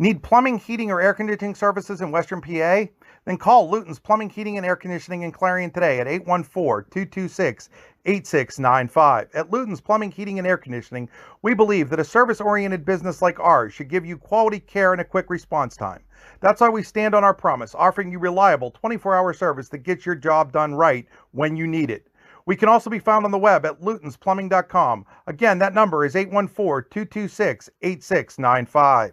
Need plumbing, heating, or air conditioning services in Western PA? Then call Luton's Plumbing, Heating, and Air Conditioning in Clarion today at 814-226-8695. At Luton's Plumbing, Heating, and Air Conditioning, we believe that a service-oriented business like ours should give you quality care and a quick response time. That's why we stand on our promise, offering you reliable 24-hour service that gets your job done right when you need it. We can also be found on the web at lutonsplumbing.com. Again, that number is 814-226-8695.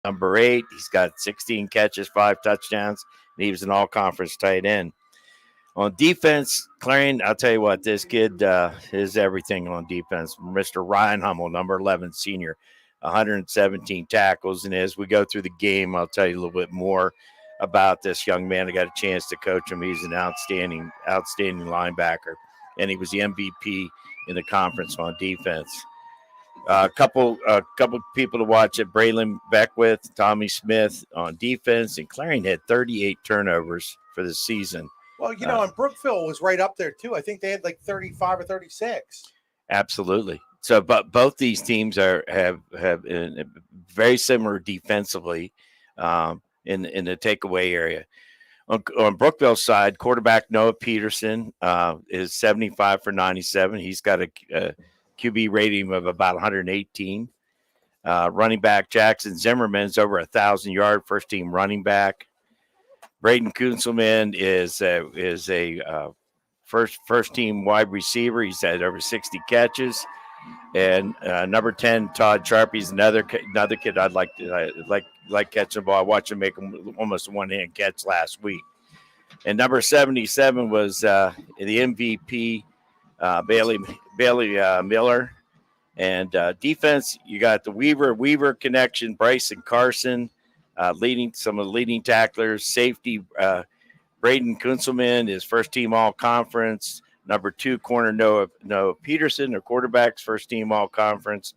Number 8, he's got 16 catches, 5 touchdowns, and he was an all-conference tight end. On defense, Clarion, I'll tell you what, this kid is everything on defense. Mr. Ryan Hummel, number 11 senior, 117 tackles. And as we go through the game, I'll tell you a little bit more about this young man. I got a chance to coach him. He's an outstanding linebacker, and he was the MVP in the conference on defense. A couple people to watch at Braylon Beckwith, Tommy Smith on defense, and Clarion had 38 turnovers for the season. Well, and Brookville was right up there too. I think they had like 35 or 36. Absolutely. So, but both these teams have very similar defensively in the takeaway area. On Brookville's side, quarterback Noah Peterson is 75 for 97. He's got a QB rating of about 118. Running back Jackson Zimmerman's over 1,000-yard first-team running back. Braden Kunzelman is a first-team wide receiver. He's had over 60 catches. And number 10, Todd Sharpie's another kid I'd like catching the ball. I watched him make almost a one-hand catch last week. And number 77 was the MVP, Bailey Miller. And defense, you got the Weaver connection, Bryson Carson, leading some of the leading tacklers. Safety, Braden Kunzelman is first-team all-conference. Number 2, corner Noah Peterson, their quarterback's first-team all-conference.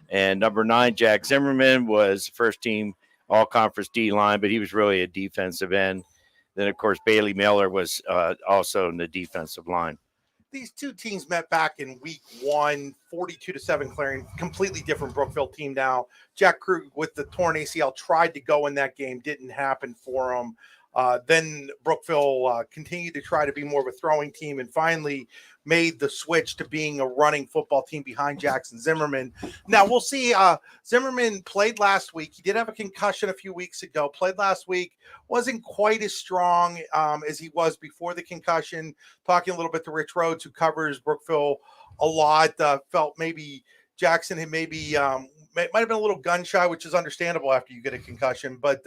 And number 9, Jack Zimmerman, was first-team all-conference D-line, but he was really a defensive end. Then, of course, Bailey Miller was also in the defensive line. These two teams met back in week 1, 42-7 Clarion. Completely different Brookville team now. Jack Krug with the torn ACL tried to go in that game. Didn't happen for him. Then Brookville continued to try to be more of a throwing team and finally made the switch to being a running football team behind Jackson Zimmerman. Now, we'll see. Zimmerman played last week. He did have a concussion a few weeks ago. Played last week. Wasn't quite as strong as he was before the concussion. Talking a little bit to Rich Rhodes, who covers Brookville a lot, felt maybe Jackson had maybe might have been a little gun shy, which is understandable after you get a concussion. But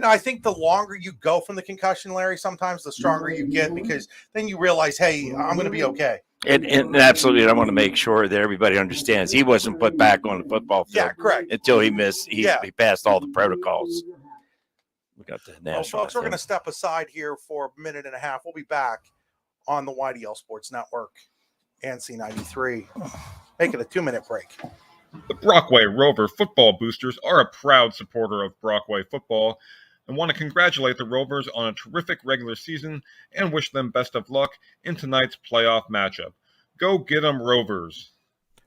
I think the longer you go from the concussion, Larry, sometimes the stronger you get, because then you realize, hey, I'm going to be okay. And absolutely, I want to make sure that everybody understands he wasn't put back on the football field. Yeah, correct. Until he missed. He passed all the protocols. We got the national. Well, folks, we're going to step aside here for a minute and a half. We'll be back on the YDL Sports Network and C93. Make it a 2-minute break. The Brockway Rover football boosters are a proud supporter of Brockway football and want to congratulate the Rovers on a terrific regular season and wish them best of luck in tonight's playoff matchup. Go get 'em, Rovers!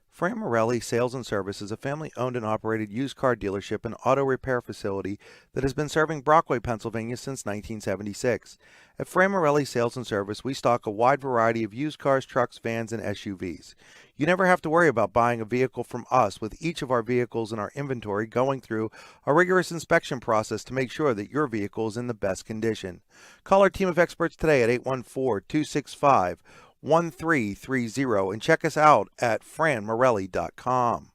Fran Morelli Sales and Service is a family-owned and operated used car dealership and auto repair facility that has been serving Brockway, Pennsylvania since 1976. At Fran Morelli Sales and Service, we stock a wide variety of used cars, trucks, vans, and SUVs. You never have to worry about buying a vehicle from us, with each of our vehicles in our inventory going through a rigorous inspection process to make sure that your vehicle is in the best condition. Call our team of experts today at 814-265-1330 and check us out at franmorelli.com.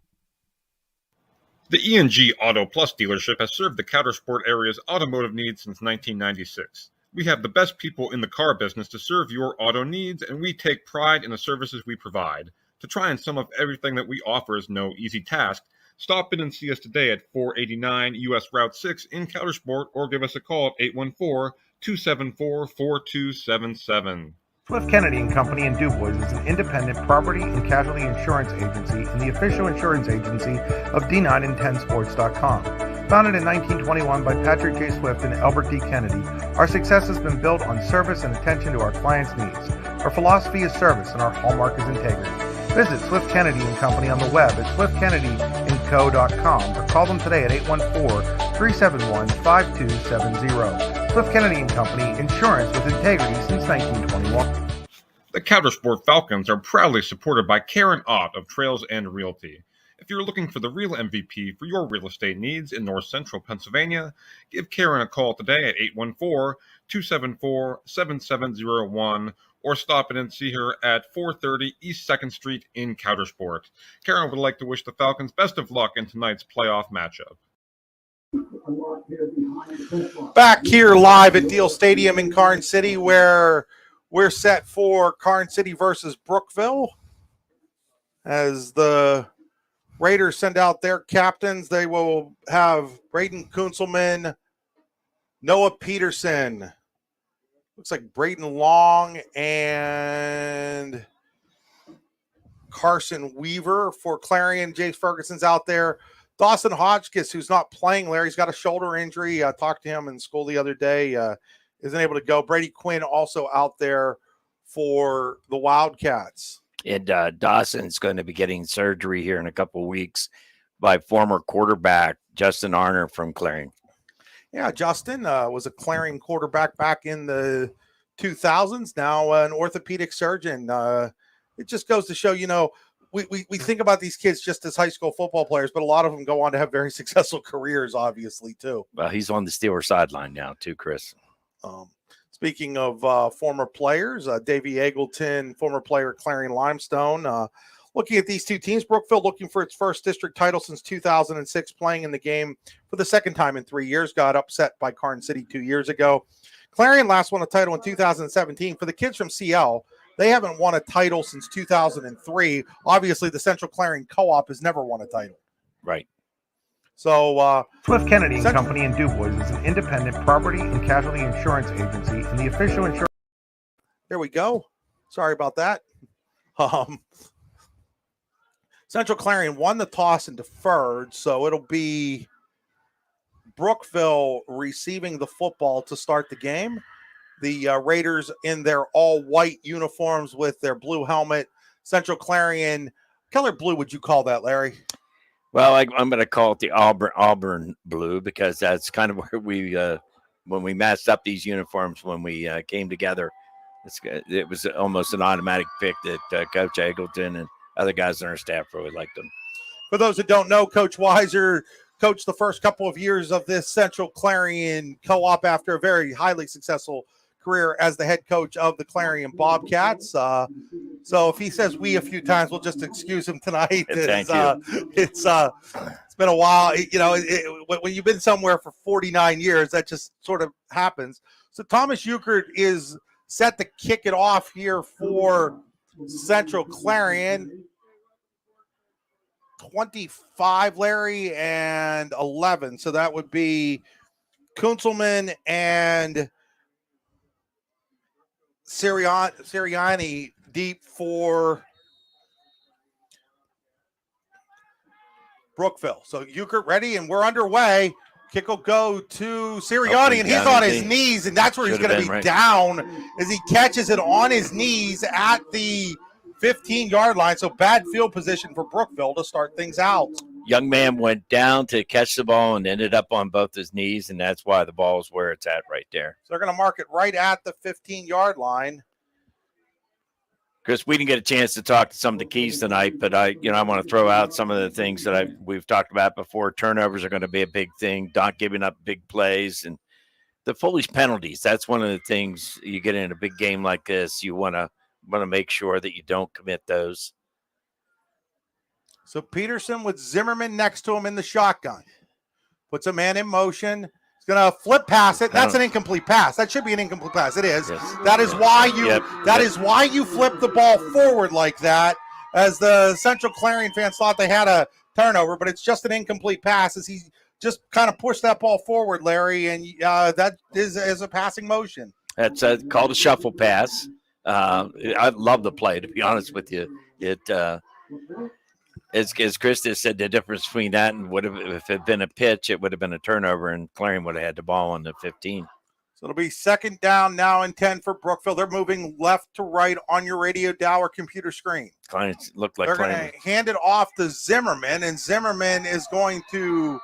The E&G Auto Plus dealership has served the Countersport area's automotive needs since 1996. We have the best people in the car business to serve your auto needs, and we take pride in the services we provide. To try and sum up everything that we offer is no easy task. Stop in and see us today at 489 U.S. Route 6 in Countersport, or give us a call at 814-274-4277. Swift Kennedy & Company in DuBois is an independent property and casualty insurance agency and the official insurance agency of D9and10sports.com. Founded in 1921 by Patrick J. Swift and Albert D. Kennedy, our success has been built on service and attention to our clients' needs. Our philosophy is service and our hallmark is integrity. Visit Swift Kennedy & Company on the web at swiftkennedyandco.com or call them today at 814-371-5270. Swift Kennedy & Company, insurance with integrity since 1921. The Countersport Falcons are proudly supported by Karen Ott of Trails and Realty. If you're looking for the real MVP for your real estate needs in north central Pennsylvania, give Karen a call today at 814-274-7701 or stop in and see her at 430 East 2nd Street in Countersport. Karen would like to wish the Falcons best of luck in tonight's playoff matchup. Back here live at Deal Stadium in Karn City, where we're set for Karn City versus Brookville. As the Raiders send out their captains, they will have Braden Kunzelman, Noah Peterson, looks like Braden Long, and Carson Weaver for Clarion. Jace Ferguson's out there. Dawson Hodgkiss, who's not playing, Larry's got a shoulder injury. I talked to him in school the other day. Isn't able to go. Brady Quinn also out there for the Wildcats. And Dawson's going to be getting surgery here in a couple of weeks by former quarterback Justin Arner from Clarion. Yeah, Justin was a Clarion quarterback back in the 2000s, now an orthopedic surgeon. It just goes to show, we think about these kids just as high school football players, but a lot of them go on to have very successful careers, obviously, too. Well, he's on the Steelers sideline now, too, Chris. Speaking of former players, Davey Eggleton, former player at Clarion Limestone. Looking at these two teams, Brookville looking for its first district title since 2006, playing in the game for the second time in 3 years, got upset by Karn City 2 years ago. Clarion last won a title in 2017. For the kids from CL, they haven't won a title since 2003. Obviously, the Central Clarion Co-op has never won a title. Right. So, Swift Kennedy & Company in DuBois is an independent property and casualty insurance agency and the official insurance. There we go. Sorry about that. Central Clarion won the toss and deferred, so it'll be Brookville receiving the football to start the game. The Raiders in their all-white uniforms with their blue helmet. Central Clarion, color blue would you call that, Larry? Well, I'm going to call it the Auburn blue, because that's kind of where we, when we matched up these uniforms, when we came together, it was almost an automatic pick that Coach Eggleton and other guys on our staff really liked them. For those that don't know, Coach Weiser coached the first couple of years of this Central Clarion Co-op after a very highly successful career as the head coach of the Clarion Bobcats. So if he says "we" a few times, we'll just excuse him tonight. Thank you. It's been a while. When you've been somewhere for 49 years, that just sort of happens. So Thomas Euchert is set to kick it off here for Central Clarion. 25, Larry, and 11. So that would be Kunzelman and Sirianni deep for Brookville. So Euchert ready, and we're underway. Kick will go to Sirianni, and he's on his knees, and that's where he's going to be down as he catches it on his knees at the 15-yard line. So bad field position for Brookville to start things out. Young man went down to catch the ball and ended up on both his knees, and that's why the ball is where it's at right there. So they're going to mark it right at the 15-yard line. Chris, we didn't get a chance to talk to some of the keys tonight, but I want to throw out some of the things that we've talked about before. Turnovers are going to be a big thing, not giving up big plays, and the foolish penalties. That's one of the things you get in a big game like this. You want to make sure that you don't commit those. So Peterson with Zimmerman next to him in the shotgun. Puts a man in motion. He's going to flip pass it. That's an incomplete pass. That should be an incomplete pass. It is. Yes. That is why is why you flip the ball forward like that, as the Central Clarion fans thought they had a turnover, but it's just an incomplete pass as he just kind of pushed that ball forward, Larry, and that is a passing motion. That's called a shuffle pass. I love the play, to be honest with you. As Chris just said, the difference between that and if it had been a pitch, it would have been a turnover, and Clarion would have had the ball on the 15. So it'll be second down now and 10 for Brookville. They're moving left to right on your radio dial or computer screen. Clients look like they're going to hand it off to Zimmerman, and Zimmerman is going to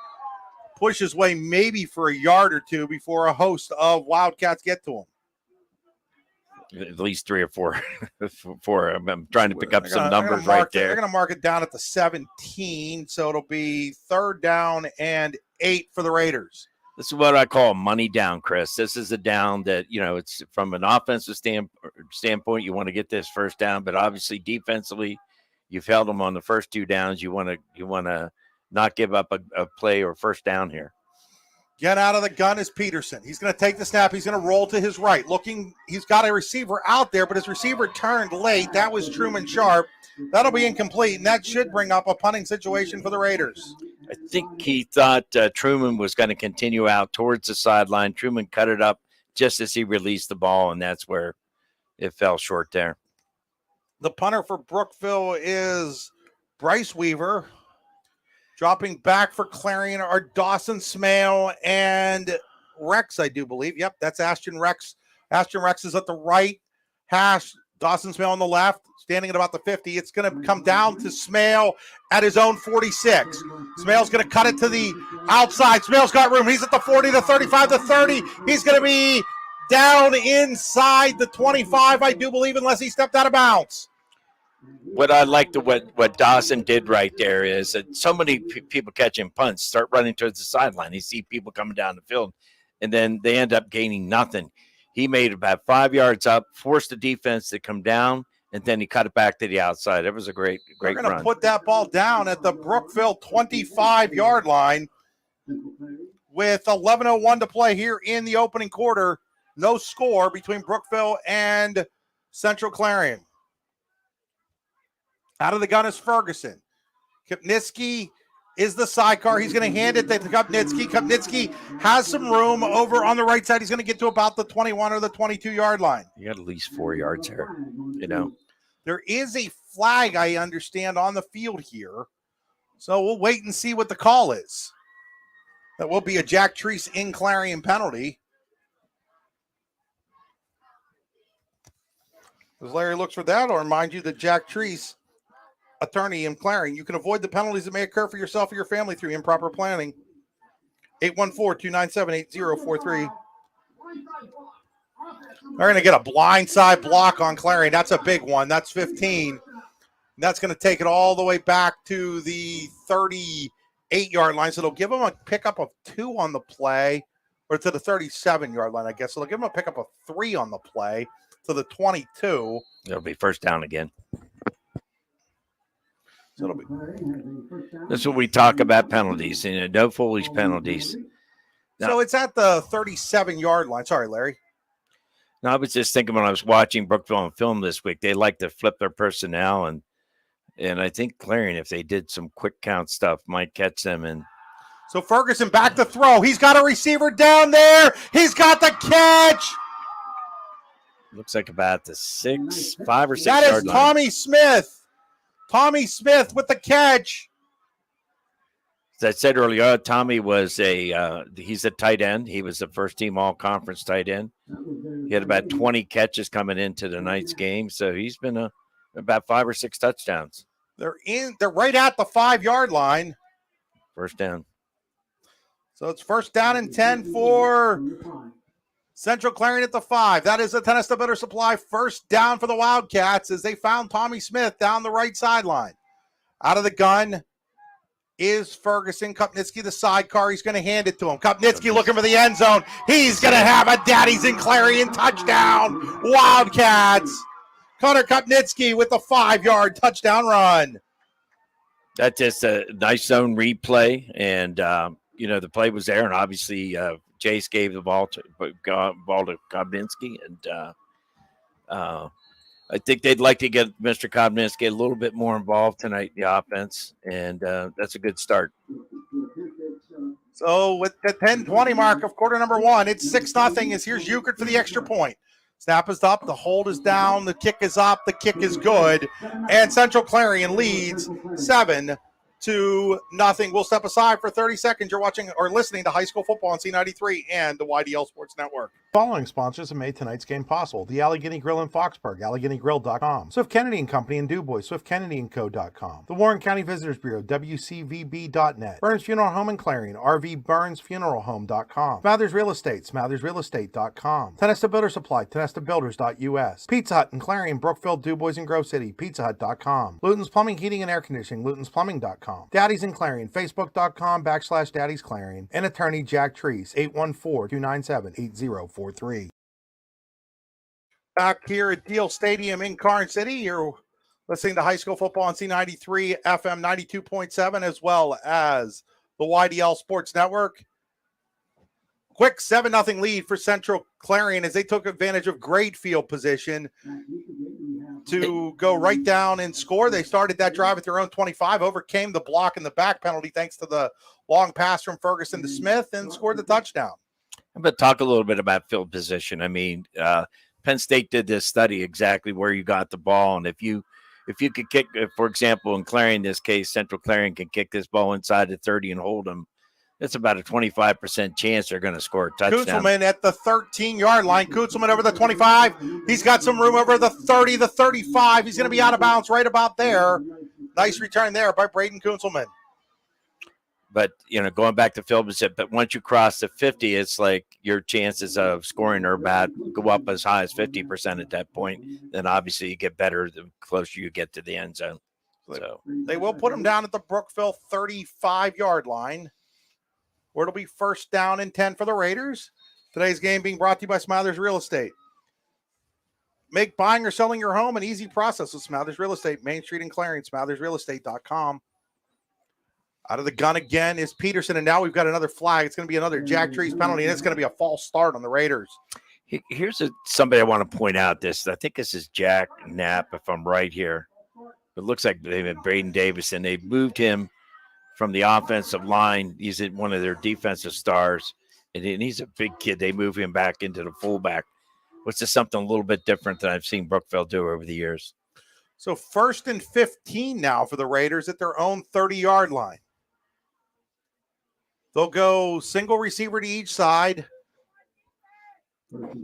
push his way maybe for a yard or two before a host of Wildcats get to him. At least 3 or 4. I'm trying to pick up some numbers right there. They're going to mark it down at the 17, so it'll be third down and 8 for the Raiders. This is what I call money down, Chris. This is a down that, it's from an offensive standpoint, you want to get this first down, but obviously defensively, you've held them on the first 2 downs. You want to not give up a play or first down here. Get out of the gun is Peterson. He's going to take the snap. He's going to roll to his right. He's got a receiver out there, but his receiver turned late. That was Truman Sharp. That'll be incomplete, and that should bring up a punting situation for the Raiders. I think he thought Truman was going to continue out towards the sideline. Truman cut it up just as he released the ball, and that's where it fell short there. The punter for Brookville is Bryce Weaver. Dropping back for Clarion are Dawson Smale and Rex, I do believe. Yep, that's Ashton Rex. Ashton Rex is at the right hash. Dawson Smale on the left, standing at about the 50. It's going to come down to Smale at his own 46. Smale's going to cut it to the outside. Smale's got room. He's at the 40, the 35, the 30. He's going to be down inside the 25, I do believe, unless he stepped out of bounds. What I like what Dawson did right there is that so many people catching punts start running towards the sideline. You see people coming down the field, and then they end up gaining nothing. He made about 5 yards up, forced the defense to come down, and then he cut it back to the outside. It was a great run. They're going to put that ball down at the Brookville 25-yard line with 11:01 to play here in the opening quarter. No score between Brookville and Central Clarion. Out of the gun is Ferguson. Kipnitsky is the sidecar. He's going to hand it to Kipnitsky. Kipnitsky has some room over on the right side. He's going to get to about the 21 or the 22-yard line. You got at least 4 yards here, There is a flag, I understand, on the field here. So we'll wait and see what the call is. That will be a Jack Treese in Clarion penalty. As Larry looks for that, I'll remind you that Jack Treese, attorney in Clarion, you can avoid the penalties that may occur for yourself or your family through improper planning. 814-297-8043. They're going to get a blindside block on Clarion. That's a big one. That's 15. That's going to take it all the way back to the 38-yard line. So it'll give them a pickup of 2 on the play. or to the 37-yard line, I guess. So they'll give him a pick up of 3 on the play to the 22. It'll be first down again. So it'll be. That's what we talk about penalties. No foolish penalties. So it's at the 37-yard line. Sorry, Larry. No, I was just thinking when I was watching Brookville on film this week, they like to flip their personnel, and I think Clarion, if they did some quick count stuff, might catch them. And so Ferguson back to throw. He's got a receiver down there. He's got the catch. Looks like about the 5 or 6 That yard is line. Tommy Smith. Tommy Smith with the catch. As I said earlier, Tommy was he's a tight end. He was the first team all-conference tight end. He had about 20 catches coming into tonight's game, so he's been about 5 or 6 touchdowns. They're right at the 5-yard line. First down. So it's first down and 10 for Central Clarion at the 5. That is the Tennessee Builder Supply first down for the Wildcats as they found Tommy Smith down the right sideline. Out of the gun is Ferguson. Kupnitsky, the sidecar. He's going to hand it to him. Kupnitsky looking for the end zone. He's going to have a Daddy's in Clarion touchdown. Wildcats. Connor Kupnitsky with the 5-yard touchdown run. That's just a nice zone replay, and the play was there, and obviously Jace gave the ball to Kobninski, and I think they'd like to get Mr. Kobninski a little bit more involved tonight in the offense, and that's a good start. So with the 10-20 mark of quarter number 1, it's 6-0 as here's Euchred for the extra point. Snap is up, the hold is down, the kick is up, the kick is good, and Central Clarion leads 7-0. We'll step aside for 30 seconds. You're watching or listening to High School Football on C93 and the YDL Sports Network. Following sponsors have made tonight's game possible. The Allegheny Grill in Foxburg, AlleghenyGrill.com. Swift Kennedy & Company in DuBois, SwiftKennedyandCo.com. The Warren County Visitors Bureau, WCVB.net. Burns Funeral Home in Clarion, RVBurnsFuneralHome.com. Smathers Real Estate, SmathersRealEstate.com. Tennessee Builder Supply, TennesseeBuilders.us. Pizza Hut in Clarion, Brookville, DuBois, and Grove City, PizzaHut.com. Luton's Plumbing, Heating, and Air Conditioning, LutonsPlumbing.com. Daddy's in Clarion, Facebook.com/Daddy's Clarion. And attorney Jack Treese, 814-297-8043. Back here at Deal Stadium in Karn City, you're listening to High School Football on C93 FM 92.7 as well as the YDL Sports Network. Quick 7-0 lead for Central Clarion as they took advantage of great field position to go right down and score. They started that drive at their own 25, overcame the block and the back penalty thanks to the long pass from Ferguson to Smith, and scored the touchdown. I'm going to talk a little bit about field position. I mean, Penn State did this study exactly where you got the ball, and if you could kick, for example, in Clarion, this case, Central Clarion can kick this ball inside the 30 and hold them. It's about a 25% chance they're going to score a touchdown. Kutzelman at the 13-yard line. Kutzelman over the 25. He's got some room over the 30, the 35. He's going to be out of bounds right about there. Nice return there by Braden Kutzelman. But, going back to field position, but once you cross the 50, it's like your chances of scoring are bad, go up as high as 50% at that point. Then obviously you get better the closer you get to the end zone. So they will put him down at the Brookville 35-yard line, where it'll be first down and 10 for the Raiders. Today's game being brought to you by Smathers Real Estate. Make buying or selling your home an easy process with Smathers Real Estate. Main Street in Clarion, SmathersRealEstate.com. Out of the gun again is Peterson, and now we've got another flag. It's going to be another Jack Treese penalty, and it's going to be a false start on the Raiders. Here's somebody I want to point out. I think this is Jack Knapp, if I'm right here. It looks like they have Braden Davison. They moved him from the offensive line. He's one of their defensive stars, and he's a big kid. They move him back into the fullback, which is something a little bit different than I've seen Brookville do over the years. So 1st and 15 now for the Raiders at their own 30-yard line. They'll go single receiver to each side.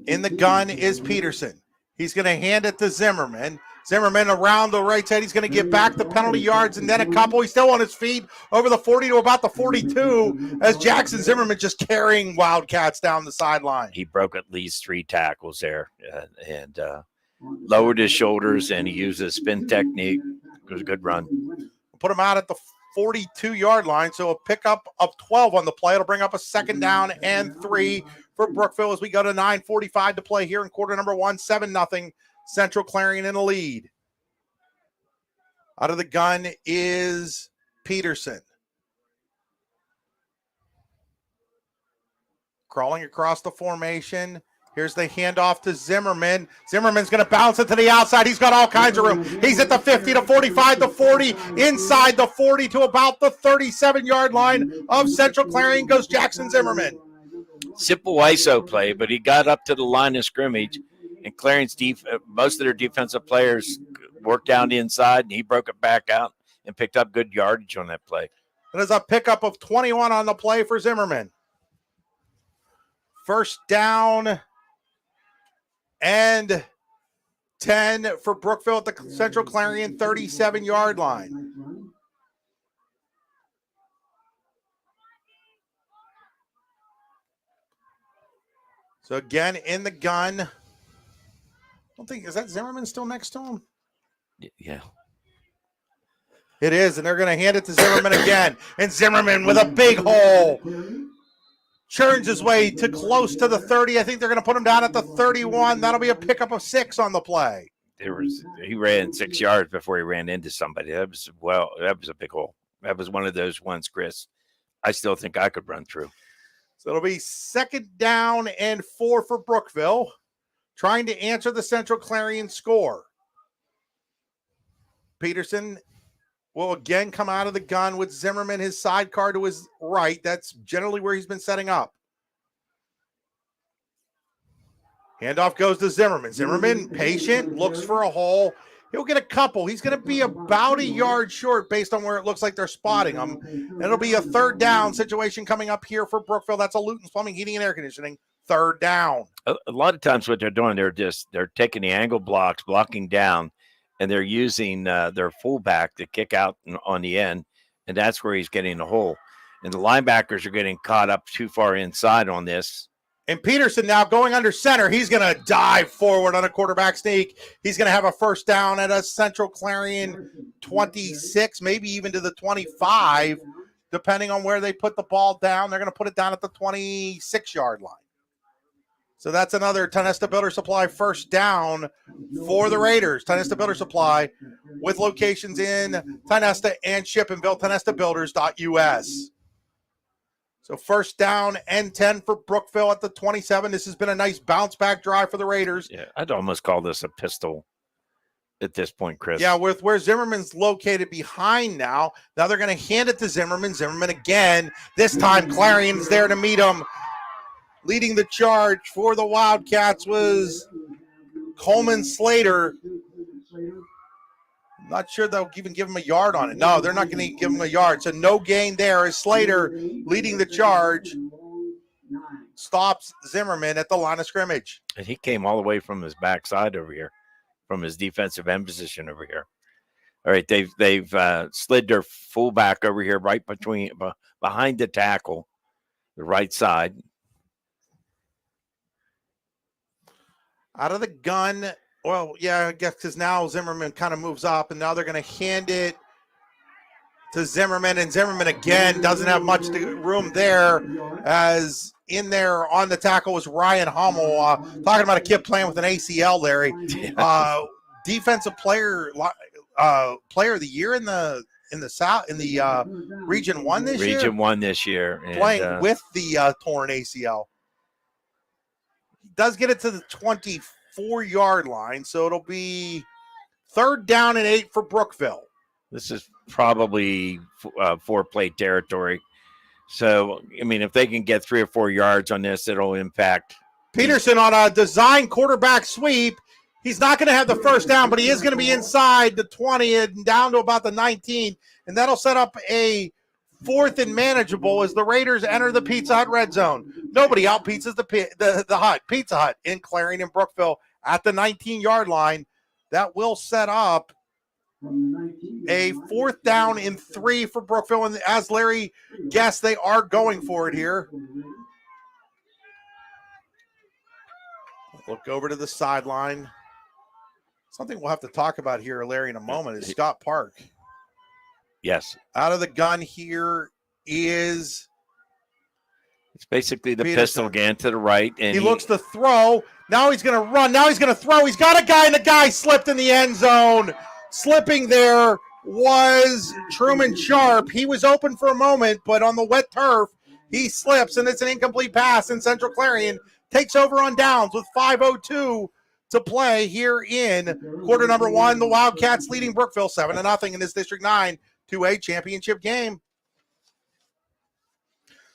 In the gun is Peterson. He's going to hand it to Zimmerman. Zimmerman around the right side. He's going to get back the penalty yards and then a couple. He's still on his feet over the 40 to about the 42 as Jackson Zimmerman just carrying Wildcats down the sideline. He broke at least 3 tackles there and lowered his shoulders, and he used a spin technique. It was a good run. Put him out at the 42-yard line. So a pickup of 12 on the play. It'll bring up a 2nd down and 3 for Brookville as we go to 9:45 to play here in quarter number 1, 7-0. Central Clarion in the lead. Out of the gun is Peterson. Crawling across the formation. Here's the handoff to Zimmerman. Zimmerman's going to bounce it to the outside. He's got all kinds of room. He's at the 50 to 45 to 40, inside the 40 to about the 37-yard line of Central Clarion goes Jackson Zimmerman. Simple ISO play, but he got up to the line of scrimmage, and Clarion's most of their defensive players worked down the inside, and he broke it back out and picked up good yardage on that play. That is a pickup of 21 on the play for Zimmerman. 1st down and 10 for Brookville at the Central Clarion 37-yard line. So again, in the gun. I don't think, is that Zimmerman still next to him? Yeah. It is, and they're going to hand it to Zimmerman again. And Zimmerman with a big hole. Churns his way to close to the 30. I think they're going to put him down at the 31. That'll be a pickup of 6 on the play. He ran 6 yards before he ran into somebody. That was a big hole. That was one of those ones, Chris, I still think I could run through. So it'll be 2nd down and 4 for Brookville, trying to answer the Central Clarion score. Peterson will again come out of the gun with Zimmerman, his sidecar to his right. That's generally where he's been setting up. Handoff goes to Zimmerman. Zimmerman, patient, looks for a hole. He'll get a couple. He's going to be about a yard short based on where it looks like they're spotting him. And it'll be a 3rd down situation coming up here for Brookville. That's a Luton's Plumbing, Heating, and Air Conditioning. 3rd down. A lot of times what they're doing, they're taking the angle blocks, blocking down, and they're using their fullback to kick out on the end, and that's where he's getting the hole. And the linebackers are getting caught up too far inside on this. And Peterson now going under center. He's going to dive forward on a quarterback sneak. He's going to have a 1st down at a Central Clarion 26, maybe even to the 25, depending on where they put the ball down. They're going to put it down at the 26-yard line. So that's another Tonesta Builder Supply 1st down for the Raiders. Tonesta Builder Supply with locations in Tonesta and Shippenville, TonestaBuilders.us. So 1st down and 10 for Brookville at the 27. This has been a nice bounce-back drive for the Raiders. Yeah, I'd almost call this a pistol at this point, Chris. Yeah, with where Zimmerman's located behind now. Now they're going to hand it to Zimmerman. Zimmerman again. This time Clarion's there to meet him. Leading the charge for the Wildcats was Coleman Slater. I'm not sure they'll even give him a yard on it. No, they're not going to give him a yard. So no gain there as Slater leading the charge stops Zimmerman at the line of scrimmage. And he came all the way from his backside over here, from his defensive end position over here. All right, they've slid their fullback over here right behind the tackle, the right side. Out of the gun. Well, yeah, I guess because now Zimmerman kind of moves up, and now they're going to hand it to Zimmerman, and Zimmerman again doesn't have much room there, as in there on the tackle was Ryan Hummel. Talking about a kid playing with an ACL, Larry. Defensive player of the year in the South, in the Region 1 this year. Region 1 this year. Playing with the torn ACL. Does get it to the 24-yard line, so it'll be 3rd down and 8 for Brookville. This is probably 4-play territory. So, I mean, if they can get 3 or 4 yards on this, it'll impact. Peterson on a design quarterback sweep. He's not going to have the 1st down, but he is going to be inside the 20 and down to about the 19, and that'll set up a 4th and manageable as the Raiders enter the Pizza Hut red zone. Nobody out-pizzas the Hut. Pizza Hut in Clarion and Brookville at the 19-yard line. That will set up a 4th down and 3 for Brookville. And as Larry guessed, they are going for it here. Look over to the sideline. Something we'll have to talk about here, Larry, in a moment is Scott Park. Yes. Out of the gun here is It's basically the Peterson. pistol again to the right. And he looks to throw. Now he's going to run. Now he's going to throw. He's got a guy, and the guy slipped in the end zone. Slipping there was Truman Sharp. He was open for a moment, but on the wet turf, he slips, and it's an incomplete pass, and Central Clarion takes over on downs with 5:02 to play here in quarter number one. The Wildcats leading Brookville 7-0 in this District 9 2A championship game.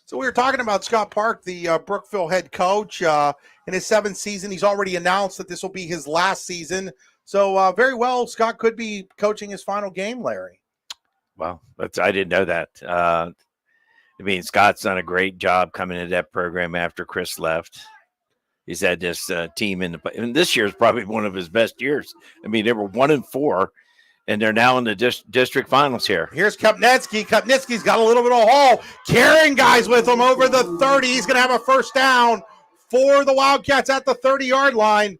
So we were talking about Scott Park, the Brookville head coach. In his 7th season, he's already announced that this will be his last season. So very well, Scott could be coaching his final game, Larry. Well, I didn't know that. I mean, Scott's done a great job coming into that program after Chris left. He's had this team and this year is probably one of his best years. I mean, they were 1-4, and they're now in the district finals here. Here's Kupnitsky. Kupnitsky's got a little bit of a hole, carrying guys with him over the 30. He's going to have a first down for the Wildcats at the 30-yard line.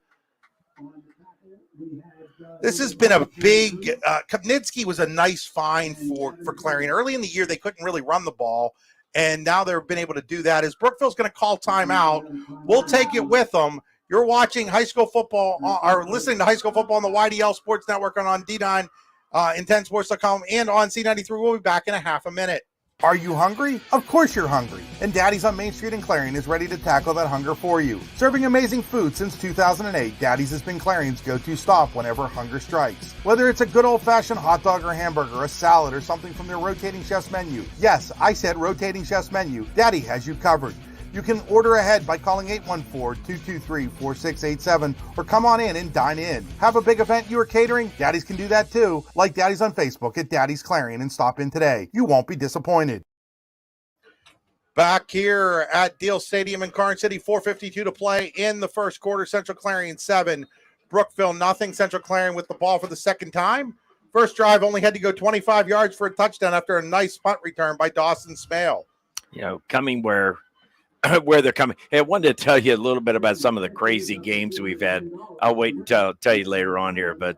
This has been a big Kupnitsky was a nice find for Clarion. Early in the year, they couldn't really run the ball, and now they've been able to do that. As Brookville's going to call timeout, we'll take it with them. You're watching high school football or listening to high school football on the YDL Sports Network and on D9, IntenseSports.com, and on C93. We'll be back in a half a minute. Are you hungry? Of course you're hungry. And Daddy's on Main Street in Clarion is ready to tackle that hunger for you. Serving amazing food since 2008, Daddy's has been Clarion's go-to stop whenever hunger strikes. Whether it's a good old-fashioned hot dog or hamburger, a salad, or something from their rotating chef's menu. Yes, I said rotating chef's menu. Daddy has you covered. You can order ahead by calling 814-223-4687 or come on in and dine in. Have a big event you are catering? Daddy's can do that too. Like Daddy's on Facebook at Daddy's Clarion and stop in today. You won't be disappointed. Back here at Deal Stadium in Carson City, 4:52 to play in the first quarter. Central Clarion 7, Brookville nothing. Central Clarion with the ball for the second time. First drive only had to go 25 yards for a touchdown after a nice punt return by Dawson Smale. You know, coming where they're coming. Hey, I wanted to tell you a little bit about some of the crazy games we've had. I'll wait and tell you later on here. But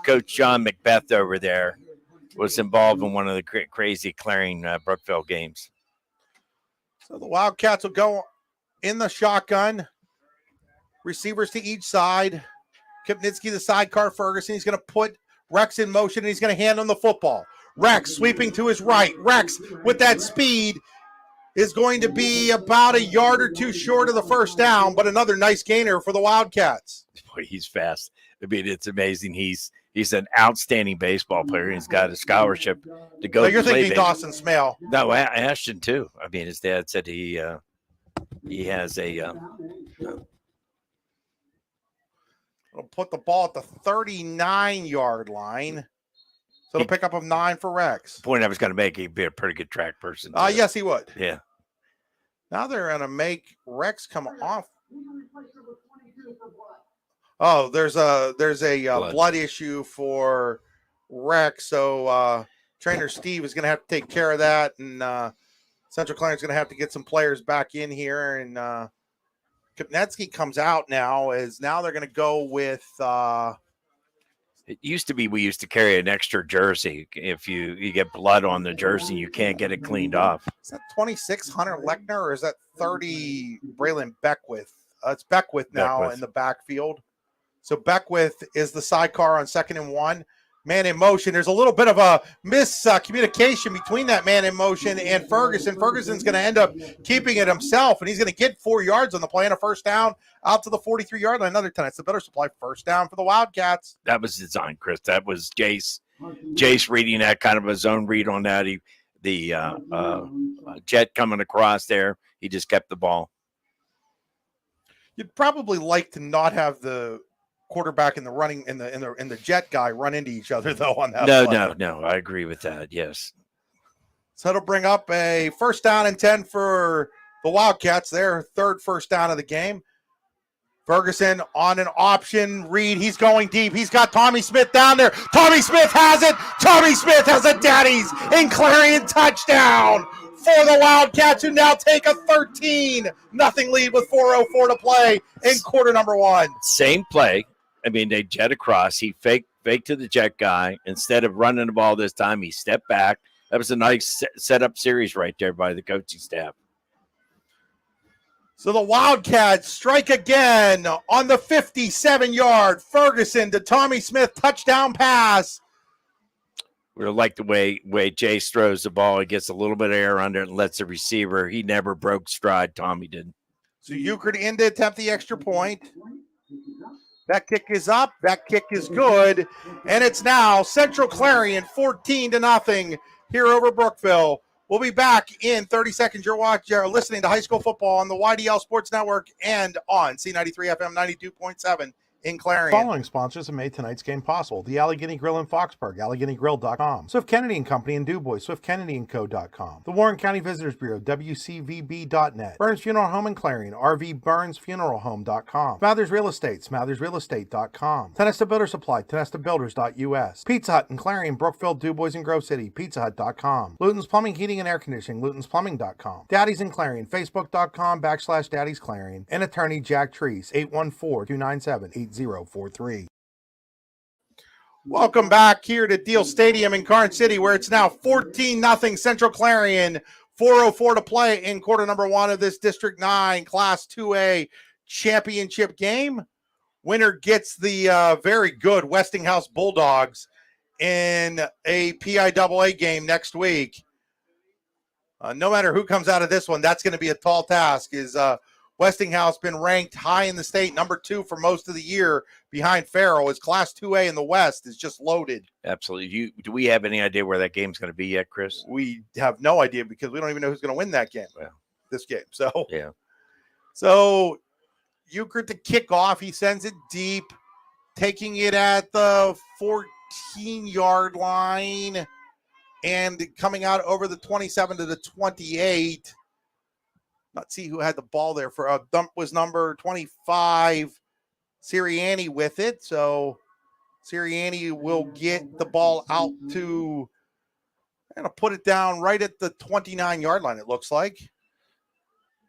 Coach John Macbeth over there was involved in one of the crazy Clarion Brookville games. So the Wildcats will go in the shotgun. Receivers to each side. Kupnitsky, the sidecar Ferguson. He's going to put Rex in motion, and he's going to hand him the football. Rex sweeping to his right. Rex with that speed is going to be about a yard or two short of the first down, but another nice gainer for the Wildcats. Boy, he's fast. I mean, it's amazing. He's an outstanding baseball player. He's got a scholarship to go. So you're thinking baseball. Dawson Smale? No, Ashton too. I mean, his dad said he has a. It'll put the ball at the 39-yard line. So it'll pick up a 9 for Rex. The point I was going to make, he'd be a pretty good track person. Yes, he would. Yeah. Now they're going to make Rex come off. Oh, there's a blood issue for Rex. So trainer Steve is going to have to take care of that. And Central Clarion's going to have to get some players back in here. And Kupnitsky comes out now as now they're going to go with it used to be we used to carry an extra jersey. If you get blood on the jersey, you can't get it cleaned off. Is that 26 Hunter Lechner or is that 30 Braylon Beckwith? It's Beckwith now in the backfield. So Beckwith is the sidecar on 2nd and 1. Man in motion. There's a little bit of a miscommunication between that man in motion and Ferguson. Ferguson's going to end up keeping it himself, and he's going to get 4 yards on the play and a first down out to the 43-yard line. Another 10. It's the better supply first down for the Wildcats. That was designed, Chris. That was Jace. Jace reading that kind of a zone read on that. The jet coming across there. He just kept the ball. You'd probably like to not have the quarterback and the running and the jet guy run into each other though on that. No. I agree with that. Yes. So it'll bring up a first down and 10 for the Wildcats. Their third first down of the game. Ferguson on an option read. He's going deep. He's got Tommy Smith down there. Tommy Smith has it. Tommy Smith has a Daddy's in Clarion touchdown for the Wildcats, who now take a 13-0 lead with 4:04 to play in quarter number 1. Same play. I mean, they jet across. He faked fake to the jet guy. Instead of running the ball this time, he stepped back. That was a nice setup series right there by the coaching staff. So the Wildcats strike again on the 57-yard. Ferguson to Tommy Smith touchdown pass. We like the way Jace throws the ball. He gets a little bit of air under it and lets the receiver. He never broke stride. Tommy didn't. So Euchre in to attempt the extra point. That kick is up. That kick is good. And it's now Central Clarion 14-0 here over Brookville. We'll be back in 30 seconds. You're listening to High School Football on the YDL Sports Network and on C93 FM 92.7 in Clarion. Following sponsors have made tonight's game possible. The Allegheny Grill in Foxburg, AlleghenyGrill.com. Swift Kennedy and Company in DuBois, SwiftKennedyandCo.com. The Warren County Visitors Bureau, WCVB.net. Burns Funeral Home in Clarion, RVBurnsFuneralHome.com. Smathers Real Estate, SmathersRealEstate.com. Tenesta Builder Supply, TenestaBuilders.us. Pizza Hut in Clarion, Brookville, DuBois, and Grove City, PizzaHut.com. Luton's Plumbing, Heating, and Air Conditioning, LutonsPlumbing.com. Daddy's in Clarion, Facebook.com/Daddy's Clarion. And attorney Jack Treese, 814-297-8043. Welcome back here to Deal Stadium in Karn City, where it's now 14-0 Central Clarion. 4:04 to play in quarter number 1 of this District 9 Class 2A championship game. Winner gets the very good Westinghouse Bulldogs in a PIAA game next week. No matter who comes out of this one, that's going to be a tall task. Westinghouse been ranked high in the state, number 2 for most of the year behind Farrell. His Class 2A in the West is just loaded. Absolutely. Do we have any idea where that game's going to be yet, Chris? We have no idea because we don't even know who's going to win that game. Well, this game. So yeah. So Euchre to kick off. He sends it deep, taking it at the 14-yard line and coming out over the 27 to the 28. Let's see who had the ball there for dump was number 25, Sirianni with it. So Sirianni will get the ball out to, I'm going to put it down right at the 29-yard line, it looks like.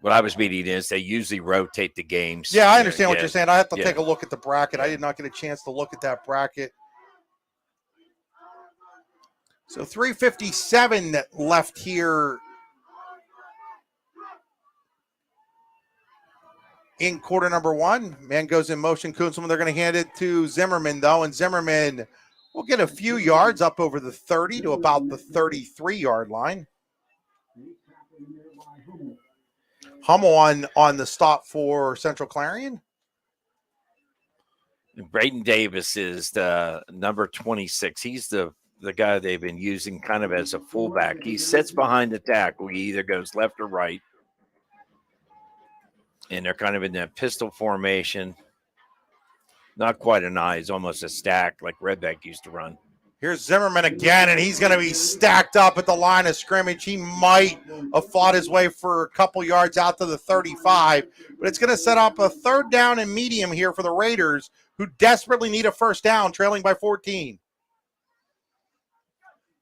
What I was meaning is they usually rotate the games. Yeah, I understand what you're saying. I have to Yeah. take a look at the bracket. I did not get a chance to look at that bracket. So 3:57 left here in quarter number 1. Man goes in motion. Kunzelman, they're going to hand it to Zimmerman, though, and Zimmerman will get a few yards up over the 30 to about the 33-yard line. Hummel on the stop for Central Clarion. Braden Davis is the number 26. He's the guy they've been using kind of as a fullback. He sits behind the tackle. He either goes left or right. And they're kind of in that pistol formation. Not quite an eye. It's almost a stack like Redback used to run. Here's Zimmerman again, and he's going to be stacked up at the line of scrimmage. He might have fought his way for a couple yards out to the 35, but it's going to set up a 3rd down and medium here for the Raiders, who desperately need a first down, trailing by 14.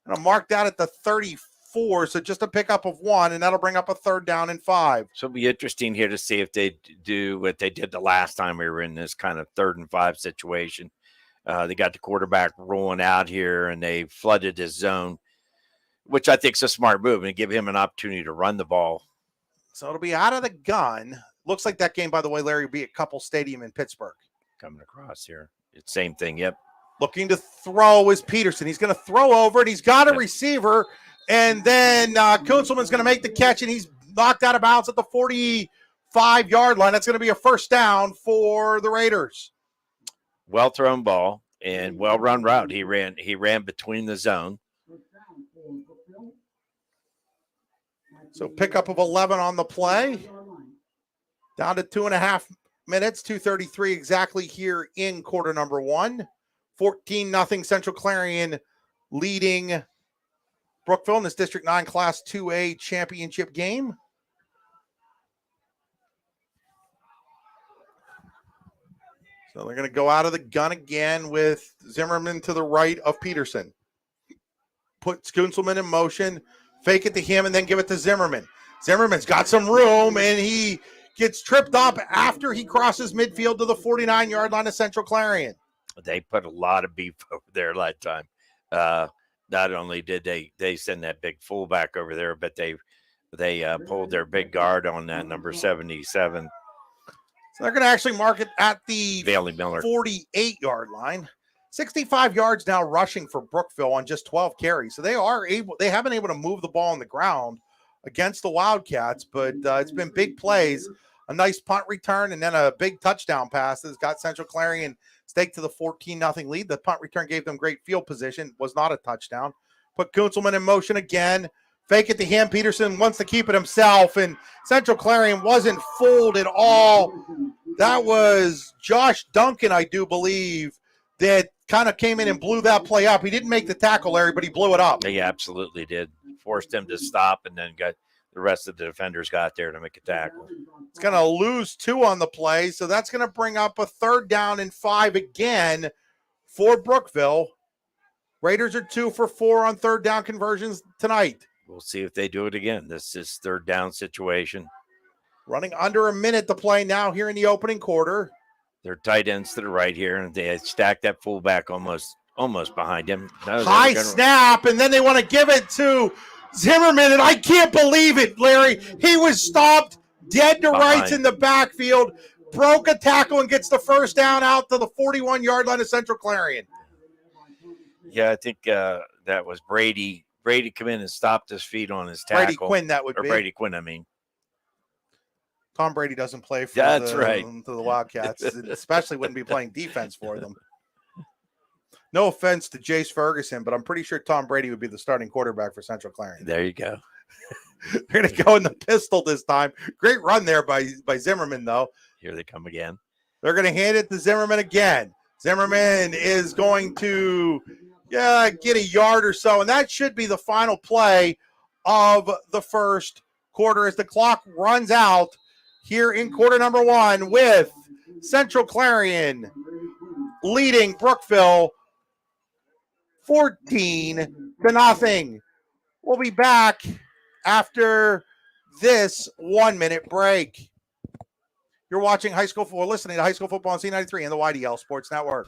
And I'm marked out at the 34, so just a pickup of 1, and that'll bring up a 3rd down and 5. So it'll be interesting here to see if they do what they did the last time we were in this kind of 3rd and 5 situation. They got the quarterback rolling out here, and they flooded his zone, which I think is a smart move, and give him an opportunity to run the ball. So it'll be out of the gun. Looks like that game, by the way, Larry, will be at Couple Stadium in Pittsburgh. Coming across here. It's same thing, yep. Looking to throw is Peterson. He's going to throw over it. He's got a receiver, and then Kunzelman's going to make the catch, and he's knocked out of bounds at the 45-yard line. That's going to be a first down for the Raiders. Well thrown ball and well run route. He ran between the zone. So pickup of 11 on the play. Down to 2.5 minutes, 2:33 exactly here in quarter number 1. 14-0 Central Clarion leading Brookville in this District 9 Class 2A championship game. So they're going to go out of the gun again with Zimmerman to the right of Peterson. Puts Kunzelman in motion, fake it to him, and then give it to Zimmerman. Zimmerman's got some room, and he gets tripped up after he crosses midfield to the 49-yard line of Central Clarion. They put a lot of beef over there last time. Not only did they send that big fullback over there, but they pulled their big guard on that number 77. So they're going to actually mark it at the Bailey Miller 48-yard line. 65 yards now rushing for Brookville on just 12 carries. So they have been able to move the ball on the ground against the Wildcats, but it's been big plays. A nice punt return and then a big touchdown pass that's got Central Clarion staked to the 14-0 lead. The punt return gave them great field position, was not a touchdown. Put Kunzelman in motion again. Fake it to him. Peterson wants to keep it himself, and Central Clarion wasn't fooled at all. That was Josh Duncan, I do believe, that kind of came in and blew that play up. He didn't make the tackle, Larry, but he blew it up. He absolutely did. Forced him to stop, and then got the rest of the defenders got there to make a tackle. It's going to lose 2 on the play, so that's going to bring up a 3rd down and 5 again for Brookville. Raiders are 2 for 4 on 3rd down conversions tonight. We'll see if they do it again. This is 3rd down situation. Running under a minute to play now here in the opening quarter. They're tight ends to the right here, and they stacked that fullback almost behind him. High snap, and then they want to give it to Zimmerman, and I can't believe it, Larry. He was stopped dead to rights in the backfield, broke a tackle, and gets the 1st down out to the 41-yard line of Central Clarion. Yeah, I think that was Brady. Brady come in and stopped his feet on his tackle. Brady Quinn, that would or be. Brady Quinn, I mean. Tom Brady doesn't play for the Wildcats, especially wouldn't be playing defense for them. No offense to Jace Ferguson, but I'm pretty sure Tom Brady would be the starting quarterback for Central Clarion. There you go. They're going to go in the pistol this time. Great run there by Zimmerman, though. Here they come again. They're going to hand it to Zimmerman again. Zimmerman is going to get a yard or so, and that should be the final play of the first quarter as the clock runs out here in quarter number 1 with Central Clarion leading Brookville 14-0. We'll be back after this 1-minute break. You're watching high school football, listening to High School Football on C93 and the YDL Sports Network.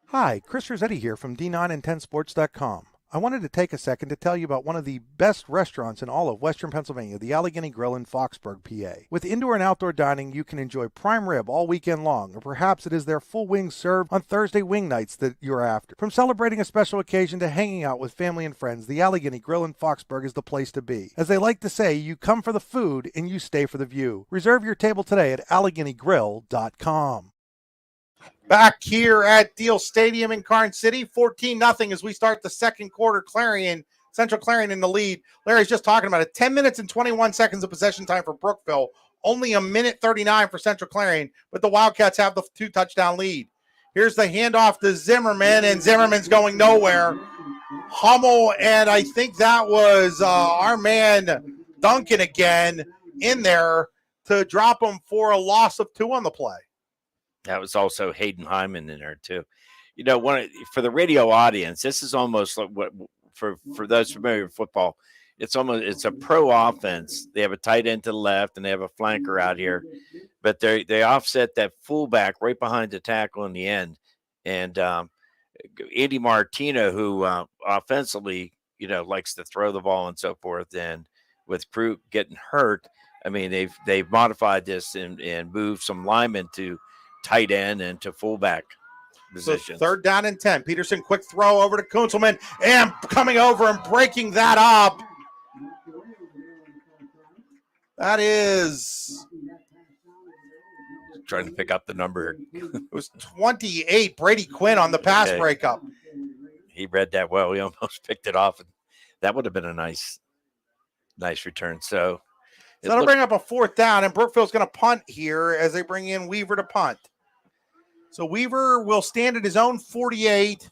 Hi, Chris Rossetti here from D9and10sports.com. I wanted to take a second to tell you about one of the best restaurants in all of Western Pennsylvania, the Allegheny Grill in Foxburg, PA. With indoor and outdoor dining, you can enjoy prime rib all weekend long, or perhaps it is their full wings served on Thursday wing nights that you're after. From celebrating a special occasion to hanging out with family and friends, the Allegheny Grill in Foxburg is the place to be. As they like to say, you come for the food and you stay for the view. Reserve your table today at AlleghenyGrill.com. Back here at Deal Stadium in Karn City, 14-0 as we start the second quarter. Central Clarion in the lead. Larry's just talking about it. 10 minutes and 21 seconds of possession time for Brookville. Only 1:39 for Central Clarion, but the Wildcats have the 2-touchdown lead. Here's the handoff to Zimmerman, and Zimmerman's going nowhere. Hummel, and I think that was our man Duncan again in there to drop him for a loss of 2 on the play. That was also Hayden Hyman in there too. You know, for the radio audience, this is almost like what for those familiar with football, it's a pro offense. They have a tight end to the left and they have a flanker out here, but they offset that fullback right behind the tackle in the end. And Andy Martino, who offensively, likes to throw the ball and so forth, and with Crew getting hurt, I mean they've modified this and moved some linemen to tight end and to fullback positions. So 3rd down and 10. Peterson, quick throw over to Kunzelman, and coming over and breaking that up. That is trying to pick up the number. It was 28. Brady Quinn on the pass breakup. He read that well. He almost picked it off. And that would have been a nice return. So that'll bring up a 4th down, and Brookville's going to punt here as they bring in Weaver to punt. So Weaver will stand at his own 48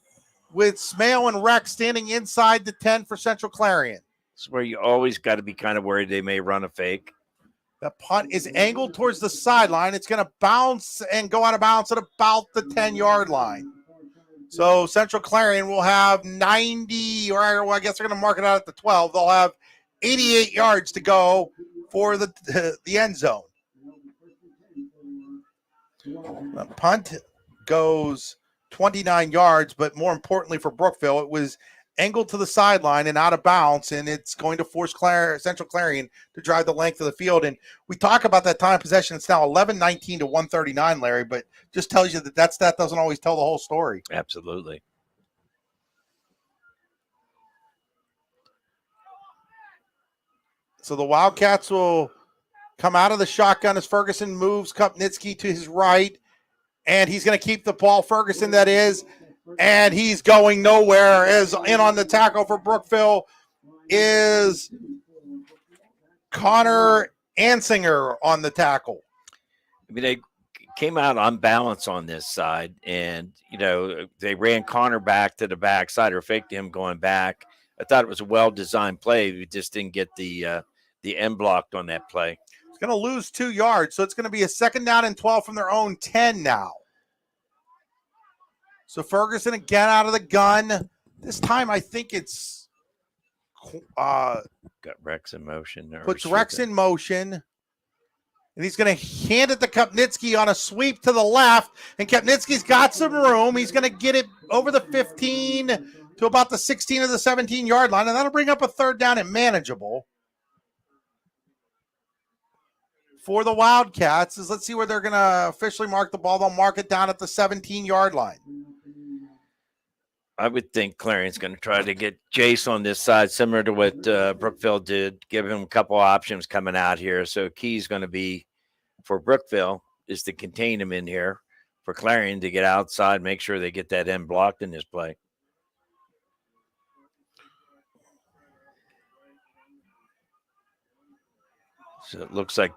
with Smale and Rex standing inside the 10 for Central Clarion. It's where you always got to be kind of worried they may run a fake. The punt is angled towards the sideline. It's going to bounce and go out of bounds at about the 10-yard line. So Central Clarion will have 90, or I guess they're going to mark it out at the 12. They'll have 88 yards to go for the end zone. The punt goes 29 yards, but more importantly for Brookville, it was angled to the sideline and out of bounds, and it's going to force Central Clarion to drive the length of the field. And we talk about that time of possession. It's now 11-19 to 139, Larry, but just tells you that stat doesn't always tell the whole story. Absolutely. So the Wildcats will come out of the shotgun as Ferguson moves Kupnitsky to his right, and he's going to keep the ball. Ferguson, that is, and he's going nowhere. As in on the tackle for Brookville is Connor Ansinger on the tackle. I mean, they came out unbalanced on this side, and, they ran Connor back to the backside or faked him going back. I thought it was a well-designed play. We just didn't get the end blocked on that play. It's going to lose 2 yards, so it's going to be a 2nd down and 12 from their own 10 now. So Ferguson again out of the gun. This time I think it's got Rex in motion. Puts Rex in motion. And he's going to hand it to Kupnitsky on a sweep to the left. And Kupnitsky's got some room. He's going to get it over the 15 to about the 16 or the 17-yard line. And that'll bring up a 3rd down and manageable for the Wildcats. Let's see where they're going to officially mark the ball. They'll mark it down at the 17-yard line. I would think Clarion's going to try to get Jace on this side, similar to what Brookville did, give him a couple options coming out here. So key is going to be for Brookville is to contain him in here, for Clarion to get outside, make sure they get that end blocked in this play. So it looks like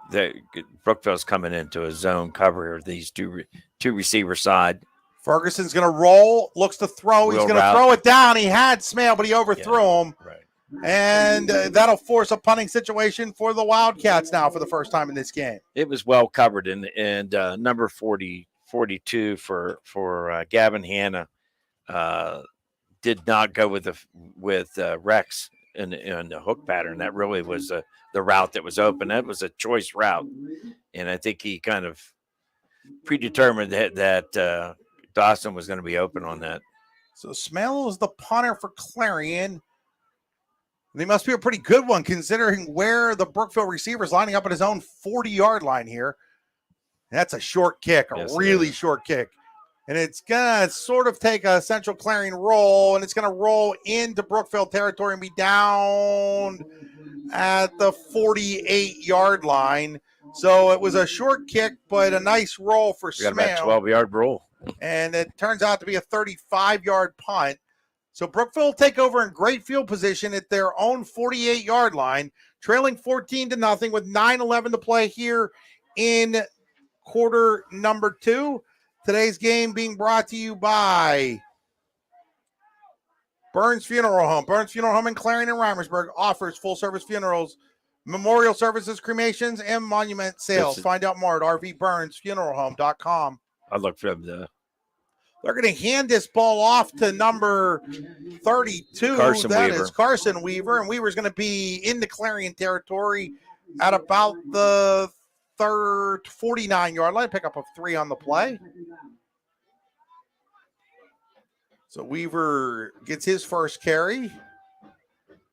Brookville's coming into a zone cover of these two receiver side. Ferguson's going to roll, looks to throw. He's going to throw it down. He had Smale, but he overthrew him. Right. And that'll force a punting situation for the Wildcats now for the first time in this game. It was well covered, and number 42 for Gavin Hanna did not go with Rex in the hook pattern. That really was the route that was open. That was a choice route, and I think he kind of predetermined that Dawson was going to be open on that. So Smale is the punter for Clarion. They must be a pretty good one considering where the Brookville receiver is lining up at his own 40-yard line here. That's a short kick, a really short kick. And it's going to sort of take a Central Clarion roll, and it's going to roll into Brookville territory and be down at the 48-yard line. So it was a short kick, but a nice roll for Smale. Got about 12-yard roll. And it turns out to be a 35-yard punt. So Brookville will take over in great field position at their own 48-yard line, trailing 14-0 with 9:11 to play here in quarter number 2. Today's game being brought to you by Burns Funeral Home. Burns Funeral Home in Clarion and Reimersburg offers full-service funerals, memorial services, cremations, and monument sales. Find out more at rvburnsfuneralhome.com. I'll look for them. They're going to hand this ball off to number 32. That is Carson Weaver. And Weaver's going to be in the Clarion territory at about the 49-yard line. Pick up a 3 on the play. So Weaver gets his first carry.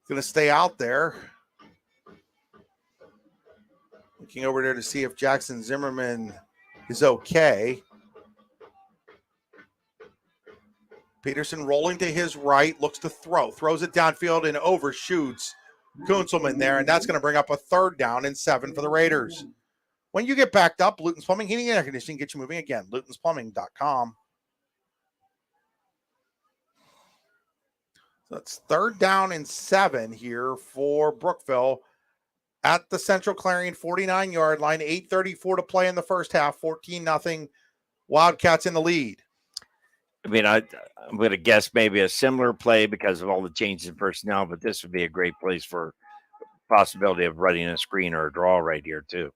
Going to stay out there. Looking over there to see if Jackson Zimmerman is okay. Peterson rolling to his right, looks to throws it downfield and overshoots Kunzelman there, and that's going to bring up a 3rd down and 7 for the Raiders. When you get backed up, Luton's Plumbing, Heating, and Air Conditioning get you moving again. LutonsPlumbing.com. So it's 3rd down and 7 here for Brookville at the Central Clarion 49-yard line. 8:34 to play in the first half. 14-0 Wildcats in the lead. I mean, I'm going to guess maybe a similar play because of all the changes in personnel, but this would be a great place for possibility of running a screen or a draw right here too.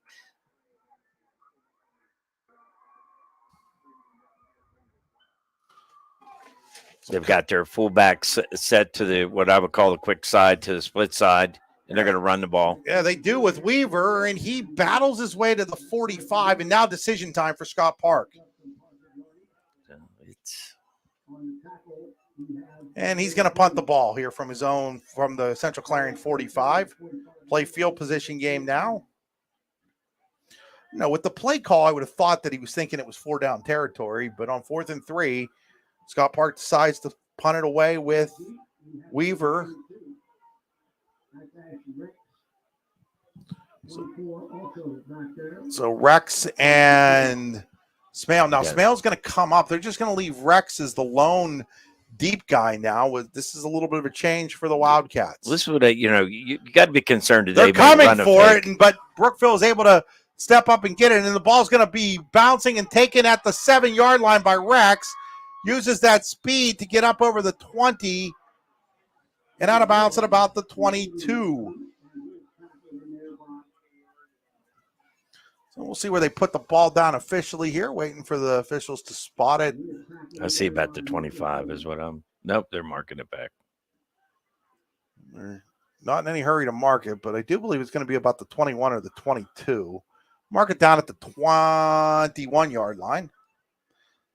They've got their fullback set to the what I would call the quick side to the split side, and they're going to run the ball. Yeah, they do with Weaver, and he battles his way to the 45, and now decision time for Scott Park. And he's going to punt the ball here from the Central Clarion 45. Play field position game now. With the play call, I would have thought that he was thinking it was 4-down territory, but on 4th and 3, Scott Park decides to punt it away with Weaver. So Rex and Smale. Now, Smale's going to come up. They're just going to leave Rex as the lone deep guy now. This is a little bit of a change for the Wildcats. This would, you got to be concerned today. They're coming for it, but Brookville is able to step up and get it, and the ball's going to be bouncing and taken at the 7-yard line by Rex. Uses that speed to get up over the 20 and out of bounds at about the 22. So we'll see where they put the ball down officially here, waiting for the officials to spot it. I see about the 25 is what nope, they're marking it back. They're not in any hurry to mark it, but I do believe it's going to be about the 21 or the 22. Mark it down at the 21-yard line.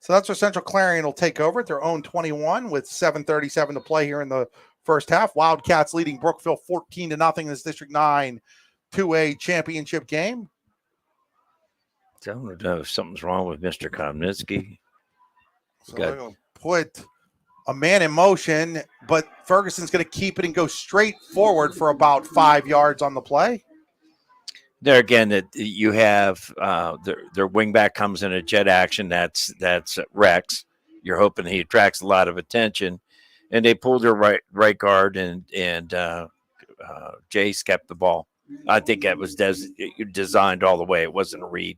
So that's where Central Clarion will take over at their own 21 with 7:37 to play here in the first half. Wildcats leading Brookville 14-0 in this District 9 2A championship game. I don't know if something's wrong with Mr. Komnitsky. So they're going to put a man in motion, but Ferguson's going to keep it and go straight forward for about 5 yards on the play. There again, that you have their wingback comes in a jet action. That's Rex. You're hoping he attracts a lot of attention, and they pulled their right guard, and Jace kept the ball. I think that was designed all the way. It wasn't a read.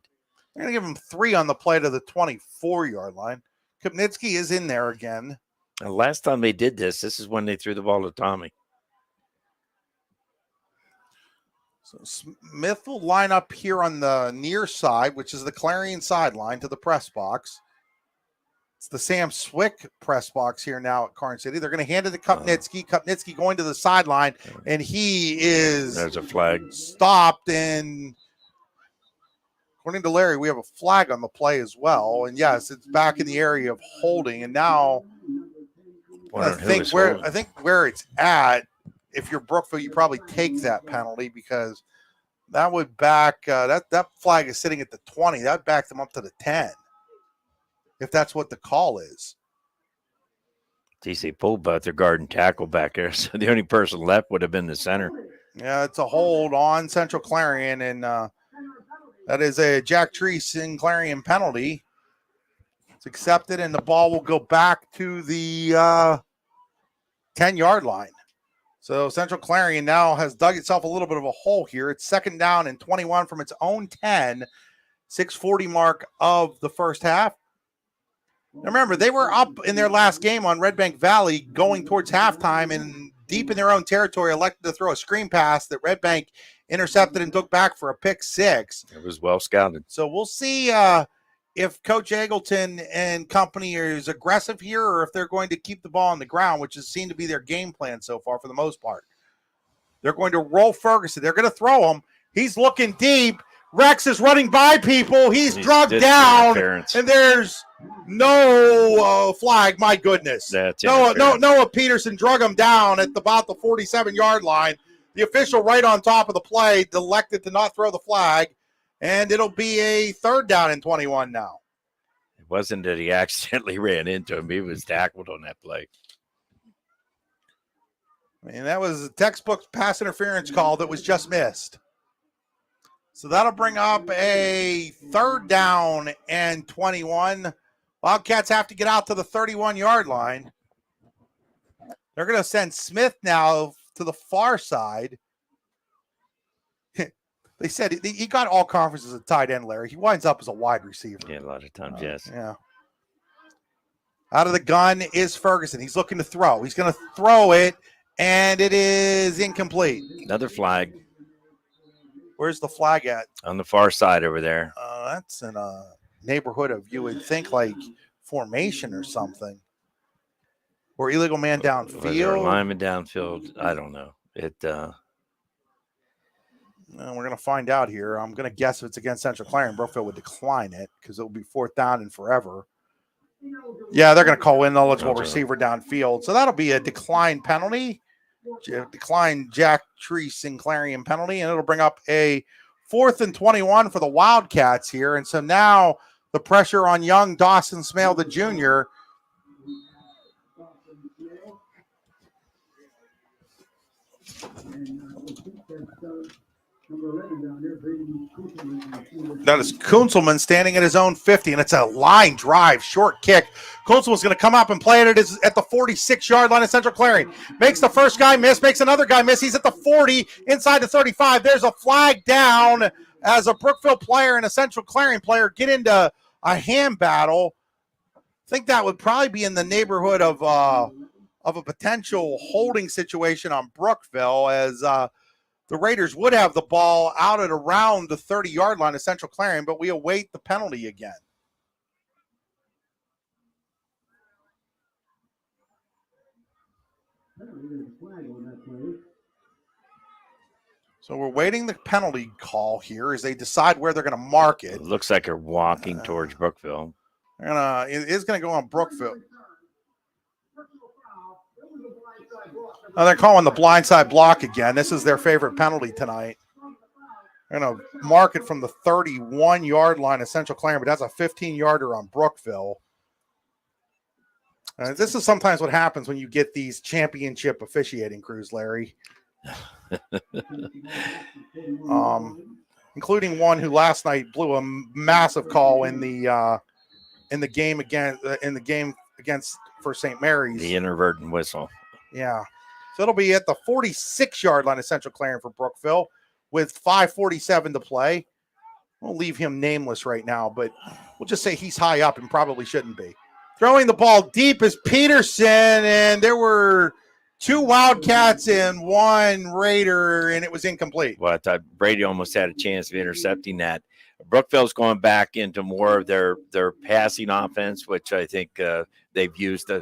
They're going to give him 3 on the play to the 24-yard line. Kopnitsky is in there again. And last time they did this is when they threw the ball to Tommy. So Smith will line up here on the near side, which is the Clarion sideline, to the press box. It's the Sam Swick press box here now at Karn City. They're going to hand it to Kopnitsky. Kopnitsky going to the sideline, and he is there's a flag stopped. And according to Larry, we have a flag on the play as well. And yes, it's back in the area of holding. And now I think where it's at, if you're Brookville, you probably take that penalty because that would back that flag is sitting at the 20. That would back them up to the 10. If that's what the call is. DC pulled both their guard and tackle back there. So the only person left would have been the center. Yeah, it's a hold on Central Clarion, and that is a Jack Treese Clarion penalty. It's accepted, and the ball will go back to the 10-yard line. So Central Clarion now has dug itself a little bit of a hole here. It's 2nd down and 21 from its own 10, 6:40 mark of the first half. Now remember, they were up in their last game on Red Bank Valley going towards halftime, and deep in their own territory elected to throw a screen pass that Red Bank intercepted and took back for a pick 6. It was well scouted. So we'll see if Coach Eggleton and company is aggressive here or if they're going to keep the ball on the ground, which has seemed to be their game plan so far for the most part. They're going to roll Ferguson. They're going to throw him. He's looking deep. Rex is running by people. He's drugged down, and there's no flag. My goodness. Noah Peterson drug him down at about the 47-yard line. The official right on top of the play elected to not throw the flag. And it'll be a 3rd down and 21 now. It wasn't that he accidentally ran into him. He was tackled on that play. And that was a textbook pass interference call that was just missed. So that'll bring up a 3rd down and 21. Wildcats have to get out to the 31-yard line. They're going to send Smith now to the far side. They said he got all conferences at tight end, Larry. He winds up as a wide receiver. Yeah, a lot of times, yes. Yeah. Out of the gun is Ferguson. He's looking to throw. He's going to throw it, and it is incomplete. Another flag. Where's the flag at? On the far side over there. That's in a neighborhood of, you would think, like formation or something. Or illegal man downfield. Was there a lineman downfield? I don't know. We're going to find out here. I'm going to guess if it's against Central Clarion, Brookville would decline it because it will be 4th down and forever. Yeah, they're going to call ineligible receiver downfield. So that'll be a decline penalty. Decline Jack Treese and Clarion penalty, and it'll bring up a 4th and 21 for the Wildcats here. And so now the pressure on young Dawson Smale, the junior. That is Kunzelman standing at his own 50, and it's a line drive, short kick. Kunzelman's going to come up and play it at the 46-yard line of Central Clarion. Makes the first guy miss, makes another guy miss. He's at the 40, inside the 35. There's a flag down as a Brookville player and a Central Clarion player get into a hand battle. I think that would probably be in the neighborhood of a potential holding situation on Brookville, as the Raiders would have the ball out at around the 30-yard line of Central Clarion, but we await the penalty again. So we're waiting the penalty call here as they decide where they're going to mark it. It looks like they're walking towards Brookville. It is going to go on Brookville. They're calling the blindside block again. This is their favorite penalty tonight. They're going to mark it from the 31-yard line of Central Clarion, but that's a 15-yarder on Brookville. This is sometimes what happens when you get these championship officiating crews, Larry. Including one who last night blew a massive call in the game against for St. Mary's. The inadvertent whistle. Yeah. So it'll be at the 46-yard line of Central Clarion for Brookville with 5:47 to play. We'll leave him nameless right now, but we'll just say he's high up and probably shouldn't be. Throwing the ball deep is Peterson, and there were 2 Wildcats and 1 Raider, and it was incomplete. Well, I thought Brady almost had a chance of intercepting that. Brookville's going back into more of their passing offense, which I think they've used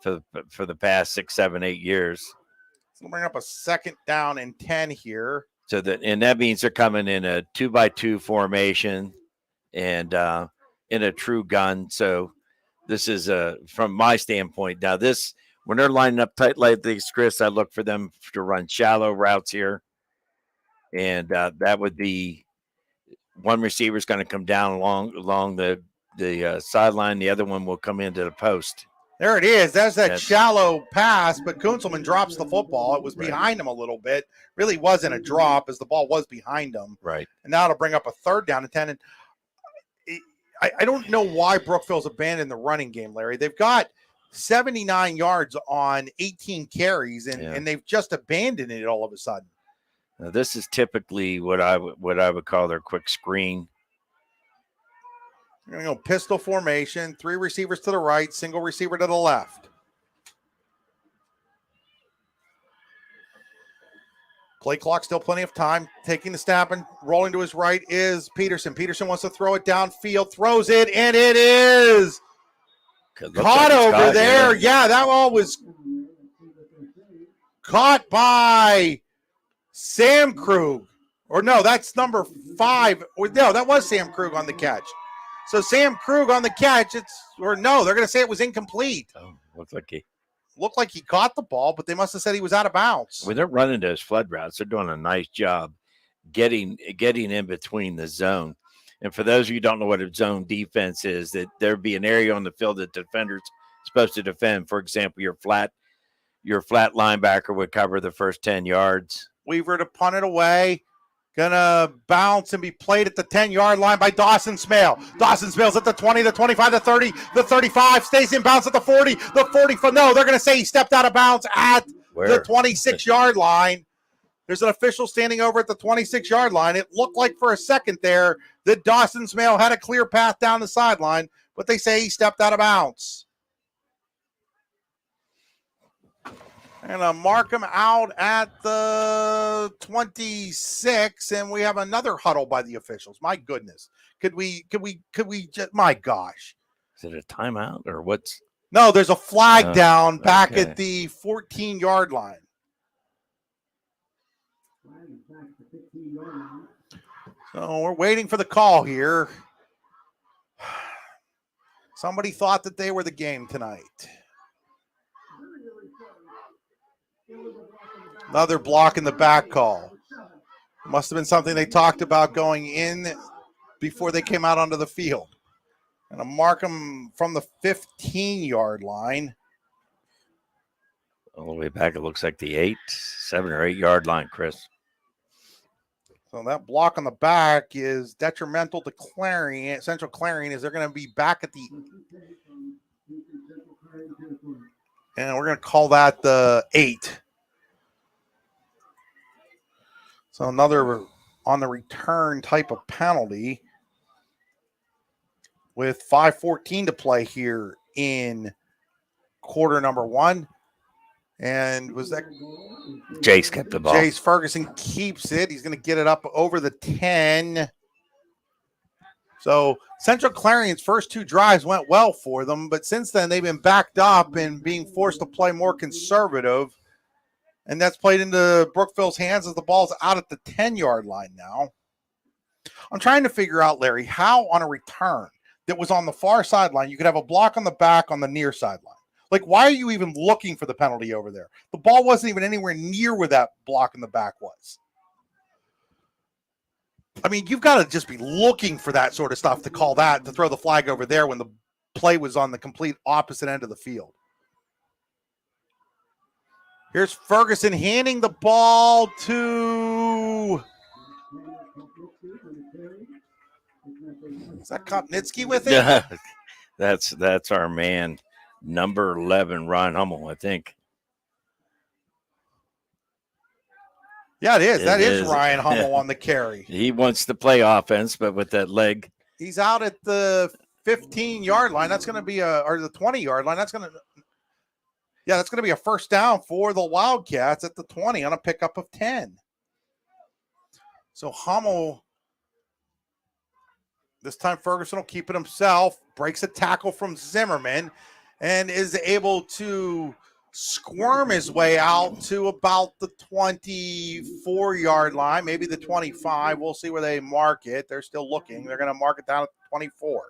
for the past 6, 7, 8 years. So we'll bring up a 2nd down and 10 here. So that means they're coming in a 2-by-2 formation and in a true gun. So this is from my standpoint. Now when they're lining up tight like this, Chris, I look for them to run shallow routes here, and that would be one receiver is going to come down along the sideline. The other one will come into the post. There it is. That's that shallow pass, but Kunzelman drops the football. It was behind him a little bit. Really wasn't a drop as the ball was behind him. Right. And now it'll bring up a 3rd down and 10. And I don't know why Brookville's abandoned the running game, Larry. They've got 79 yards on 18 carries, and they've just abandoned it all of a sudden. Now, this is typically what I would call their quick screen. We're going to go pistol formation, 3 receivers to the right, single receiver to the left. Play clock, still plenty of time. Taking the snap and rolling to his right is Peterson. Peterson wants to throw it downfield, throws it, and it is caught over there. Yeah, that ball was caught by Sam Krug. Or no, that's number 5. No, that was Sam Krug on the catch. So Sam Krug on the catch. They're going to say it was incomplete. Oh, Looked like he caught the ball, but they must have said he was out of bounds. When they're running those flood routes, they're doing a nice job getting in between the zone. And for those of you who don't know what a zone defense is, that there'd be an area on the field that the defender's supposed to defend. For example, your flat linebacker would cover the first 10 yards. Weaver to punt it away. Gonna bounce and be played at the 10-yard line by Dawson Smale. Dawson Smale's at the 20, the 25, the 30, the 35, stays in bounds at the 40, the 40. No, they're gonna say he stepped out of bounds at the 26-yard line. There's an official standing over at the 26-yard line. It looked like for a second there that Dawson Smale had a clear path down the sideline, but they say he stepped out of bounds. And mark him out at the 26, and we have another huddle by the officials. My goodness. Could we just, my gosh. Is it a timeout or what's? No, there's a flag down back okay. at the 14-yard line. So we're waiting for the call here. Somebody thought that they were the game tonight. Another block in the back call. Must have been something they talked about going in before they came out onto the field. And I'll mark them from the 15-yard line. All the way back, it looks like the 7 or 8 yard line, Chris. So that block on the back is detrimental to Clarion, Central Clarion, as they're going to be back at the, and we're going to call that the 8. So another on the return type of penalty with 5:14 to play here in quarter number 1. And was that Jace kept the ball? Jace Ferguson keeps it. He's going to get it up over the 10. So Central Clarion's first 2 drives went well for them, but since then they've been backed up and being forced to play more conservative. And that's played into Brookville's hands as the ball's out at the 10-yard line now. I'm trying to figure out, Larry, how on a return that was on the far sideline, you could have a block on the back on the near sideline. Like, why are you even looking for the penalty over there? The ball wasn't even anywhere near where that block in the back was. I mean, you've got to just be looking for that sort of stuff to call that, to throw the flag over there when the play was on the complete opposite end of the field. Here's Ferguson handing the ball to... Is that Kopnitsky with it? That's our man. Number 11, Ryan Hummel, I think. Yeah, it is. That is Ryan Hummel on the carry. He wants to play offense, but with that leg. He's out at the 15-yard line. That's going to be or the 20-yard line. That's going to be a first down for the Wildcats at the 20 on a pickup of 10. So Hummel, this time Ferguson will keep it himself, breaks a tackle from Zimmerman, and is able to squirm his way out to about the 24-yard line, maybe the 25. We'll see where they mark it. They're still looking. They're going to mark it down at 24.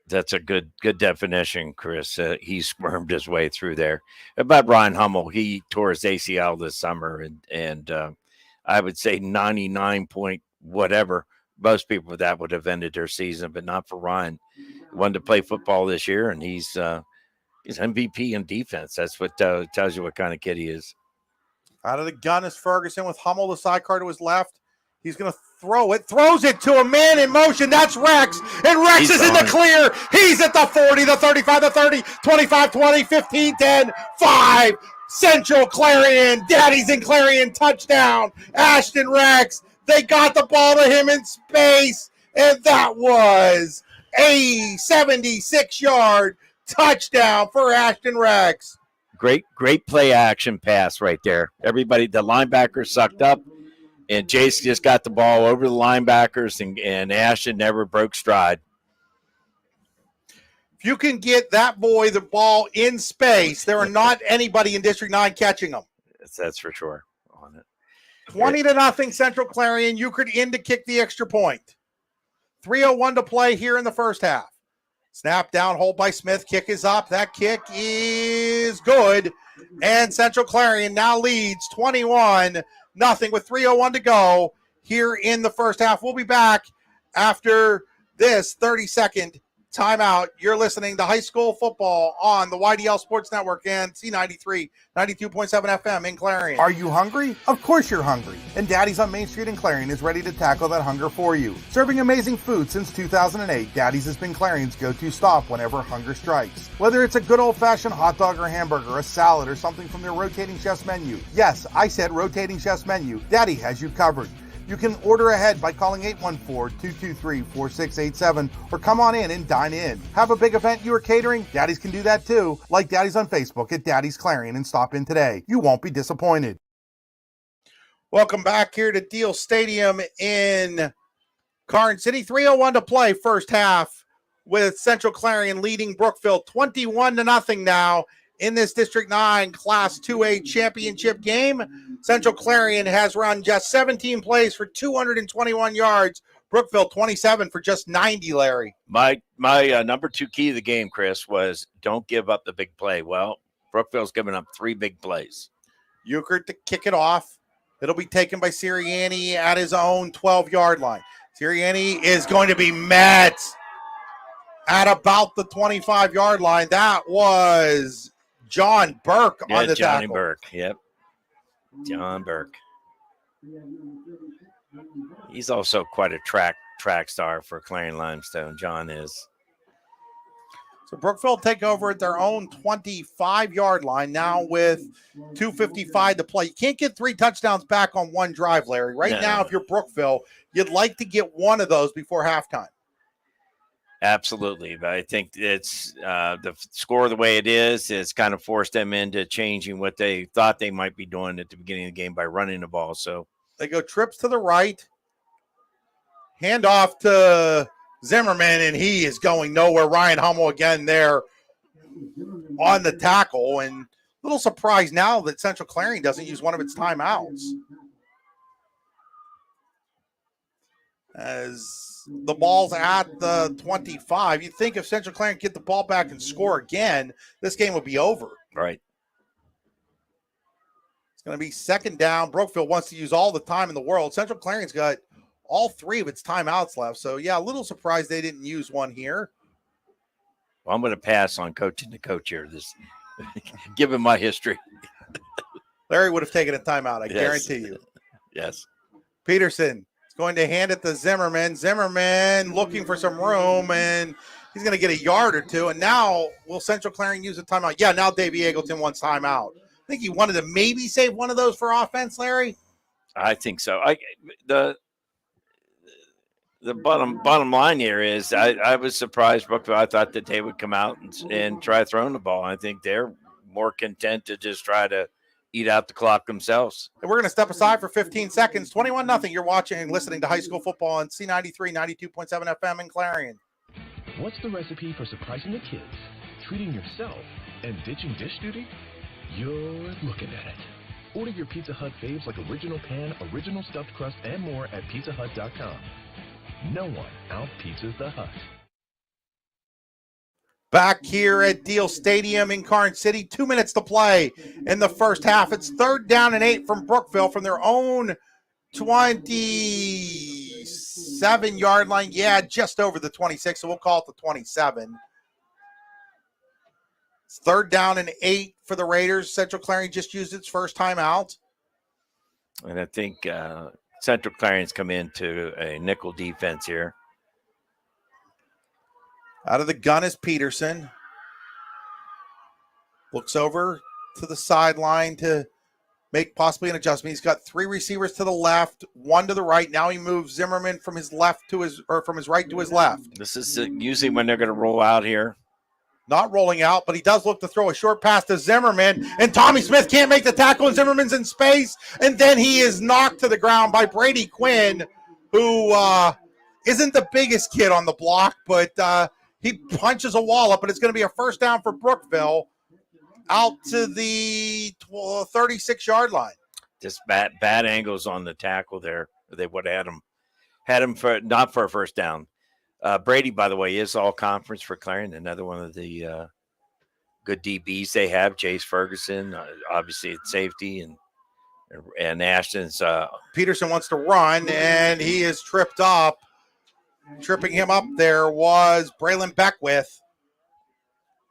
That's a good definition, Chris. He squirmed his way through there. About Ryan Hummel, he tore his ACL this summer, and I would say 99 point whatever. Most people with that would have ended their season, but not for Ryan. He wanted to play football this year, and he's MVP in defense. That's what tells you what kind of kid he is. Out of the gun is Ferguson with Hummel, the sidecar to his left. He's going to throw it. Throws it to a man in motion. That's Rex. And Rex is in the clear. He's at the 40, the 35, the 30, 25, 20, 15, 10, 5. Central Clarion. Daddy's in Clarion. Touchdown. Ashton Rex. They got the ball to him in space. And that was a 76-yard touchdown for Ashton Rex. Great play action pass right there. Everybody, the linebackers sucked up, and Jace just got the ball over the linebackers, and Ashton never broke stride. If you can get that boy the ball in space, there are not anybody in District 9 catching him. That's for sure. On it. 20-0 Central Clarion. Euclid in to kick the extra point. 3:01 to play here in the first half. Snap down, hold by Smith. Kick is up. That kick is good. And Central Clarion now leads 21-0 with 3:01 to go here in the first half. We'll be back after this 30-second timeout. You're listening to high school football on the YDL Sports Network and C93, 92.7 FM in Clarion. Are you hungry? Of course you're hungry. And Daddy's on Main Street in Clarion is ready to tackle that hunger for you. Serving amazing food since 2008, Daddy's has been Clarion's go-to stop whenever hunger strikes. Whether it's a good old-fashioned hot dog or hamburger, a salad, or something from their rotating chef's menu. Yes, I said rotating chef's menu. Daddy has you covered. You can order ahead by calling 814-223-4687 or come on in and dine in. Have a big event you are catering? Daddy's can do that too. Like Daddy's on Facebook at Daddy's Clarion and stop in today. You won't be disappointed. Welcome back here to Deal Stadium in Karn City. 3:01 to play first half with Central Clarion leading Brookville 21-0 now in this District 9 Class 2A championship game. Central Clarion has run just 17 plays for 221 yards. Brookville 27 for just 90, Larry. My number 2 key of the game, Chris, was don't give up the big play. Well, Brookville's given up 3 big plays. Euchert to kick it off. It'll be taken by Sirianni at his own 12-yard line. Sirianni is going to be met at about the 25-yard line. That was John Burke on the Johnny tackle. Burke. Yep. John Burke. He's also quite a track star for Clarion Limestone. John is. So Brookville take over at their own 25-yard line now with 2:55 to play. You can't get 3 touchdowns back on one drive, Larry. Right now, if you're Brookville, you'd like to get one of those before halftime. Absolutely, but I think it's the score the way it is. It's kind of forced them into changing what they thought they might be doing at the beginning of the game by running the ball. So they go trips to the right, hand off to Zimmerman, and he is going nowhere. Ryan Hummel again there on the tackle, and a little surprised now that Central Clarion doesn't use one of its timeouts. As the ball's at the 25. You'd think if Central Clarion get the ball back and score again, this game would be over. Right. It's going to be second down. Brookville wants to use all the time in the world. Central Clarion's got all 3 of its timeouts left. So, yeah, a little surprised they didn't use one here. Well, I'm going to pass on coaching the coach here. Given my history. Larry would have taken a timeout, I guarantee you. Yes. Peterson going to hand it to Zimmerman. Zimmerman looking for some room, and he's going to get a yard or 2. And now, will Central Clarion use a timeout? Yeah, now Davey Eagleton wants timeout. I think he wanted to maybe save one of those for offense, Larry. I think so. The bottom line here is I was surprised, Brookville. I thought that they would come out and try throwing the ball. I think they're more content to just try to eat out the clock themselves. And we're going to step aside for 15 seconds. 21-0. You're watching and listening to high school football on C93, 92.7 FM in Clarion. What's the recipe for surprising the kids, treating yourself, and ditching dish duty? You're looking at it. Order your Pizza Hut faves like original pan, original stuffed crust, and more at pizzahut.com. No one out-pizzas the Hut. Back here at Deal Stadium in Karn City, 2 minutes to play in the first half. It's 3rd down and 8 from Brookville from their own 27-yard line. Yeah, just over the 26, so we'll call it the 27. It's 3rd down and 8 for the Raiders. Central Clarion just used its first time out. And I think Central Clarion's come into a nickel defense here. Out of the gun is Peterson. Looks over to the sideline to make possibly an adjustment. He's got 3 receivers to the left, 1 to the right. Now he moves Zimmerman from his right to his left. This is usually when they're going to roll out here. Not rolling out, but he does look to throw a short pass to Zimmerman, and Tommy Smith can't make the tackle, and Zimmerman's in space, and then he is knocked to the ground by Brady Quinn, who isn't the biggest kid on the block, but he punches a wall up, and it's going to be a first down for Brookville out to the 36-yard line. Just bad angles on the tackle there. They would have had him for not for a first down. Brady, by the way, is all conference for Clarion. Another one of the good DBs they have. Jace Ferguson, obviously at safety, and Ashton's. Peterson wants to run, and he is tripped up Tripping him up there was Braylon Beckwith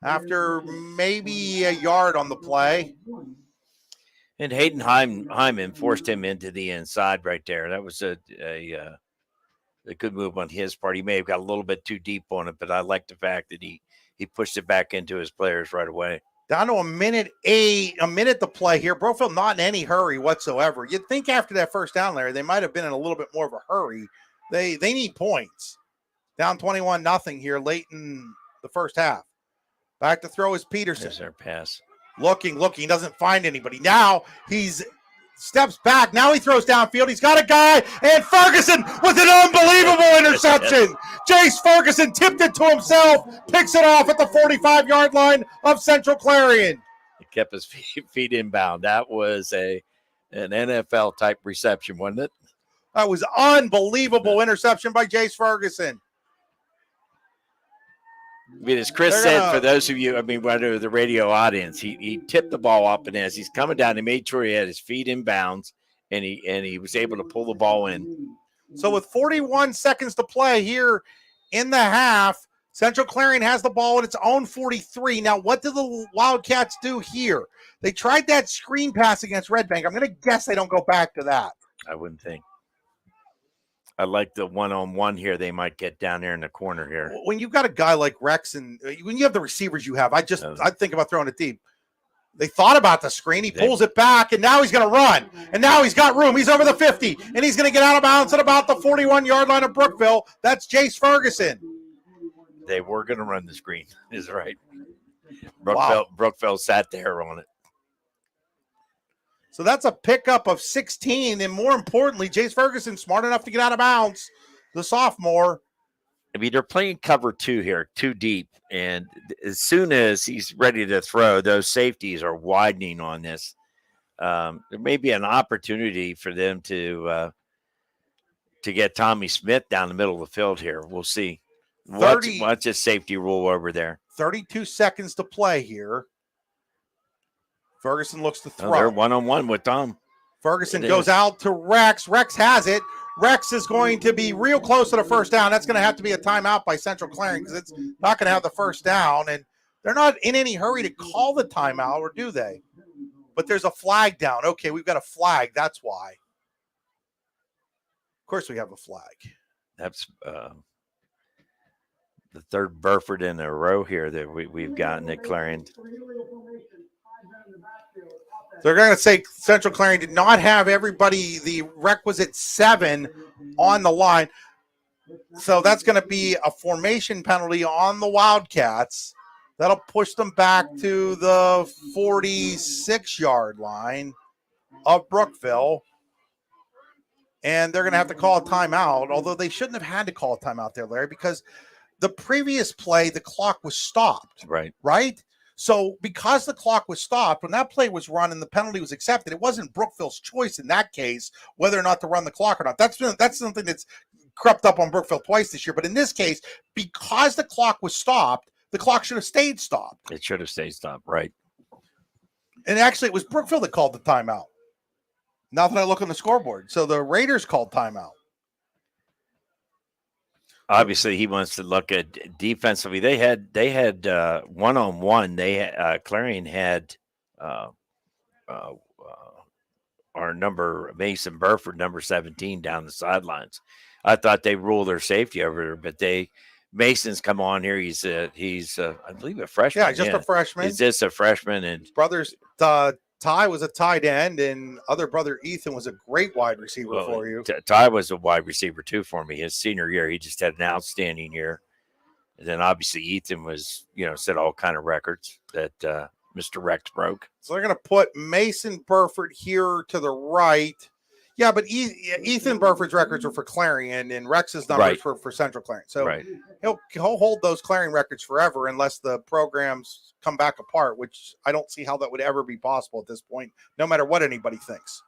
after maybe a yard on the play. And Hayden Hyman forced him into the inside right there. That was a good move on his part. He may have got a little bit too deep on it, but I like the fact that he pushed it back into his players right away. Down to a minute to play here. Brookville not in any hurry whatsoever. You'd think after that first down, Larry, they might have been in a little bit more of a hurry. They need points. Down 21-0 here late in the first half. Back to throw is Peterson. There's our pass. Looking, he doesn't find anybody. Now he's steps back. Now he throws downfield. He's got a guy, and Ferguson with an unbelievable interception. Jace Ferguson tipped it to himself, picks it off at the 45-yard line of Central Clarion. He kept his feet inbound. That was an NFL-type reception, wasn't it? That was unbelievable interception by Jace Ferguson. I mean, as Chris said, for those of you, whether the radio audience, he tipped the ball up, and as he's coming down, he made sure he had his feet in bounds, and he was able to pull the ball in. So with 41 seconds to play here in the half, Central Clarion has the ball at its own 43. Now, what do the Wildcats do here? They tried that screen pass against Red Bank. I'm going to guess they don't go back to that. I wouldn't think. I like the one-on-one here. They might get down there in the corner here. When you've got a guy like Rex and when you have the receivers you have, I think about throwing it deep. They thought about the screen. He pulls it back, and now he's going to run. And now he's got room. He's over the 50, and he's going to get out of bounds at about the 41-yard line of Brookville. That's Jace Ferguson. They were going to run the screen, is right. Brookville sat there on it. So that's a pickup of 16, and more importantly, Jace Ferguson smart enough to get out of bounds, the sophomore. They're playing cover 2 here, too deep, and as soon as he's ready to throw, those safeties are widening on this. There may be an opportunity for them to get Tommy Smith down the middle of the field here. We'll see. What's his safety rule over there? 32 seconds to play here. Ferguson looks to throw. They're one-on-one with Tom. Ferguson goes out to Rex. Rex has it. Rex is going to be real close to the first down. That's going to have to be a timeout by Central Clarion because it's not going to have the first down. And they're not in any hurry to call the timeout, or do they? But there's a flag down. Okay, we've got a flag. That's why. Of course we have a flag. That's the third Burford in a row here that we've gotten at Clarion. They're going to say Central Clarion did not have everybody, the requisite 7 on the line. So that's going to be a formation penalty on the Wildcats. That'll push them back to the 46-yard line of Brookville. And they're going to have to call a timeout, although they shouldn't have had to call a timeout there, Larry, because the previous play, the clock was stopped. Right? So because the clock was stopped, when that play was run and the penalty was accepted, it wasn't Brookville's choice in that case whether or not to run the clock or not. That's something that's crept up on Brookville twice this year. But in this case, because the clock was stopped, the clock should have stayed stopped. It should have stayed stopped, right. And actually, it was Brookville that called the timeout. Now that I look on the scoreboard. So the Raiders called timeout. Obviously, he wants to look at defensively. They had one-on-one. Clarion had our number Mason Burford, number 17, down the sidelines. I thought they ruled their safety over there, but Mason's come on here. He's I believe a freshman. Yeah, just a freshman. He's just a freshman, and his brother's Ty was a tight end, and other brother Ethan was a great wide receiver for you. Ty was a wide receiver too for me. His senior year, he just had an outstanding year. And then obviously Ethan was, set all kind of records that Mr. Rex broke. So they're going to put Mason Burford here to the right. Yeah, but Ethan Burford's records are for Clarion, and Rex's numbers for Central Clarion. So he'll hold those Clarion records forever unless the programs come back apart, which I don't see how that would ever be possible at this point, no matter what anybody thinks.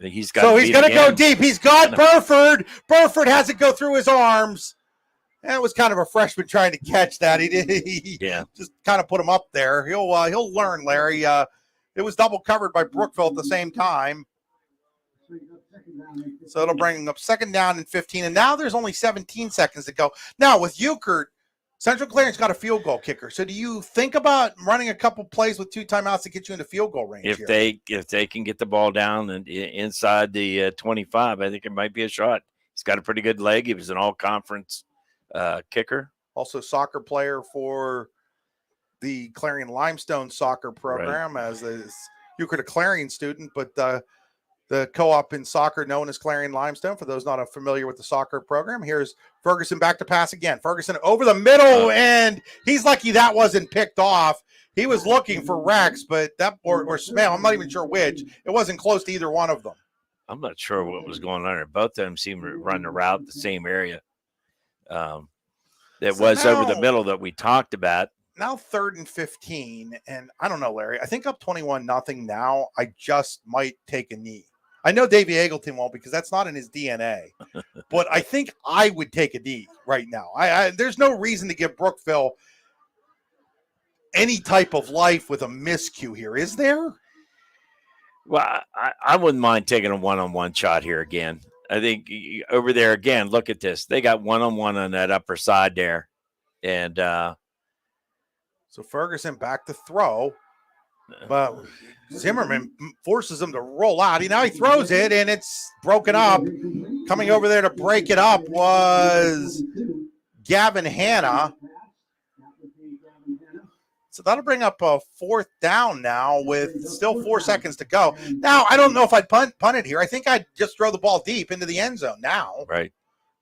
He's going to go deep. He's got Burford. Burford has it go through his arms. And it was kind of a freshman trying to catch that. He just kind of put him up there. He'll learn, Larry. It was double covered by Brookville at the same time. So it'll bring up 2nd down and 15. And now there's only 17 seconds to go. Now with Euchert, Central Clarion's got a field goal kicker. So do you think about running a couple plays with 2 timeouts to get you into field goal range? If they can get the ball down and inside the 25, I think it might be a shot. He's got a pretty good leg. He was an all-conference kicker. Also soccer player for the Clarion Limestone soccer program, as is Euchert, a Clarion student, but the co-op in soccer known as Clarion Limestone, for those not familiar with the soccer program. Here's Ferguson back to pass again. Ferguson over the middle, and he's lucky that wasn't picked off. He was looking for Rex, but that or Smale, I'm not even sure which. It wasn't close to either one of them. I'm not sure what was going on there. Both of them seemed to run the route the same area. It was now, over the middle that we talked about. Now 3rd and 15, and I don't know, Larry. I think up 21-0 now. I just might take a knee. I know Davey Eagleton won't, because that's not in his DNA, but I think I would take a knee right now. There's no reason to give Brookville any type of life with a miscue here, is there? Well, I wouldn't mind taking a one-on-one shot here again. I think over there again, look at this. They got one-on-one on that upper side there. And so Ferguson back to throw. But Zimmerman forces him to roll out. Now he throws it, and it's broken up. Coming over there to break it up was Gavin Hanna. So that'll bring up a 4th down now with still 4 seconds to go. Now, I don't know if I'd punt it here. I think I'd just throw the ball deep into the end zone now. Right.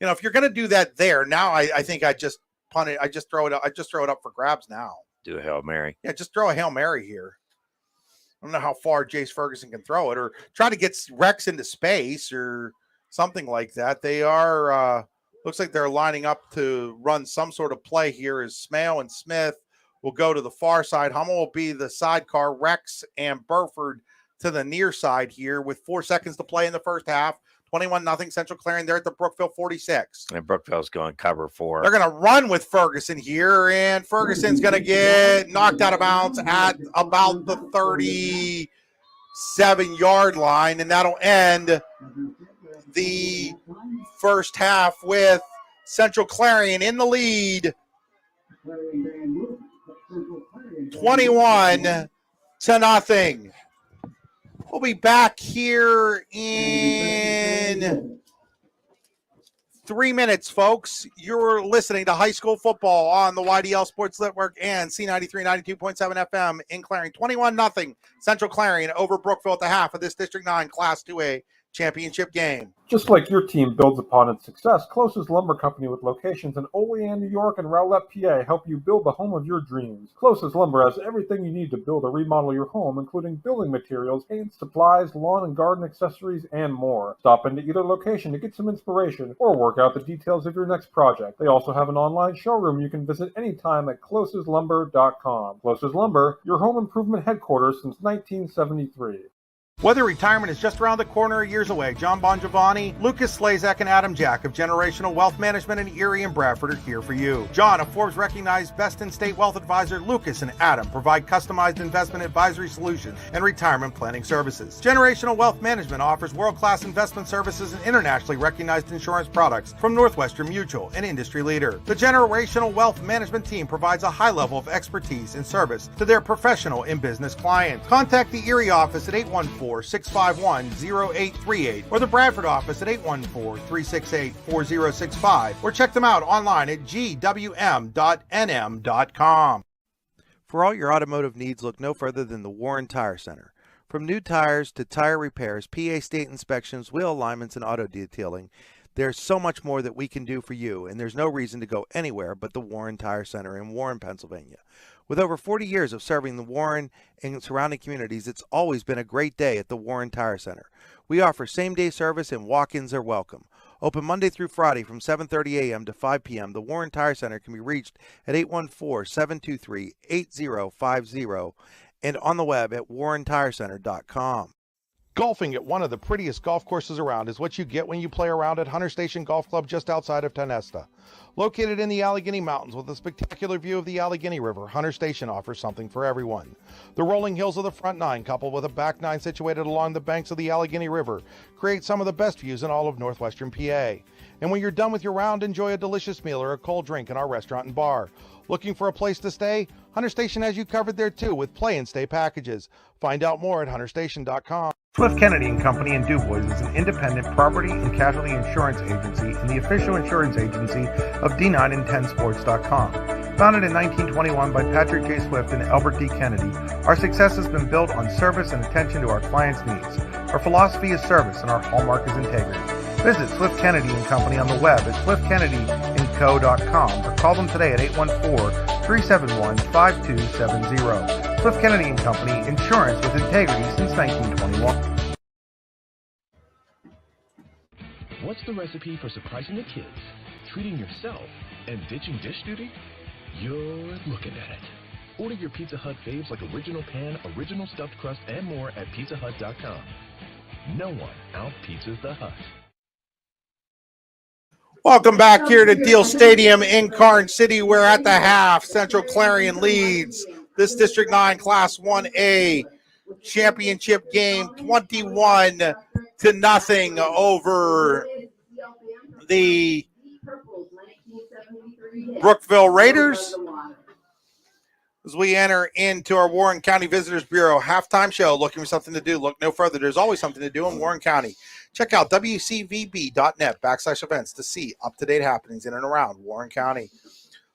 You know, if you're going to do that there, now I think I'd just punt it. I just throw it up for grabs now. Do a Hail Mary. Yeah, just throw a Hail Mary here. I don't know how far Jace Ferguson can throw it, or try to get Rex into space or something like that. They are, looks like they're lining up to run some sort of play here as Smale and Smith will go to the far side. Hummel will be the sidecar. Rex and Burford to the near side here with 4 seconds to play in the first half. 21-0 Central Clarion there at the Brookville 46. And Brookville's going cover 4. They're going to run with Ferguson here, and Ferguson's going to get knocked out of bounds at about the 37-yard line, and that'll end the first half with Central Clarion in the lead, 21-0. We'll be back here in 3 minutes, folks. You're listening to high school football on the YDL Sports Network and C93 92.7 FM in Clarion. 21-0 Central Clarion over Brookville at the half of this District 9 Class 2A championship game. Just like your team builds upon its success, Closest Lumber Company with locations in Olean, New York and Rowlett, PA help you build the home of your dreams. Closest Lumber has everything you need to build or remodel your home, including building materials, paint, supplies, lawn and garden accessories, and more. Stop into either location to get some inspiration or work out the details of your next project. They also have an online showroom you can visit anytime at closeslumber.com. Closest Lumber, your home improvement headquarters since 1973. Whether retirement is just around the corner or years away, John Bongiovanni, Lucas Slazak, and Adam Jack of Generational Wealth Management in Erie and Bradford are here for you. John, a Forbes-recognized best-in-state wealth advisor, Lucas and Adam provide customized investment advisory solutions and retirement planning services. Generational Wealth Management offers world-class investment services and internationally recognized insurance products from Northwestern Mutual, an industry leader. The Generational Wealth Management team provides a high level of expertise and service to their professional and business clients. Contact the Erie office at 814-651-0838 or the Bradford office at 814-368-4065 or check them out online at gwm.nm.com. For all your automotive needs, look no further than the Warren Tire Center. From new tires to tire repairs, PA state inspections, wheel alignments, and auto detailing, there's so much more that we can do for you, and there's no reason to go anywhere but the Warren Tire Center in Warren, Pennsylvania. With over 40 years of serving the Warren and surrounding communities, it's always been a great day at the Warren Tire Center. We offer same-day service and walk-ins are welcome. Open Monday through Friday from 7:30 a.m. to 5 p.m., the Warren Tire Center can be reached at 814-723-8050 and on the web at warrentirecenter.com. Golfing at one of the prettiest golf courses around is what you get when you play around at Hunter Station Golf Club just outside of Tonesta. Located in the Allegheny Mountains with a spectacular view of the Allegheny River, Hunter Station offers something for everyone. The rolling hills of the front nine, coupled with a back nine situated along the banks of the Allegheny River, create some of the best views in all of northwestern PA. And when you're done with your round, enjoy a delicious meal or a cold drink in our restaurant and bar. Looking for a place to stay? Hunter Station has you covered there too with play and stay packages. Find out more at hunterstation.com. Swift Kennedy and Company in DuBois is an independent property and casualty insurance agency and the official insurance agency of D9and10sports.com. Founded in 1921 by Patrick J. Swift and Albert D. Kennedy, our success has been built on service and attention to our clients' needs. Our philosophy is service and our hallmark is integrity. Visit Swift Kennedy and Company on the web at swiftkennedyandco.com or call them today at 814-371-5270. Swift Kennedy and Company, insurance with integrity since 1921. What's the recipe for surprising the kids, treating yourself, and ditching dish duty? You're looking at it. Order your Pizza Hut faves like original pan, original stuffed crust, and more at pizzahut.com. No one out-pizzas the Hut. Welcome back here to Deal Stadium in Karn City. We're at the half. Central Clarion leads this District 9 Class 1A championship game 21-0 over the Brookville Raiders. As we enter into our Warren County Visitors Bureau halftime show, looking for something to do, look no further. There's always something to do in Warren County. Check out wcvb.net/events to see up-to-date happenings in and around Warren County.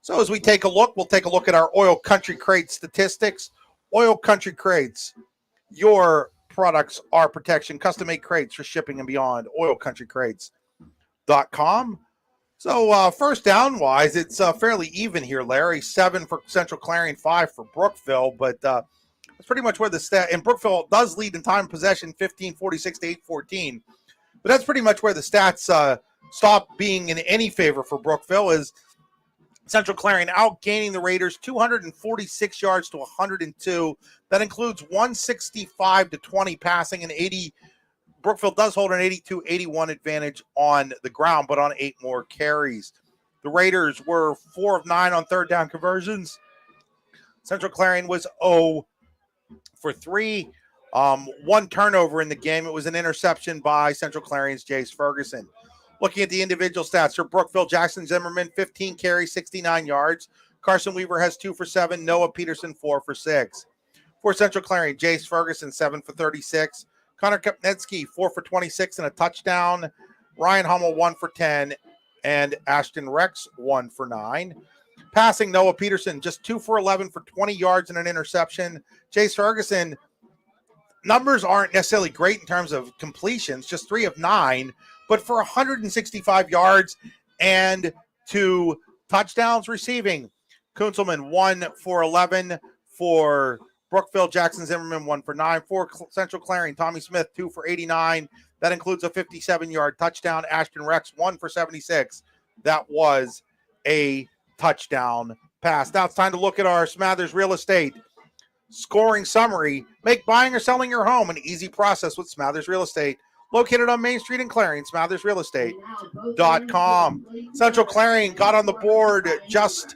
So as we take a look, we'll take a look at our Oil Country Crate statistics. Oil Country Crates, your products are protection, custom-made crates for shipping and beyond, oilcountrycrates.com. So first down-wise, it's fairly even here, Larry. 7 for Central Clarion, 5 for Brookville, but that's pretty much where the stat, and Brookville does lead in time of possession, 15-46 to 8-14. But that's pretty much where the stats stop being in any favor for Brookville, is Central Clarion outgaining the Raiders 246 yards to 102. That includes 165 to 20 passing and 80. Brookville does hold an 82-81 advantage on the ground, but on 8 more carries. The Raiders were 4 of 9 on third down conversions. Central Clarion was 0 for 3. 1 turnover in the game. It was an interception by Central Clarion's Jace Ferguson. Looking at the individual stats for Brookville, Jackson Zimmerman, 15 carries, 69 yards. Carson Weaver has 2 for 7. Noah Peterson, 4 for 6. For Central Clarion, Jace Ferguson, 7 for 36. Connor Kopnetsky, 4 for 26 and a touchdown. Ryan Hummel, 1 for 10. And Ashton Rex, 1 for 9. Passing, Noah Peterson, just 2 for 11 for 20 yards and an interception. Jace Ferguson, numbers aren't necessarily great in terms of completions, just 3 of 9, but for 165 yards and 2 touchdowns receiving. Kunzelman, 1 for 11 for Brookville. Jackson Zimmerman, 1 for 9. For Central Clarion, Tommy Smith, 2 for 89. That includes a 57-yard touchdown. Ashton Rex, 1 for 76. That was a touchdown pass. Now it's time to look at our Smathers Real Estate scoring summary. Make buying or selling your home an easy process with Smathers Real Estate. Located on Main Street in Clarion, SmathersRealEstate.com. Central Clarion got on the board just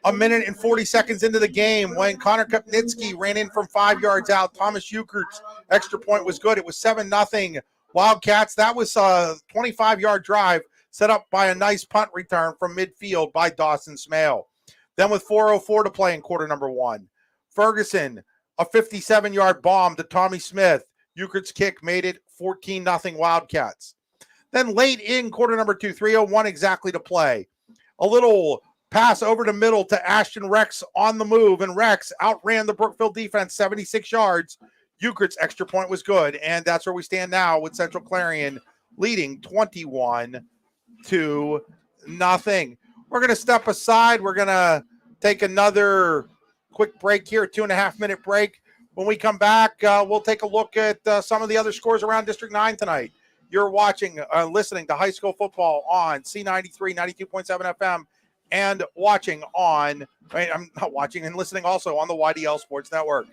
a minute and 40 seconds into the game when Connor Kopnitsky ran in from 5 yards out. Thomas Euchert's extra point was good. It was 7-0 Wildcats. That was a 25-yard drive set up by a nice punt return from midfield by Dawson Smale. Then with 4:04 to play in quarter number 1, Ferguson, a 57-yard bomb to Tommy Smith. Euchert's kick made it 14-0 Wildcats. Then late in quarter number 2, 3:01 exactly to play. A little pass over the middle to Ashton Rex on the move, and Rex outran the Brookville defense 76 yards. Euchert's extra point was good, and that's where we stand now with Central Clarion leading 21-0. We're going to step aside. We're going to take another quick break here, 2.5-minute break. When we come back, we'll take a look at some of the other scores around District 9 tonight. You're watching, listening to high school football on C93, 92.7 FM, and watching on, I'm not watching, and listening also on the YDL Sports Network.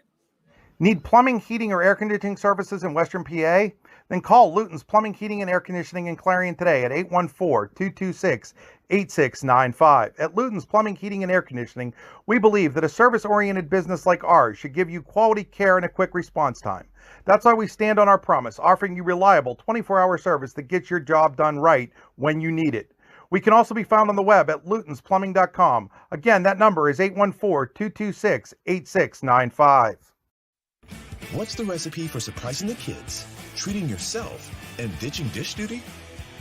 Need plumbing, heating, or air conditioning services in Western PA? Then call Luton's Plumbing, Heating, and Air Conditioning in Clarion today at 814-226-8695. At Luton's Plumbing, Heating, and Air Conditioning, we believe that a service-oriented business like ours should give you quality care and a quick response time. That's why we stand on our promise, offering you reliable 24-hour service that gets your job done right when you need it. We can also be found on the web at lutonsplumbing.com. Again, that number is 814-226-8695. What's the recipe for surprising the kids, treating yourself, and ditching dish duty?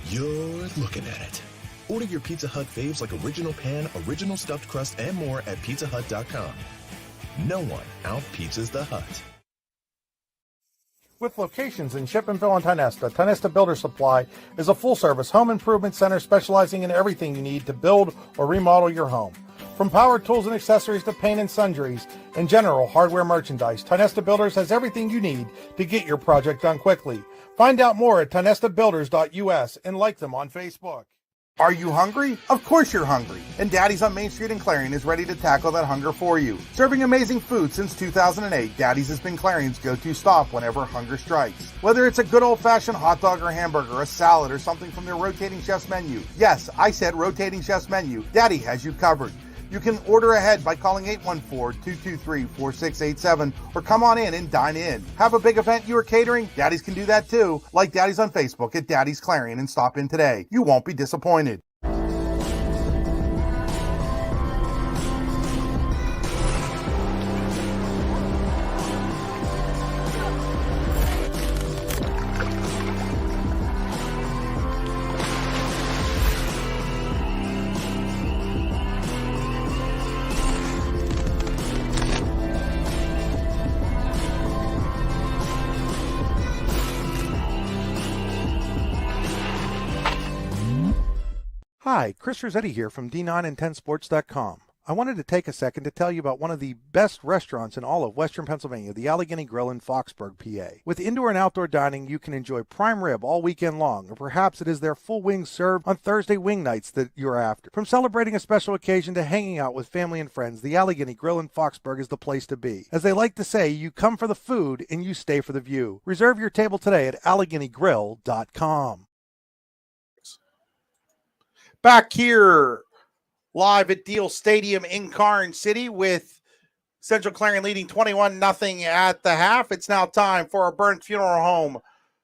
You're looking at it. Order your Pizza Hut faves like original pan, original stuffed crust, and more at pizzahut.com. No one out-pizzas the Hut. With locations in Shippenville and Tionesta, Tionesta Builder Supply is a full-service home improvement center specializing in everything you need to build or remodel your home. From power tools and accessories to paint and sundries and general hardware merchandise, Tionesta Builders has everything you need to get your project done quickly. Find out more at tionestabuilders.us and like them on Facebook. Are you hungry? Of course you're hungry. And Daddy's on Main Street in Clarion is ready to tackle that hunger for you. Serving amazing food since 2008, Daddy's has been Clarion's go-to stop whenever hunger strikes. Whether it's a good old-fashioned hot dog or hamburger, a salad, or something from their rotating chef's menu. Yes, I said rotating chef's menu. Daddy has you covered. You can order ahead by calling 814-223-4687 or come on in and dine in. Have a big event you are catering? Daddy's can do that too. Like Daddy's on Facebook at Daddy's Clarion and stop in today. You won't be disappointed. Hi, Chris Rossetti here from D9and10sports.com. I wanted to take a second to tell you about one of the best restaurants in all of Western Pennsylvania, the Allegheny Grill in Foxburg, PA. With indoor and outdoor dining, you can enjoy prime rib all weekend long, or perhaps it is their full wings served on Thursday wing nights that you're after. From celebrating a special occasion to hanging out with family and friends, the Allegheny Grill in Foxburg is the place to be. As they like to say, you come for the food and you stay for the view. Reserve your table today at AlleghenyGrill.com. Back here, live at Deal Stadium in Karn City with Central Clarion leading 21-0 at the half. It's now time for our Burns Funeral Home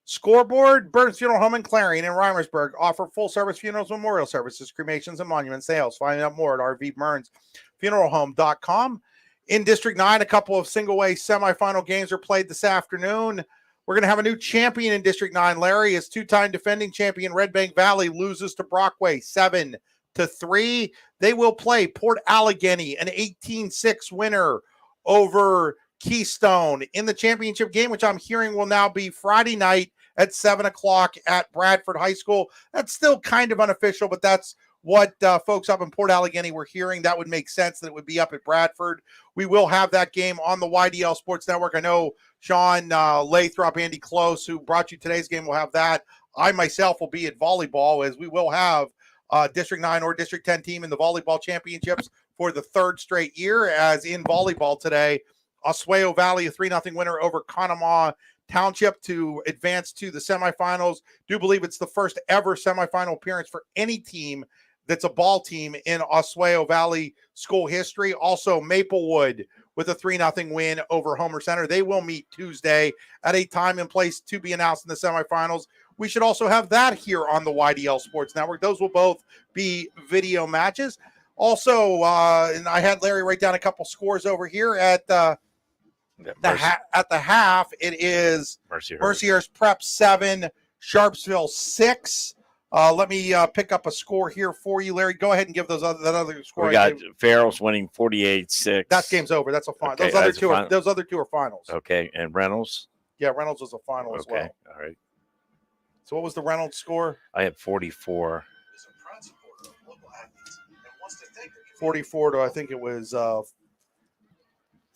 scoreboard. Burns Funeral Home in Clarion and Reimersburg offer full-service funerals, memorial services, cremations, and monument sales. Find out more at rvburnsfuneralhome.com. In District 9, a couple of single-way semifinal games are played this afternoon. We're going to have a new champion in District 9, Larry. As two-time defending champion Red Bank Valley loses to Brockway 7-3. They will play Port Allegheny, an 18-6 winner over Keystone in the championship game, which I'm hearing will now be Friday night at 7 o'clock at Bradford High School. That's still kind of unofficial, but that's what folks up in Port Allegheny were hearing. That would make sense that it would be up at Bradford. We will have that game on the YDL Sports Network. I know Sean Lathrop, Andy Close, who brought you today's game, will have that. I myself will be at volleyball, as we will have District 9 or District 10 team in the volleyball championships for the third straight year. As in volleyball today, Oswego Valley, a 3-0 winner over Conemaugh Township to advance to the semifinals. Do believe it's the first ever semifinal appearance for any team that's a ball team in Oswego Valley school history. Also, Maplewood with a 3-0 win over Homer Center. They will meet Tuesday at a time and place to be announced in the semifinals. We should also have that here on the YDL Sports Network. Those will both be video matches. Also, and I had Larry write down a couple scores over here at the half. It is Mercyhurst Prep 7, Sharpsville 6. Let me pick up a score here for you, Larry. Go ahead and give that other score. We got Farrell's winning 48-6. That game's over. That's a final. Okay, those other two are finals. Okay, and Reynolds? Yeah, Reynolds was a final as well. All right. So what was the Reynolds score? I had 44. 44 to, I think it was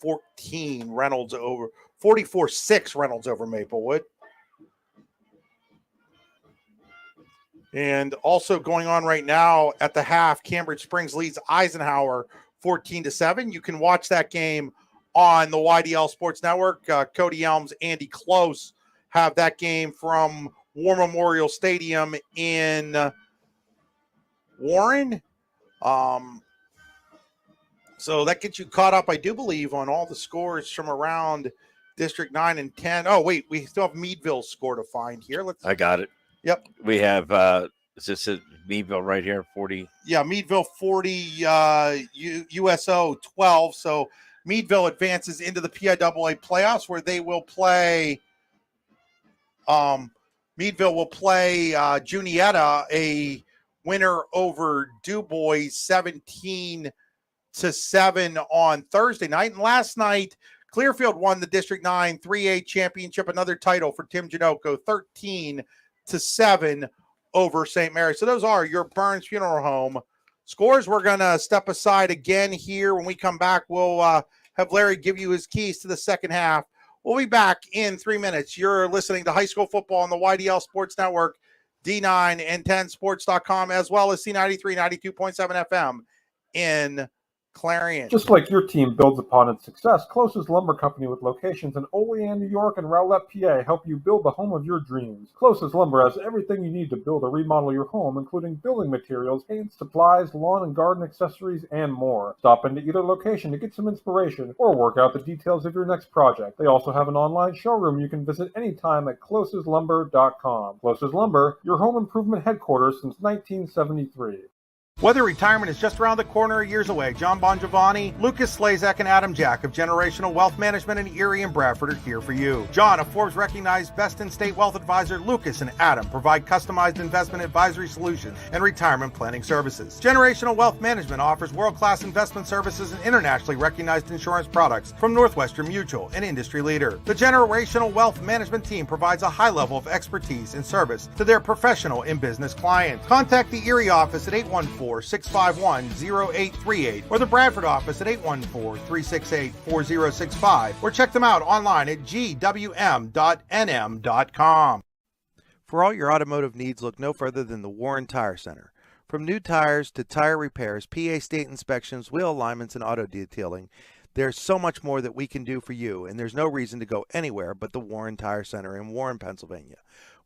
14 Reynolds over. 44-6 Reynolds over Maplewood. And also going on right now at the half, Cambridge Springs leads Eisenhower 14-7. You can watch that game on the YDL Sports Network. Cody Elms, Andy Close have that game from War Memorial Stadium in Warren. So that gets you caught up, I do believe, on all the scores from around District 9 and 10. Oh, wait, we still have Meadville's score to find here. I got it. Yep. We have, is this Meadville right here, 40? Yeah, Meadville 40, USO 12. So Meadville advances into the PIAA playoffs where they will play Meadville will play Juniata, a winner over DuBois 17-7 on Thursday night. And last night, Clearfield won the District 9 3A championship, another title for Tim Janoko, 13-7 over St. Mary. So those are your Burns Funeral Home scores. We're going to step aside again here. When we come back, we'll have Larry give you his keys to the second half. We'll be back in 3 minutes. You're listening to High School Football on the YDL Sports Network, D9 and 10sports.com, as well as C93 92.7 FM in Clarion. Just like your team builds upon its success, Close's Lumber Company with locations in Olean, New York and Rowlett, PA help you build the home of your dreams. Close's Lumber has everything you need to build or remodel your home, including building materials, paint, supplies, lawn and garden accessories, and more. Stop into either location to get some inspiration or work out the details of your next project. They also have an online showroom you can visit anytime at closeslumber.com. Close's Lumber, your home improvement headquarters since 1973. Whether retirement is just around the corner or years away, John Bongiovanni, Lucas Slazak, and Adam Jack of Generational Wealth Management in Erie and Bradford are here for you. John, a Forbes-recognized best-in-state wealth advisor, Lucas and Adam provide customized investment advisory solutions and retirement planning services. Generational Wealth Management offers world-class investment services and internationally recognized insurance products from Northwestern Mutual, an industry leader. The Generational Wealth Management team provides a high level of expertise and service to their professional and business clients. Contact the Erie office at 814-651-0838 or the Bradford office at 814-368-4065 or check them out online at gwm.nm.com. For all your automotive needs, look no further than the Warren Tire Center. From new tires to tire repairs, PA state inspections, wheel alignments, and auto detailing, there's so much more that we can do for you, and there's no reason to go anywhere but the Warren Tire Center in Warren, Pennsylvania.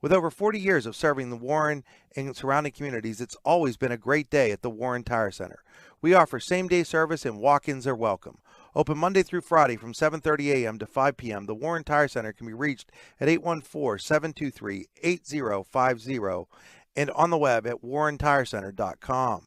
With over 40 years of serving the Warren and surrounding communities, it's always been a great day at the Warren Tire Center. We offer same-day service and walk-ins are welcome. Open Monday through Friday from 7:30 a.m. to 5 p.m., the Warren Tire Center can be reached at 814-723-8050 and on the web at warrentirecenter.com.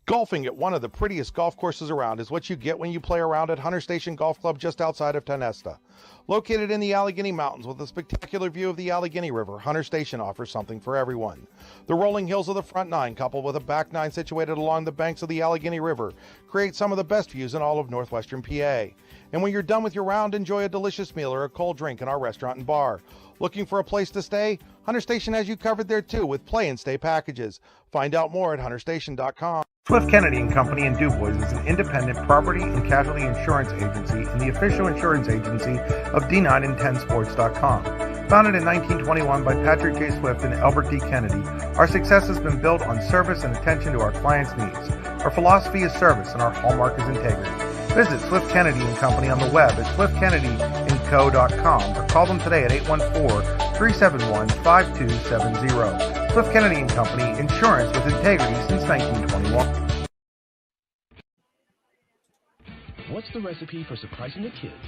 Golfing at one of the prettiest golf courses around is what you get when you play around at Hunter Station Golf Club just outside of Tonesta. Located in the Allegheny Mountains with a spectacular view of the Allegheny River, Hunter Station offers something for everyone. The rolling hills of the front nine, coupled with a back nine situated along the banks of the Allegheny River, create some of the best views in all of northwestern PA. And when you're done with your round, enjoy a delicious meal or a cold drink in our restaurant and bar. Looking for a place to stay? Hunter Station has you covered there too with play and stay packages. Find out more at hunterstation.com. Swift Kennedy and Company in DuBois is an independent property and casualty insurance agency and the official insurance agency of D9 and 10sports.com. Founded in 1921 by Patrick J. Swift and Albert D. Kennedy, our success has been built on service and attention to our clients' needs. Our philosophy is service and our hallmark is integrity. Visit Swift Kennedy and Company on the web at swiftkennedyandco.com or call them today at 814-371-5270. Swift Kennedy and Company, insurance with integrity since 1921. What's the recipe for surprising the kids,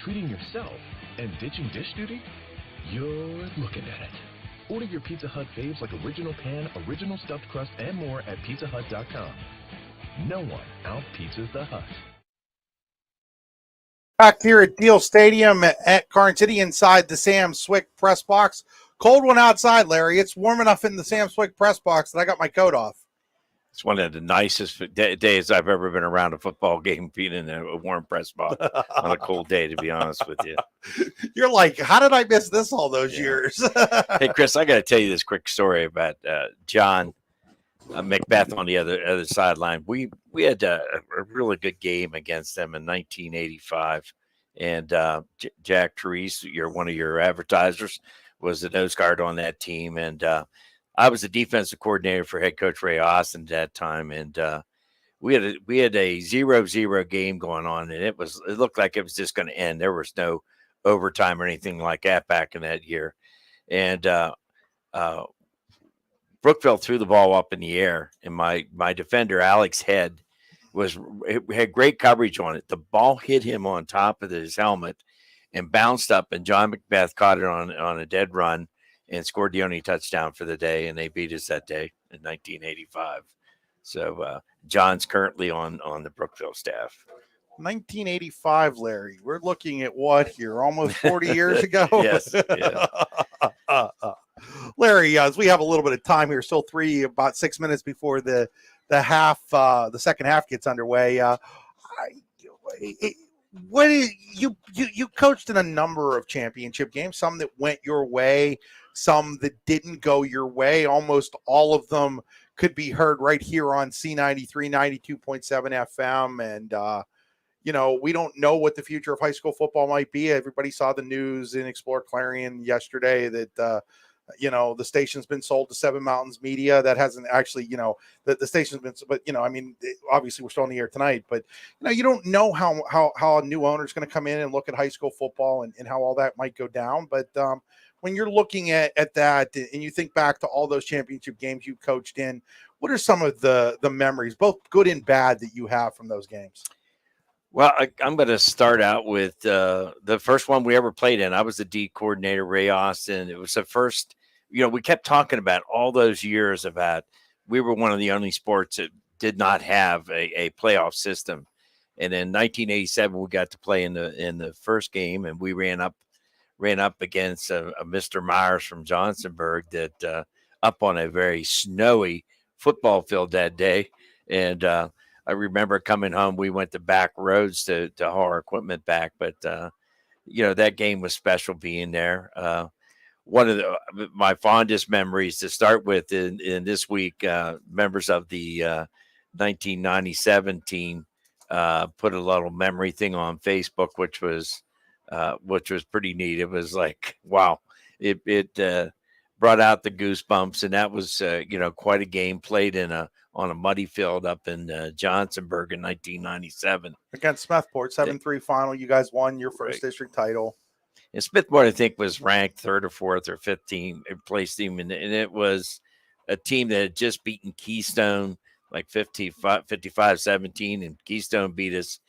treating yourself, and ditching dish duty? You're looking at it. Order your Pizza Hut faves like original pan, original stuffed crust, and more at pizzahut.com. No one out-pizzas the Hut. Back here at Deal Stadium at Garden City inside the Sam Swick press box. Cold one outside, Larry. It's warm enough in the Sam Swick press box that I got my coat off. It's one of the nicest days I've ever been around a football game, being in a warm press box on a cold day, to be honest with you. You're like, how did I miss this all those years? Hey, Chris, I got to tell you this quick story about John Macbeth on the other sideline. We had a really good game against them in 1985, and Jack Therese, one of your advertisers, was the nose guard on that team, and I was the defensive coordinator for head coach Ray Austin at that time, and we had a 0-0 game going on, and it looked like it was just going to end. There was no overtime or anything like that back in that year, and Brookville threw the ball up in the air, and my defender Alex Head had great coverage on it. The ball hit him on top of his helmet and bounced up, and John Macbeth caught it on a dead run and scored the only touchdown for the day, and they beat us that day in 1985. So John's currently on the Brookville staff. 1985, Larry. We're looking at what here? Almost 40 years ago? Yes. Yeah. Larry, as we have a little bit of time here, still about 6 minutes before the second half gets underway. What is you coached in a number of championship games, some that went your way, some that didn't go your way. Almost all of them could be heard right here on C93, 92.7 FM. And we don't know what the future of high school football might be. Everybody saw the news in Explore Clarion yesterday that the station's been sold to Seven Mountains Media. That hasn't actually, the station's been, but obviously we're still on the air tonight, but you don't know how a new owner is going to come in and look at high school football and how all that might go down. But when you're looking at that and you think back to all those championship games you coached in, what are some of the memories, both good and bad, that you have from those games? Well, I'm going to start out with the first one we ever played in. I was the D coordinator, Ray Austin. It was the first, we kept talking about all those years about we were one of the only sports that did not have a playoff system. And in 1987, we got to play in the first game, and we ran up against a Mr. Myers from Johnsonburg that up on a very snowy football field that day. And I remember coming home, we went to back roads to haul our equipment back. But, that game was special being there. One of my fondest memories to start with in this week, members of the 1997 team put a little memory thing on Facebook, which was pretty neat. It was like, wow, it brought out the goosebumps, and that was, quite a game played on a muddy field up in Johnsonburg in 1997. Against Smethport, 7-3 final. You guys won your first district title. And Smethport, I think, was ranked third or fourth or fifth place team. And it was a team that had just beaten Keystone like 55-17, and Keystone beat us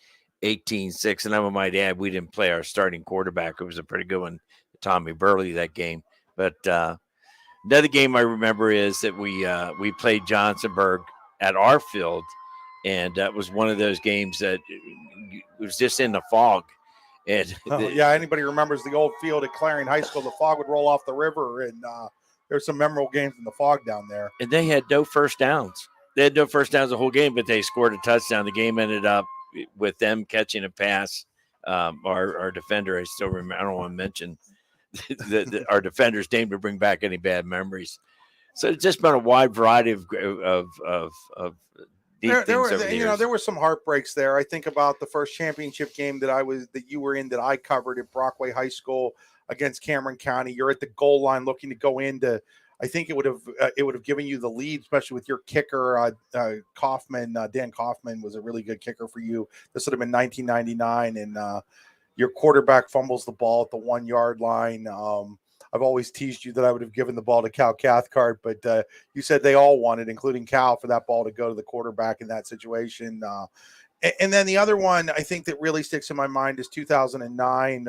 18-6. And I might add, we didn't play our starting quarterback. It was a pretty good one, Tommy Burley, that game. But another game I remember is that we played Johnsonburg at our field, and that was one of those games that it was just in the fog. And anybody remembers the old field at Clarion High School? The fog would roll off the river, and there's some memorable games in the fog down there. And they had no first downs. They had no first downs the whole game, but they scored a touchdown. The game ended up with them catching a pass. Our defender, I still remember. I don't want to mention our defender's name to bring back any bad memories. So it's just been a wide variety of there were some heartbreaks there. I think about the first championship game that you were in, that I covered at Brockway High School against Cameron County. You're at the goal line looking to go into. I think it would have given you the lead, especially with your kicker, Kaufman. Dan Kaufman was a really good kicker for you. This would have been 1999, and your quarterback fumbles the ball at the 1 yard line. I've always teased you that I would have given the ball to Cal Cathcart, but you said they all wanted, including Cal, for that ball to go to the quarterback in that situation. And then the other one I think that really sticks in my mind is 2009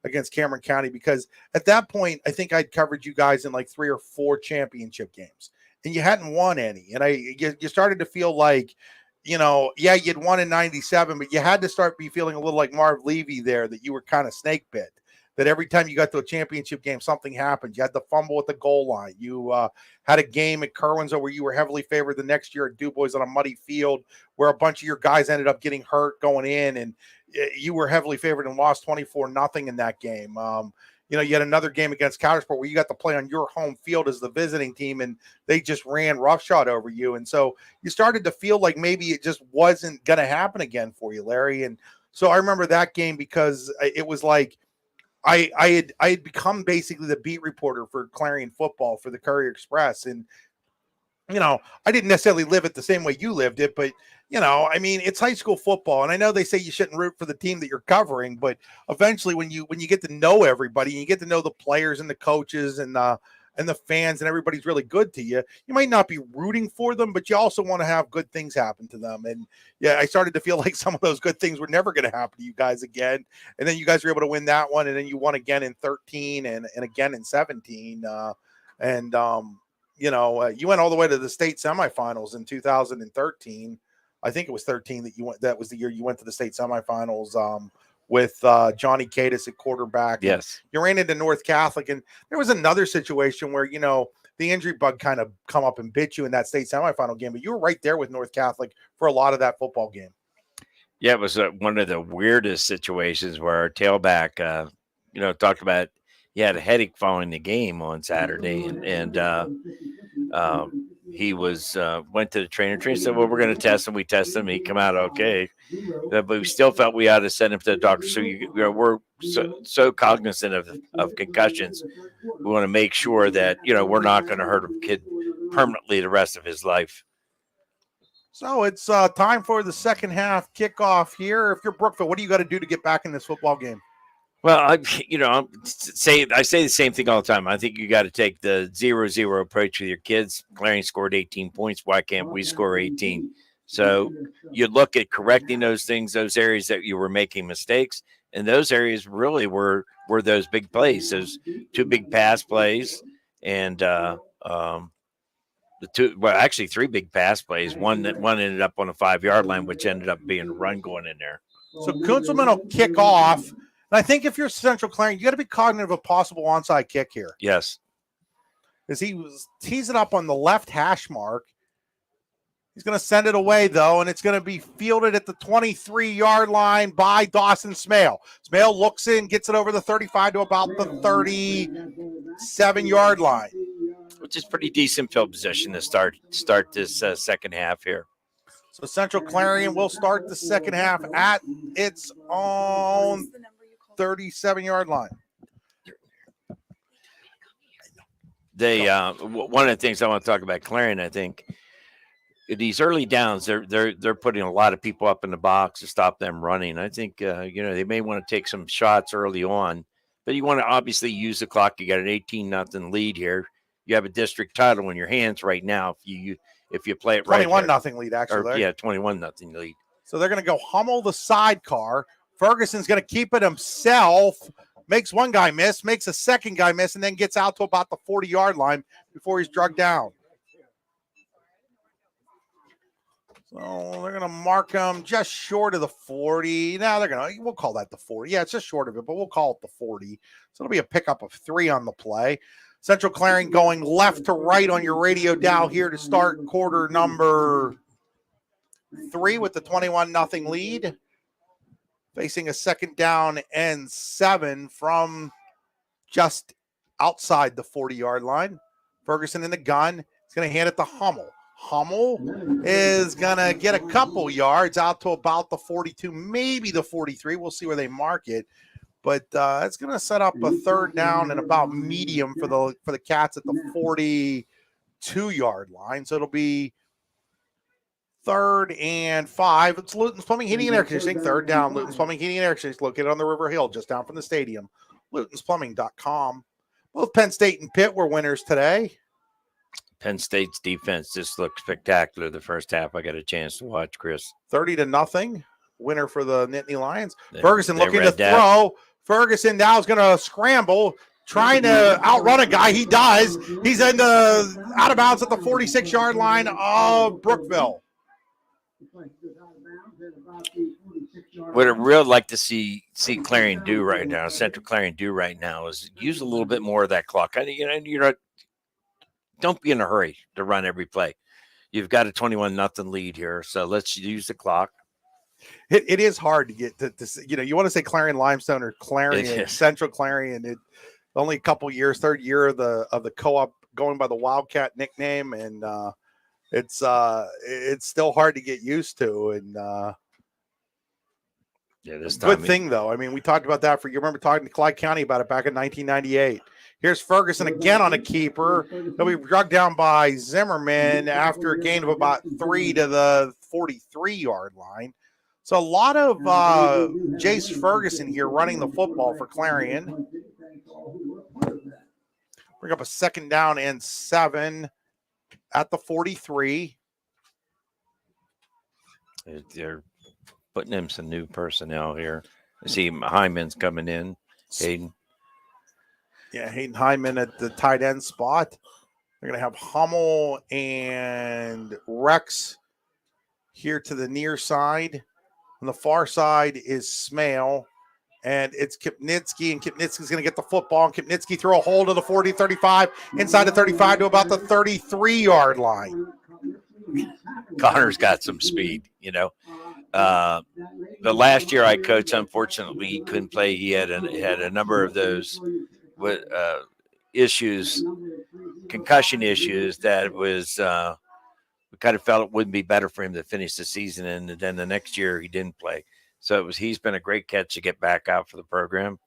against Cameron County, because at that point, I think I'd covered you guys in like 3 or 4 championship games, and you hadn't won any. And you started to feel like, you'd won in 97, but you had to start feeling a little like Marv Levy there, that you were kind of snake bit. That every time you got to a championship game, something happened. You had the fumble at the goal line. You had a game at Kerwinsville where you were heavily favored the next year at DuBois on a muddy field, where a bunch of your guys ended up getting hurt going in, and you were heavily favored and lost 24-0 in that game. You had another game against Countersport where you got to play on your home field as the visiting team, and they just ran roughshod over you. And so you started to feel like maybe it just wasn't going to happen again for you, Larry. And so I remember that game because it was like, I had become basically the beat reporter for Clarion football for the Courier Express, and I didn't necessarily live it the same way you lived it, but I mean, it's high school football, and I know they say you shouldn't root for the team that you're covering, but eventually, when you get to know everybody, and you get to know the players and the coaches and the fans, and everybody's really good to you, you might not be rooting for them, but you also want to have good things happen to them. And yeah, I started to feel like some of those good things were never going to happen to you guys again. And then you guys were able to win that one, and then you won again in 13 and again in 17. You went all the way to the state semifinals in 2013. I think it was 13 that you went. That was the year you went to the state semifinals with Johnny Cadis at quarterback. Yes. You ran into North Catholic, and there was another situation where, the injury bug kind of come up and bit you in that state semifinal game, but you were right there with North Catholic for a lot of that football game. Yeah, it was one of the weirdest situations where our tailback, talked about he had a headache following the game on Saturday, and he was went to the trainer said, well, we're going to test him. We tested him. He come out okay. But we still felt we ought to send him to the doctor. So we're so cognizant of concussions. We want to make sure that, we're not going to hurt a kid permanently the rest of his life. So it's time for the second half kickoff here. If you're Brookville, what do you got to do to get back in this football game? Well, I say the same thing all the time. I think you got to take the 0-0 approach with your kids. Clarion scored 18 points. Why can't we score 18? So you look at correcting those things, those areas that you were making mistakes, and those areas really were those big plays, those two big pass plays, and three big pass plays. One ended up on a 5-yard line, which ended up being a run going in there. So Kunzelman will kick off. And I think if you're Central Clarion, you got to be cognizant of a possible onside kick here. Yes. Because he was teasing up on the left hash mark. He's going to send it away, though, and it's going to be fielded at the 23-yard line by Dawson Smale. Smale looks in, gets it over the 35 to about the 37-yard line. Which is pretty decent field position to start this second half here. So Central Clarion will start the second half at its own 37-yard line. They one of the things I want to talk about Clarion, I think, these early downs, they're putting a lot of people up in the box to stop them running. I think they may want to take some shots early on, but you want to obviously use the clock. You got an 18-0 lead here. You have a district title in your hands right now. If you play it right, 21-0 lead actually. 21-0 lead. So they're going to go Hummel the sidecar. Ferguson's going to keep it himself. Makes one guy miss, makes a second guy miss, and then gets out to about the 40-yard line before he's drugged down. So they're going to mark him just short of the 40. Now we'll call that the 40. Yeah, it's just short of it, but we'll call it the 40. So it'll be a pickup of 3 on the play. Central Clarion going left to right on your radio dial here to start quarter number 3 with the 21-0 lead. Facing a second down and 7 from just outside the 40-yard line. Ferguson in the gun. He's going to hand it to Hummel. Hummel is going to get a couple yards out to about the 42, maybe the 43. We'll see where they mark it. But it's going to set up a third down and about medium for the Cats at the 42-yard line. So it'll be 3rd and 5. It's Luton's Plumbing, Heating, and Air Conditioning. Third down, Luton's Plumbing, Heating, and Air Conditioning is located on the River Hill, just down from the stadium. LutonsPlumbing.com. Both Penn State and Pitt were winners today. Penn State's defense just looked spectacular the first half. I got a chance to watch, Chris. 30-0. Winner for the Nittany Lions. Ferguson looking to that. throw. Ferguson now is going to scramble, trying to outrun a guy. He does. He's out of bounds at the 46-yard line of Brookville. What I'd really like to see Clarion do right now, Central Clarion do right now, is use a little bit more of that clock. Don't be in a hurry to run every play. You've got a 21-0 lead here, so let's use the clock. It is hard to get to you want to say Clarion Limestone or Clarion Central Clarion. It only a couple years, third year of the co-op going by the Wildcat nickname, and it's still hard to get used to. And this time good thing though. I mean, we talked about that you remember talking to Clyde County about it back in 1998. Here's Ferguson again on a keeper. He'll be drugged down by Zimmerman after a gain of about 3 to the 43-yard line. So a lot of Jace Ferguson here running the football for Clarion. Bring up a 2nd down and 7 at the 43. They're putting in some new personnel here. I see Hyman's coming in. Hayden. Yeah, Hayden Hyman at the tight end spot. They're going to have Hummel and Rex here to the near side. On the far side is Smale, and it's Kipnitsky, and Kipnitsky's going to get the football, and Kipnitsky throw a hold of the 40, 35, inside the 35 to about the 33-yard line. Connor's got some speed, you know. The last year I coached, unfortunately, he couldn't play. He had a number of those with issues, concussion issues that was we kind of felt it wouldn't be better for him to finish the season, and then the next year he didn't play. So he's been a great catch to get back out for the program,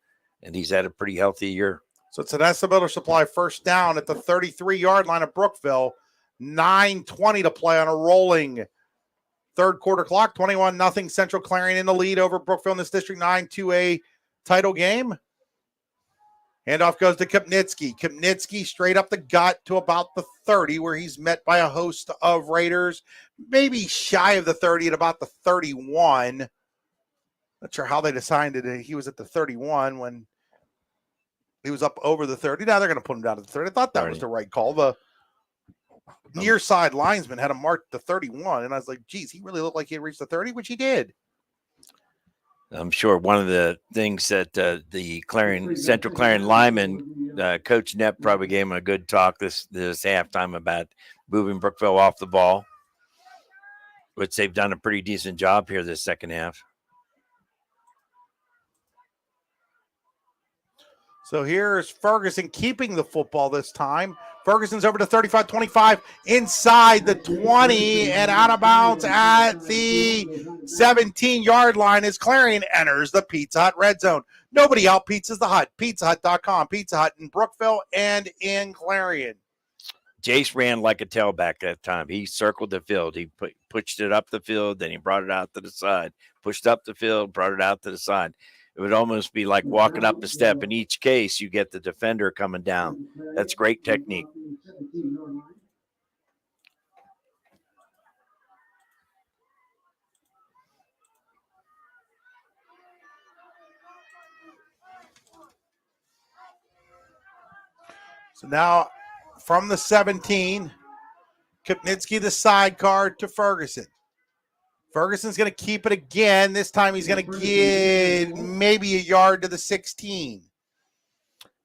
and he's had a pretty healthy year. So it's an Tanesta Builder Supply first down at the 33-yard line of Brookville. 9:20 to play on a rolling third quarter clock. 21-0 Central Clarion in the lead over Brookville in this District 9 2A title game. Handoff goes to Kipnitsky. Kipnitsky straight up the gut to about the 30, where he's met by a host of Raiders, maybe shy of the 30 at about the 31. Not sure how they decided that he was at the 31 when he was up over the 30. Now they're going to put him down to the 30. I thought that was the right call. The near side linesman had him marked the 31, and I was like, geez, he really looked like he had reached the 30, which he did. I'm sure one of the things that the Central Clarion lineman, Coach Knepp, probably gave him a good talk this halftime about moving Brookville off the ball, which they've done a pretty decent job here this second half. So here's Ferguson keeping the football this time. Ferguson's over to 35-25 inside the 20 and out of bounds at the 17-yard line as Clarion enters the Pizza Hut red zone. Nobody out pizzas the Hut. PizzaHut.com. Pizza Hut in Brookville and in Clarion. Jace ran like a tailback that time. He circled the field. He pushed it up the field, then he brought it out to the side. Pushed up the field, brought it out to the side. It would almost be like walking up a step. In each case, you get the defender coming down. That's great technique. So now from the 17, Kipnitsky the sidecar to Ferguson. Ferguson's going to keep it again. This time he's going to get maybe a yard to the 16.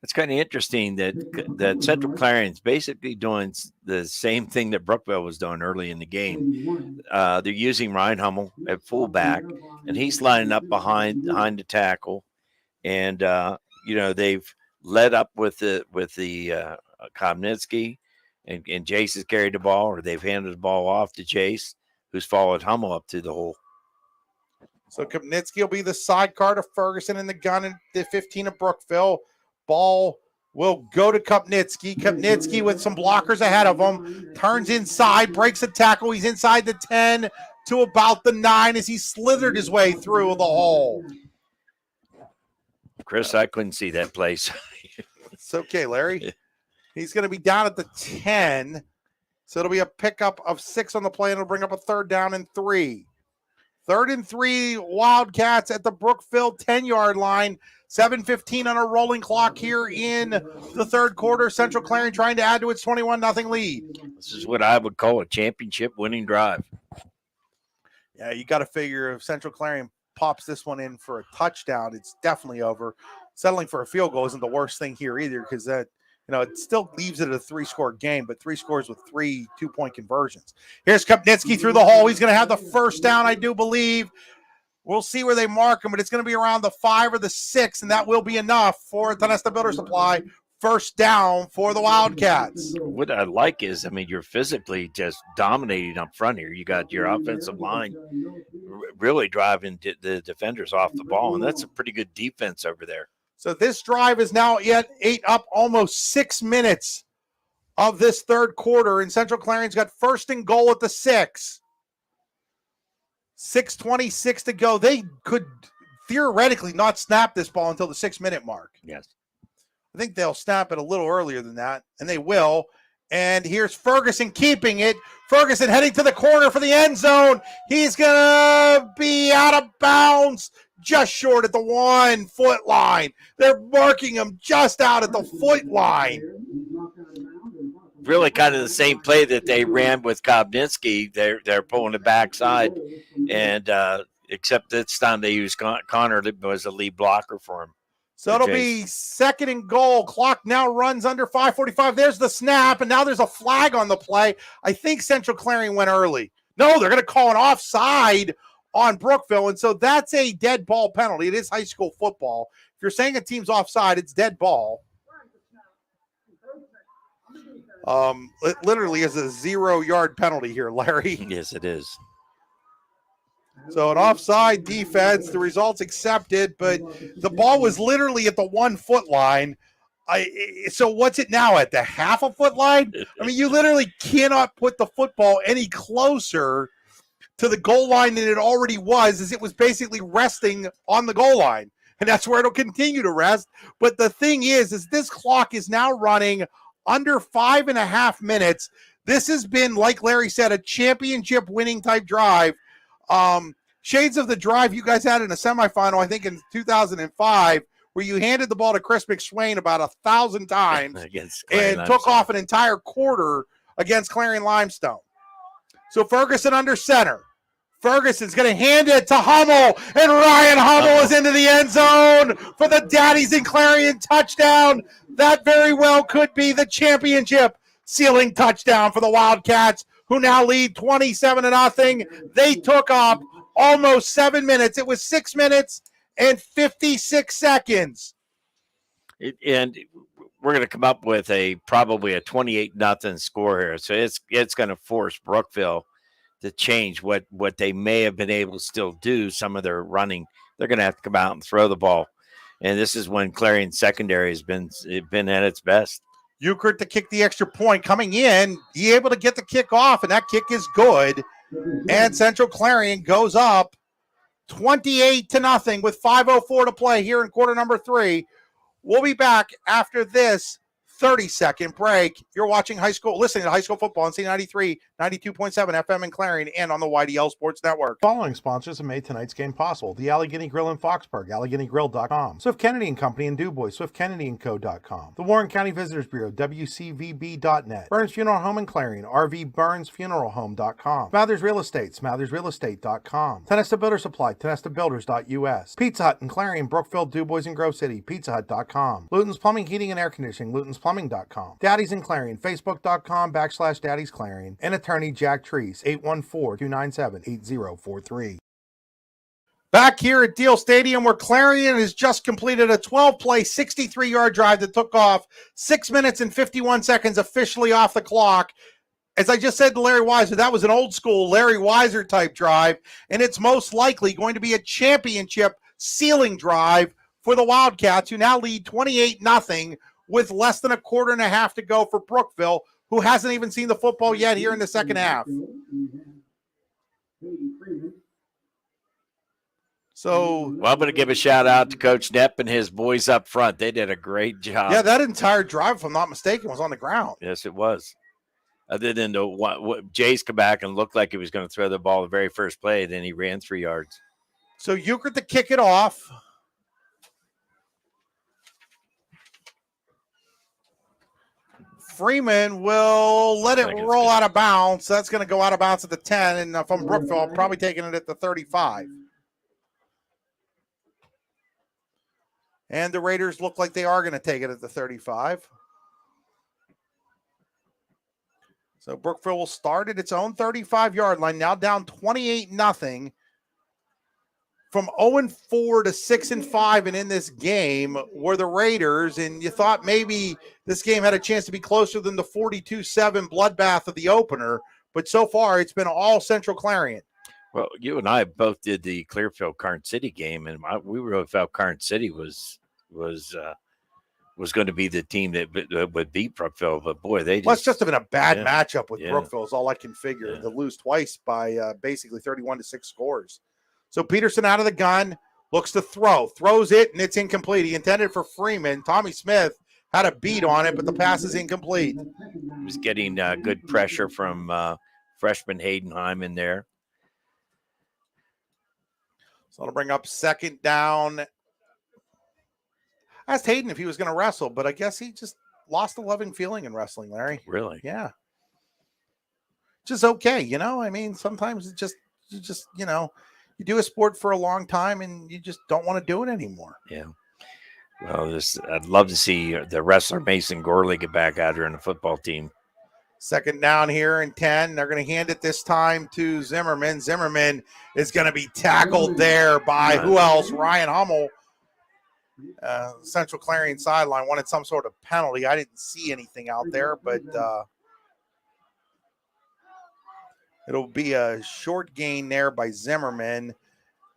It's kind of interesting that Central Clarion's basically doing the same thing that Brookville was doing early in the game. They're using Ryan Hummel at fullback, and he's lining up behind the tackle. And they've led up with the Kobnitsky, and Jace has carried the ball, or they've handed the ball off to Jace, who's followed Hummel up to the hole. So Kobnitsky will be the sidecar to Ferguson in the gun at the 15 of Brookville. Ball will go to Kobnitsky. Kobnitsky with some blockers ahead of him. Turns inside, breaks a tackle. He's inside the 10 to about the 9 as he slithered his way through the hole. Chris, I couldn't see that place. It's okay, Larry. He's going to be down at the 10. So it'll be a pickup of 6 on the play, and it'll bring up a 3rd down and 3. 3rd and 3, Wildcats at the Brookville 10-yard line. 7:15 on a rolling clock here in the third quarter. Central Clarion trying to add to its 21-0 lead. This is what I would call a championship winning drive. Yeah, you got to figure if Central Clarion pops this one in for a touchdown, it's definitely over. Settling for a field goal isn't the worst thing here either, because that, it still leaves it a 3-score game, but 3 scores with 3 2-point conversions. Here's Kobnitsky through the hole. He's going to have the first down, I do believe. We'll see where they mark him, but it's going to be around the 5 or the 6, and that will be enough for Tanesta Builder Supply. First down for the Wildcats. What I like is, you're physically just dominating up front here. You got your offensive line really driving the defenders off the ball, and that's a pretty good defense over there. So this drive is now yet ate up almost 6 minutes of this third quarter, and Central Clarion's got first and goal at the 6. 6:26 to go. They could theoretically not snap this ball until the 6-minute mark. Yes. I think they'll snap it a little earlier than that, and they will. And here's Ferguson keeping it. Ferguson heading to the corner for the end zone. He's going to be out of bounds just short at the 1 foot line. They're marking him just out at the foot line. Really kind of the same play that they ran with Kobninski. They're pulling the backside, and except this time they used Connor was a lead blocker for him. So it'll be second and goal. Clock now runs under 5:45. There's the snap, and now there's a flag on the play. I think Central Clarion went early. No, they're going to call an offside on Brookville, and so that's a dead ball penalty. It is high school football. If you're saying a team's offside, it's dead ball. It literally is a 0-yard penalty here, Larry. Yes, it is. So an offside defense, the result's accepted, but the ball was literally at the 1 foot line. So what's it now at the half a foot line? I mean, you literally cannot put the football any closer to the goal line than it already was, as it was basically resting on the goal line. And that's where it'll continue to rest. But the thing is this clock is now running under 5.5 minutes. This has been, like Larry said, a championship winning type drive. Shades of the drive you guys had in a semifinal, I think in 2005, where you handed the ball to Chris McSwain about 1,000 times and took off an entire quarter against Clarion Limestone. So Ferguson under center. Ferguson's going to hand it to Hummel, and Ryan Hummel is into the end zone for the Daddies in Clarion touchdown. That very well could be the championship ceiling touchdown for the Wildcats, who now lead 27-0. They took up almost 7 minutes. It was 6 minutes and 56 seconds. And we're going to come up with probably a 28-0 score here. So it's going to force Brookville to change what they may have been able to still do. Some of their running, they're going to have to come out and throw the ball. And this is when Clarion secondary has been at its best. Euchert to kick the extra point. Coming in, he able to get the kick off, and that kick is good. And Central Clarion goes up 28-0 with 5:04 to play here in quarter number 3. We'll be back after this 30-second break. You're listening to High School Football on C93, 92.7 FM in Clarion, and on the YDL Sports Network. Following sponsors have made tonight's game possible: the Allegheny Grill in Foxburg, AlleghenyGrill.com; Swift Kennedy and Company in DuBois, SwiftKennedyandCo.com; the Warren County Visitors Bureau, WCVB.net; Burns Funeral Home in Clarion, RVBurnsFuneralHome.com; Smathers Real Estate, SmathersRealEstate.com; Tenesta Builder Supply, TenestaBuilders.us; Pizza Hut in Clarion, Brookville, DuBois, and Grove City, PizzaHut.com; Luton's Plumbing, Heating, and Air Conditioning, LutonsPlumbing.com; Daddies in Clarion, Facebook.com/Daddies Clarion; and attorney Jack Treese, 814-297-8043. Back here at Deal Stadium, where Clarion has just completed a 12-play, 63-yard drive that took off 6 minutes and 51 seconds officially off the clock. As I just said to Larry Weiser, that was an old-school Larry Weiser type drive, and it's most likely going to be a championship ceiling drive for the Wildcats, who now lead 28-0 with less than a quarter and a half to go for Brookville, who hasn't even seen the football yet here in the second half. So, well, I'm going to give a shout out to Coach Knepp and his boys up front. They did a great job. Yeah, that entire drive, if I'm not mistaken, was on the ground. Yes, it was. Other than Jay's come back and looked like he was going to throw the ball the very first play, then he ran 3 yards. So Euchert to kick it off. Freeman will let it roll out of bounds. That's going to go out of bounds at the 10. And if I'm Brookville, I'm probably taking it at the 35. And the Raiders look like they are going to take it at the 35. So Brookville will start at its own 35-yard line, now down 28-0. From 0-4 to 6-5, and in this game were the Raiders, and you thought maybe this game had a chance to be closer than the 42-7 bloodbath of the opener, but so far it's been all Central Clarion. Well, you and I both did the Clearfield Carn City game, and we really felt Carn City was was going to be the team that would beat Brookville, but boy, they Well, it's just been a bad yeah, matchup with yeah. Brookville is all I can figure. Yeah. To lose twice by basically 31-6 scores. So Peterson out of the gun, looks to throws it, and it's incomplete. He intended for Freeman. Tommy Smith had a beat on it, but the pass is incomplete. He was getting good pressure from freshman Haydenheim in there. So I'll bring up second down. I asked Hayden if he was going to wrestle, but I guess he just lost a loving feeling in wrestling, Larry. Really? Yeah. Just okay, you know? I mean, sometimes you do a sport for a long time and you just don't want to do it anymore. Yeah. Well, I'd love to see the wrestler Mason Gorley get back out here in the football team. Second down here and 10. They're going to hand it this time to Zimmerman. Zimmerman is going to be tackled there by who else? Ryan Hummel. Central Clarion sideline wanted some sort of penalty. I didn't see anything out there, but it'll be a short gain there by Zimmerman,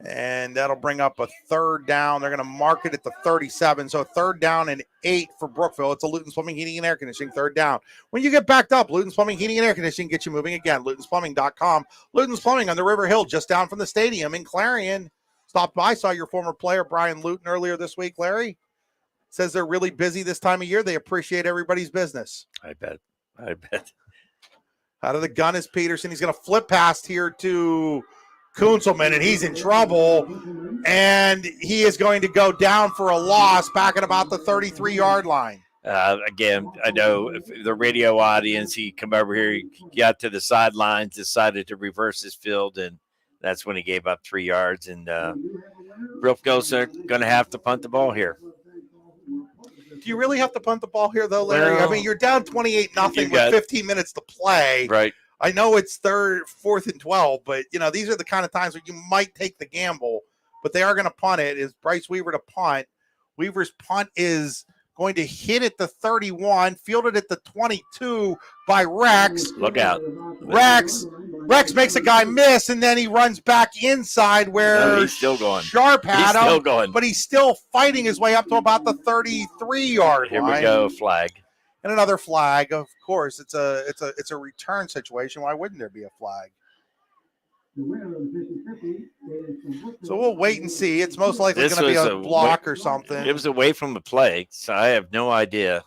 and that'll bring up a third down. They're going to mark it at the 37, so third down and 8 for Brookville. It's a Luton's Plumbing, Heating, and Air Conditioning third down. When you get backed up, Luton's Plumbing, Heating, and Air Conditioning gets you moving again. LutonsPlumbing.com. Luton's Plumbing on the River Hill, just down from the stadium in Clarion. Stopped by, saw your former player, Brian Luton, earlier this week, Larry. Says they're really busy this time of year. They appreciate everybody's business. I bet. Out of the gun is Peterson. He's going to flip past here to Kunzelman, and he's in trouble. And he is going to go down for a loss back at about the 33-yard line. Again, I know the radio audience, he come over here, he got to the sidelines, decided to reverse his field, and that's when he gave up 3 yards. And Brookville's going to have to punt the ball here. Do you really have to punt the ball here, though, Larry? Well, I mean, you're down 28-0 with 15 minutes to play. Right. I know it's 4th and 12, but, these are the kind of times where you might take the gamble. But they are going to punt it. It's Bryce Weaver to punt. Weaver's punt is going to hit at the 31, fielded at the 22 by Rex. Look out. Rex makes a guy miss, and then he runs back inside where he's still going. Sharp had him, still going. but he's still fighting his way up to about the 33-yard line. Here we go, flag. And another flag. Of course, it's a return situation. Why wouldn't there be a flag? So we'll wait and see. It's most likely going to be a block or something. It was away from the play, so I have no idea.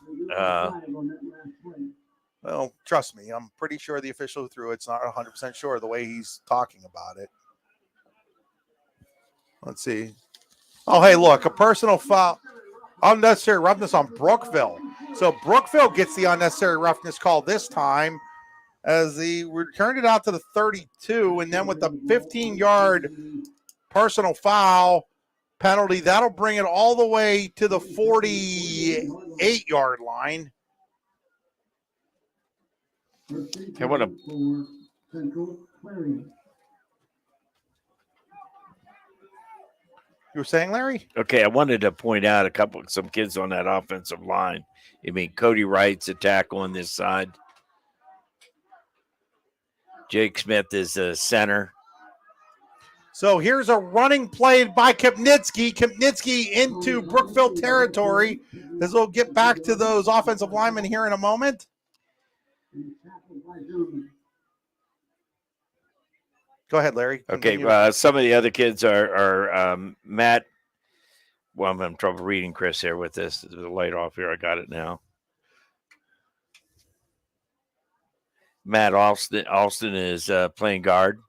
Well, trust me, I'm pretty sure the official who threw it's not 100% sure the way he's talking about it. Let's see. Oh, hey, look, a personal foul. Unnecessary roughness on Brookville. So Brookville gets the unnecessary roughness call this time as he returned it out to the 32, and then with the 15-yard personal foul penalty, that'll bring it all the way to the 48-yard line. Okay, what a You were saying, Larry? Okay, I wanted to point out some kids on that offensive line. I mean, Cody Wright's a tackle on this side. Jake Smith is a center. So here's a running play by Kipnitsky. Kipnitsky into Brookville territory. As we'll get back to those offensive linemen here in a moment. Go ahead, Larry. Okay, some of the other kids are Matt. Well, I'm having trouble reading Chris here with this. The light off here. I got it now. Matt Alston is playing guard.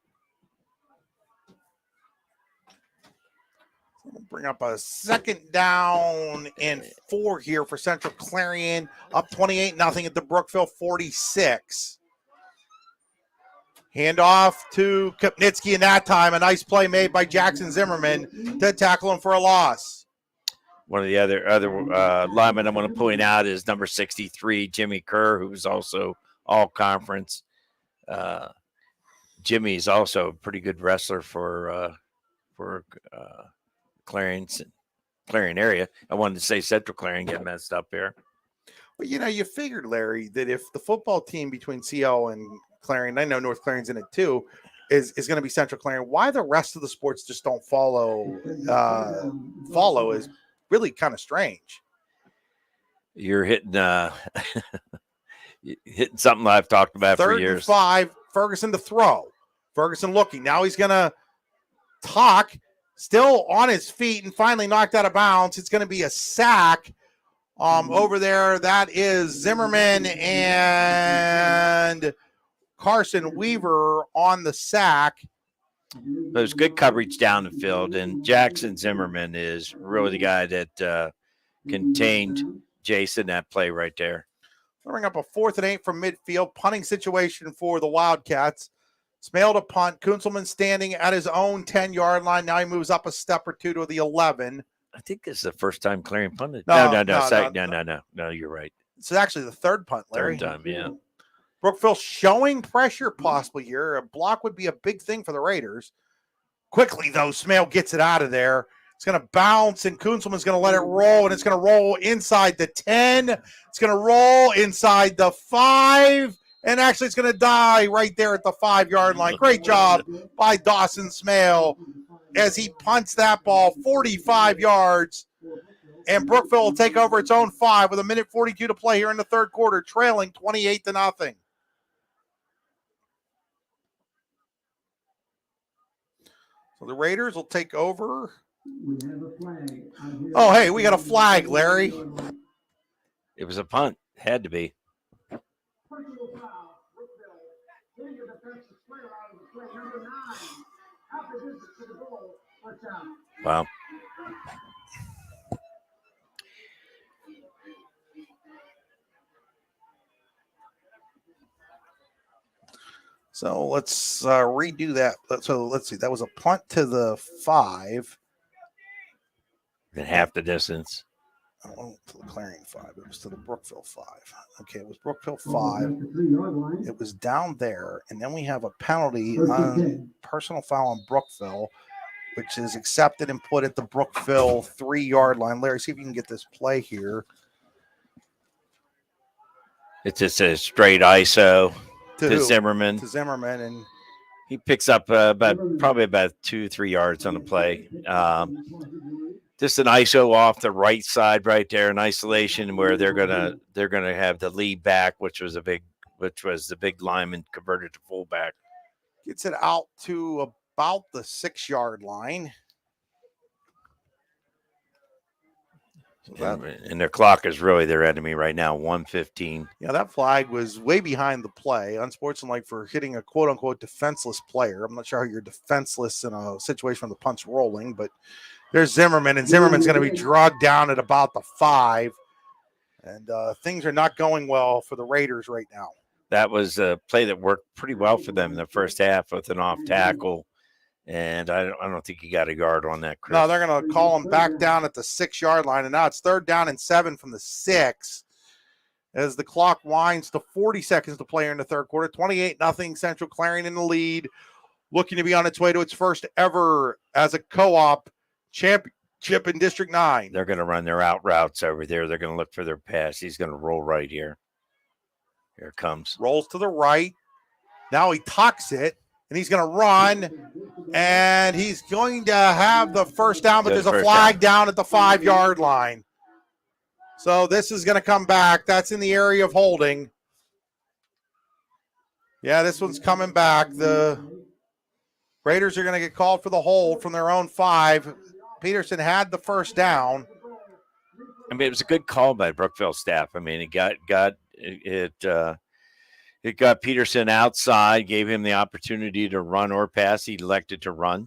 We'll bring up a second down and 4 here for Central Clarion. Up 28-0 at the Brookville 46. Handoff to Kipnitsky in that time. A nice play made by Jackson Zimmerman to tackle him for a loss. One of the other linemen I want to point out is number 63, Jimmy Kerr, who was also all-conference. Jimmy is also a pretty good wrestler for Clarion area. I wanted to say Central Clarion get messed up here. Well, you figured, Larry, that if the football team between CO and Clarion, I know North Clarion's in it too, is going to be Central Clarion, why the rest of the sports just don't follow is really kind of strange. You're hitting hitting something I've talked about for 3rd years. and 5, Ferguson to throw. Ferguson looking. Now he's going to talk, still on his feet, and finally knocked out of bounds. It's going to be a sack over there. That is Zimmerman and Carson Weaver on the sack. There's good coverage down the field, and Jackson Zimmerman is really the guy that contained Jason that play right there. Throwing up a 4th and 8 from midfield. Punting situation for the Wildcats. Smale to punt. Kunzelman standing at his own 10-yard line. Now he moves up a step or two to the 11. I think this is the first time Clarion punted. No, No, you're right. It's actually the 3rd punt, Larry. 3rd time, yeah. Brookville showing pressure possibly here. A block would be a big thing for the Raiders. Quickly, though, Smale gets it out of there. It's going to bounce, and Kunzelman's going to let it roll, and it's going to roll inside the 10. It's going to roll inside the 5, and actually it's going to die right there at the 5-yard line. Great job by Dawson Smale as he punts that ball 45 yards, and Brookville will take over its own 5 with 1:42 to play here in the 3rd quarter, trailing 28-0. So the Raiders will take over. Oh, hey, we got a flag, Larry. It was a punt. Had to be. Wow. So let's redo that. So let's see. That was a punt to the 5. Then half the distance. Oh, to the Clarion 5. It was to the Brookville 5. Okay, it was Brookville 5. It was down there. And then we have a penalty on personal foul on Brookville, which is accepted and put at the Brookville 3-yard line. Larry, see if you can get this play here. It's just a straight ISO to who? Zimmerman. To Zimmerman, and He picks up probably about 2-3 yards on the play. Just an ISO off the right side right there in isolation where they're gonna have the lead back, which was the big lineman converted to fullback. gets it out to about the 6-yard line. And their clock is really their enemy right now, 1:15. Yeah, that flag was way behind the play. Unsportsmanlike for hitting a quote-unquote defenseless player. I'm not sure how you're defenseless in a situation where the punt's rolling, but there's Zimmerman, and Zimmerman's going to be dragged down at about the 5. And things are not going well for the Raiders right now. That was a play that worked pretty well for them in the first half with an off tackle. And I don't think he got a yard on that, Chris. No, they're going to call him back down at the 6-yard line. And now it's 3rd down and 7 from the 6 as the clock winds to 40 seconds to play here in the 3rd quarter. 28-0 Central Clarion in the lead, looking to be on its way to its first ever as a co-op championship in District 9. They're going to run their out routes over there. They're going to look for their pass. He's going to roll right here. Here it comes. Rolls to the right. Now he tucks it. And he's going to run, and he's going to have the first down, but there's a flag down at the 5-yard line. So this is going to come back. That's in the area of holding. Yeah, this one's coming back. The Raiders are going to get called for the hold from their own 5. Peterson had the first down. I mean, it was a good call by Brookville staff. I mean, it got Peterson outside, gave him the opportunity to run or pass. He elected to run.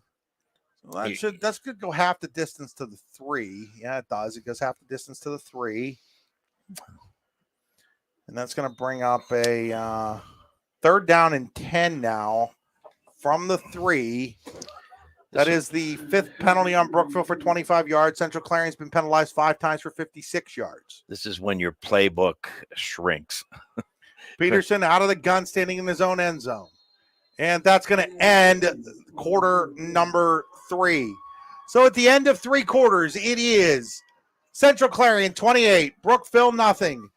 Well, that's good. Go half the distance to the 3. Yeah, it does. It goes half the distance to the 3. And that's going to bring up a 3rd down and 10 now from the 3. That is the 5th penalty on Brookville for 25 yards. Central Clarion's been penalized 5 times for 56 yards. This is when your playbook shrinks. Peterson out of the gun, standing in his own end zone. And that's going to end quarter number 3. So at the end of 3 quarters, it is Central Clarion 28, Brookville nothing.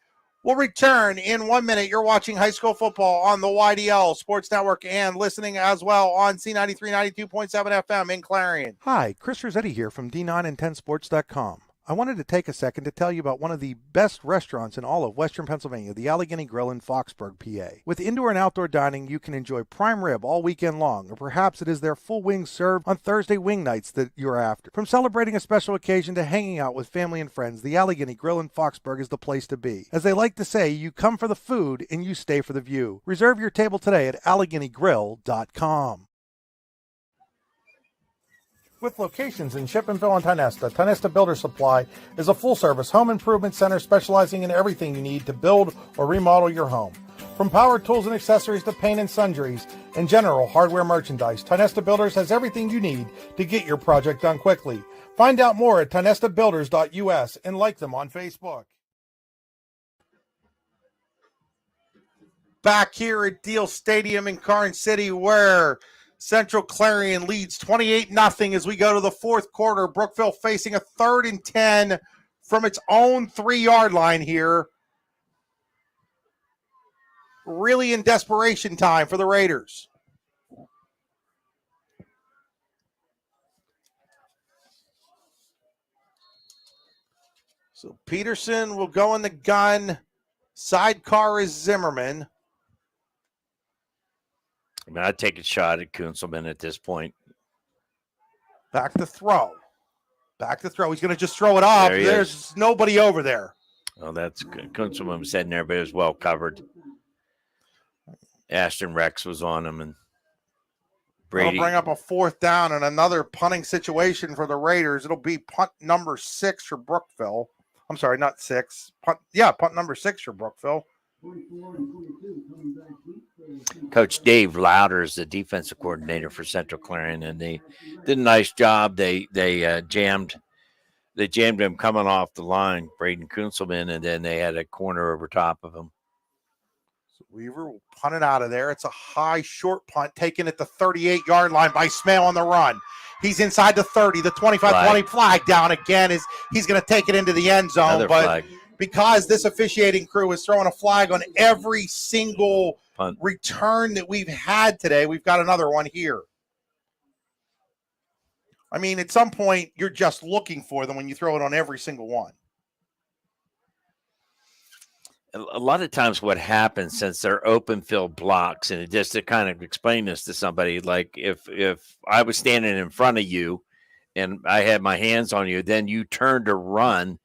We'll return in 1 minute. You're watching high school football on the YDL Sports Network and listening as well on C93 92.7 FM in Clarion. Hi, Chris Rossetti here from D9 and 10sports.com. I wanted to take a second to tell you about one of the best restaurants in all of Western Pennsylvania, the Allegheny Grill in Foxburg, PA. With indoor and outdoor dining, you can enjoy prime rib all weekend long, or perhaps it is their full wings served on Thursday wing nights that you're after. From celebrating a special occasion to hanging out with family and friends, the Allegheny Grill in Foxburg is the place to be. As they like to say, you come for the food and you stay for the view. Reserve your table today at AlleghenyGrill.com. With locations in Shippenville and Tionesta, Tionesta Builder Supply is a full-service home improvement center specializing in everything you need to build or remodel your home. From power tools and accessories to paint and sundries and general hardware merchandise, Tionesta Builders has everything you need to get your project done quickly. Find out more at tionestabuilders.us and like them on Facebook. Back here at Deal Stadium in Carn City, where Central Clarion leads 28-0 as we go to the fourth quarter. Brookville facing a 3rd and 10 from its own 3-yard line here. Really in desperation time for the Raiders. So Peterson will go in the gun. Sidecar is Zimmerman. I mean, I'd take a shot at Kunzelman at this point. Back to throw. He's going to just throw it up. There's nobody over there. Oh, that's good. Kunzelman was sitting there, but it was well covered. Ashton Rex was on him, and Brady. It'll bring up a 4th down and another punting situation for the Raiders. It'll be punt number 6 for Brookville. I'm sorry, not 6. Punt number 6 for Brookville. Coach Dave Louder is the defensive coordinator for Central Clarion, and they did a nice job. They jammed him coming off the line, Braden Kunzelman, and then they had a corner over top of him. So Weaver will punt it out of there. It's a high, short punt taken at the 38-yard line by Smale on the run. He's inside the 30, the 25-20 flag down again. He's going to take it into the end zone. Another flag. Because this officiating crew is throwing a flag on every single punt return that we've had today, we've got another one here. I mean, at some point, you're just looking for them when you throw it on every single one. A lot of times what happens, since they're open field blocks, and just to kind of explain this to somebody, like if I was standing in front of you and I had my hands on you, then you turned to run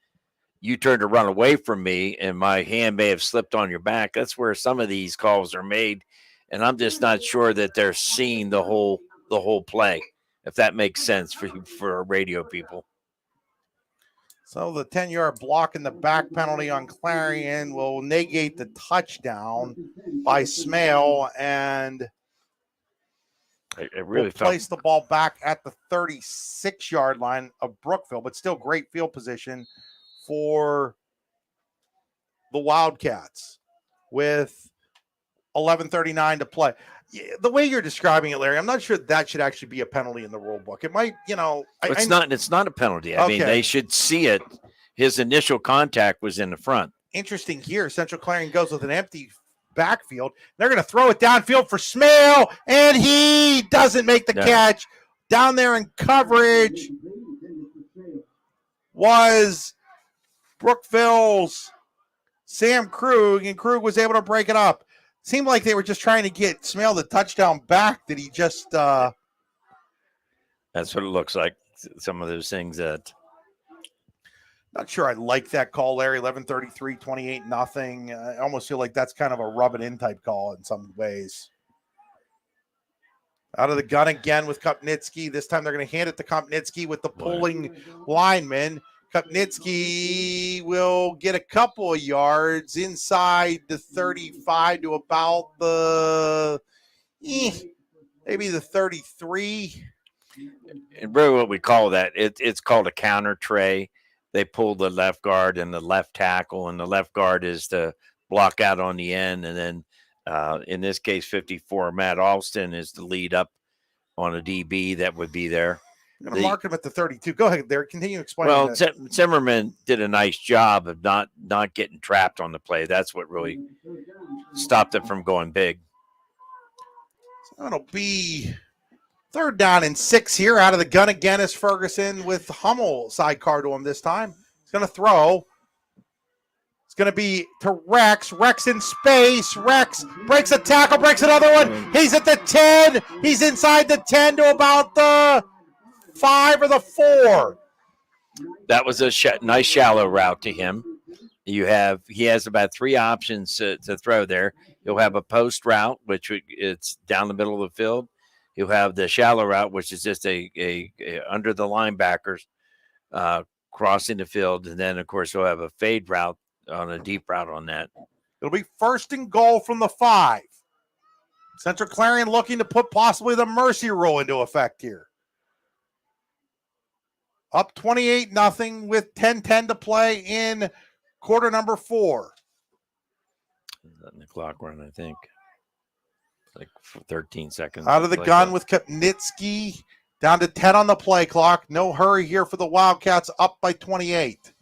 away from me, and my hand may have slipped on your back. That's where some of these calls are made, and I'm just not sure that they're seeing the whole play, if that makes sense for radio people. So the 10-yard block in the back penalty on Clarion will negate the touchdown by Smale, and it really place the ball back at the 36-yard line of Brookville, but still great field position for the Wildcats with 11:39 to play. The way you're describing it, Larry, I'm not sure that should actually be a penalty in the rule book. It might, it's not a penalty. I mean, they should see it. His initial contact was in the front. Interesting here. Central Clarion goes with an empty backfield. They're going to throw it downfield for Smale, and he doesn't make the catch. Down there in coverage was Brookville's Sam Krug, and Krug was able to break it up. Seemed like they were just trying to get Smale the touchdown back. Did he just That's what it looks like. Some of those things that. Not sure I like that call, Larry. 11:33, 28-0. I almost feel like that's kind of a rub it in type call in some ways. Out of the gun again with Kupnitsky. This time they're going to hand it to Kupnitsky with the pulling lineman. Kupnitsky will get a couple of yards inside the 35 to about the maybe the 33. And really what we call that, it's called a counter tray. They pull the left guard and the left tackle, and the left guard is to block out on the end. And then in this case, 54, Matt Alston is the lead up on a DB that would be there. I'm going to mark him at the 32. Go ahead there. Continue explaining. Well, Zimmerman did a nice job of not getting trapped on the play. That's what really stopped it from going big. So it'll be 3rd down and 6 here. Out of the gun again is Ferguson with Hummel sidecar to him this time. He's going to throw. It's going to be to Rex. Rex in space. Rex breaks a tackle, breaks another one. He's at the 10. He's inside the 10 to about the 5 or the 4. That was a nice shallow route to him. He has about 3 options to throw there. He'll have a post route, which it's down the middle of the field. He'll have the shallow route, which is just a under the linebackers crossing the field, and then of course he'll have a fade route on a deep route on that. It'll be 1st and goal from the 5. Central Clarion looking to put possibly the mercy rule into effect here. Up 28-0 with 10:10 to play in quarter number 4. Letting the clock run, I think. Like 13 seconds. Out of the gun with Kopnitsky. Down to 10 on the play clock. No hurry here for the Wildcats, up by 28.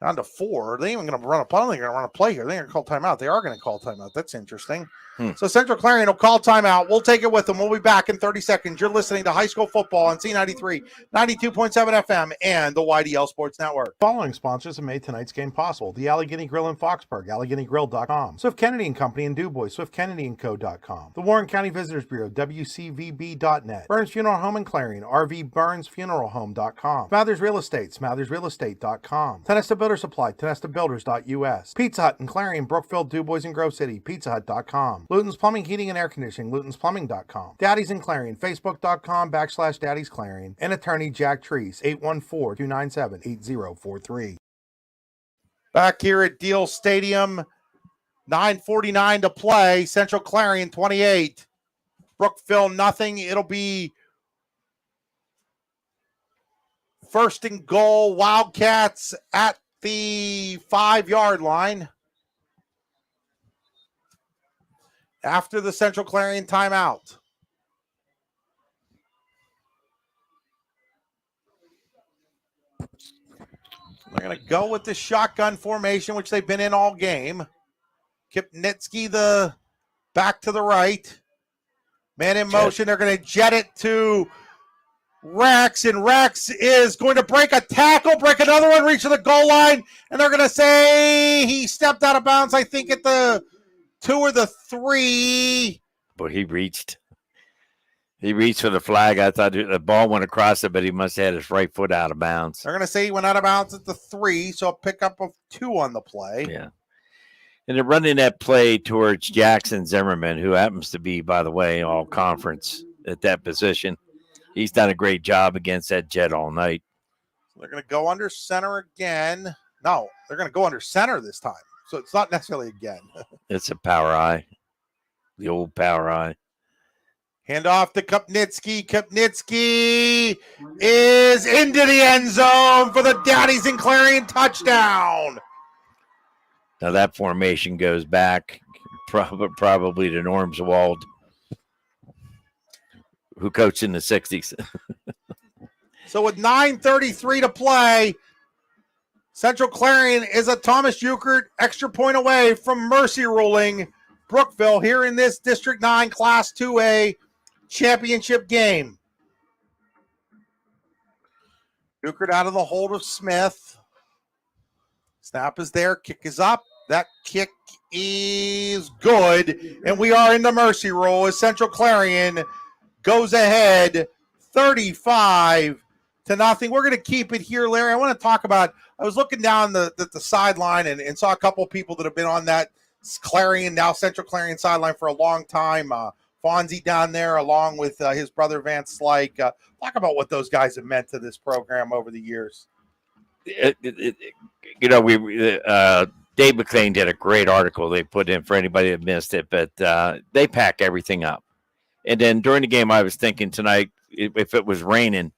Down to 4. They ain't even going to run a punt. I don't think they're going to run a play here. They're going to call timeout. They are going to call timeout. That's interesting. So Central Clarion will call timeout. We'll take it with them. We'll be back in 30 seconds. You're listening to High School Football on C93, 92.7 FM, and the YDL Sports Network. Following sponsors have made tonight's game possible. The Allegheny Grill in Foxburg, AlleghenyGrill.com. Swift Kennedy and Company in DuBois, SwiftKennedyandCo.com. The Warren County Visitors Bureau, WCVB.net. Burns Funeral Home in Clarion, RVBurnsFuneralHome.com. Smathers Real Estate, SmathersRealEstate.com. Tenesta Builder Supply, TenestaBuilders.us. Pizza Hut in Clarion, Brookville, DuBois, and Grove City, PizzaHut.com. Luton's Plumbing, Heating, and Air Conditioning, LutonsPlumbing.com. Daddy's in Clarion, Facebook.com/Daddy's Clarion. And attorney Jack Treese, 814-297-8043. Back here at Deal Stadium, 9:49 to play. Central Clarion 28. Brookville nothing. It'll be 1st and goal. Wildcats at the 5-yard line. After the Central Clarion timeout. They're going to go with the shotgun formation, which they've been in all game. Kopnitsky the back to the right. Man in motion. They're going to jet it to Rex, and Rex is going to break a tackle, break another one, reach to the goal line, and they're going to say he stepped out of bounds, I think, at the 2 or the 3. But he reached for the flag. I thought the ball went across it, but he must have had his right foot out of bounds. They're going to say he went out of bounds at the 3, so a pickup of 2 on the play. Yeah. And they're running that play towards Jackson Zimmerman, who happens to be, by the way, all conference at that position. He's done a great job against that jet all night. They're going to go under center again. No, they're going to go under center this time. So it's not necessarily again. It's a power eye. The old power eye. Hand off to Kopnitsky. Kopnitsky is into the end zone for the Daddies in Clarion touchdown. Now that formation goes back probably to Norm Zawald, who coached in the 60s. So with 9:33 to play, Central Clarion is a Thomas Euchert extra point away from mercy ruling Brookville here in this District 9 Class 2A championship game. Euchert out of the hold of Smith. Snap is there. Kick is up. That kick is good. And we are in the mercy rule as Central Clarion goes ahead 35-0. We're going to keep it here, Larry. I want to talk about, I was looking down the sideline and saw a couple of people that have been on that Clarion, now Central Clarion sideline for a long time. Fonzie down there along with his brother Vance Slyke. Talk about what those guys have meant to this program over the years. Dave McLean did a great article they put in for anybody that missed it, but they pack everything up. And then during the game, I was thinking tonight, if it was raining,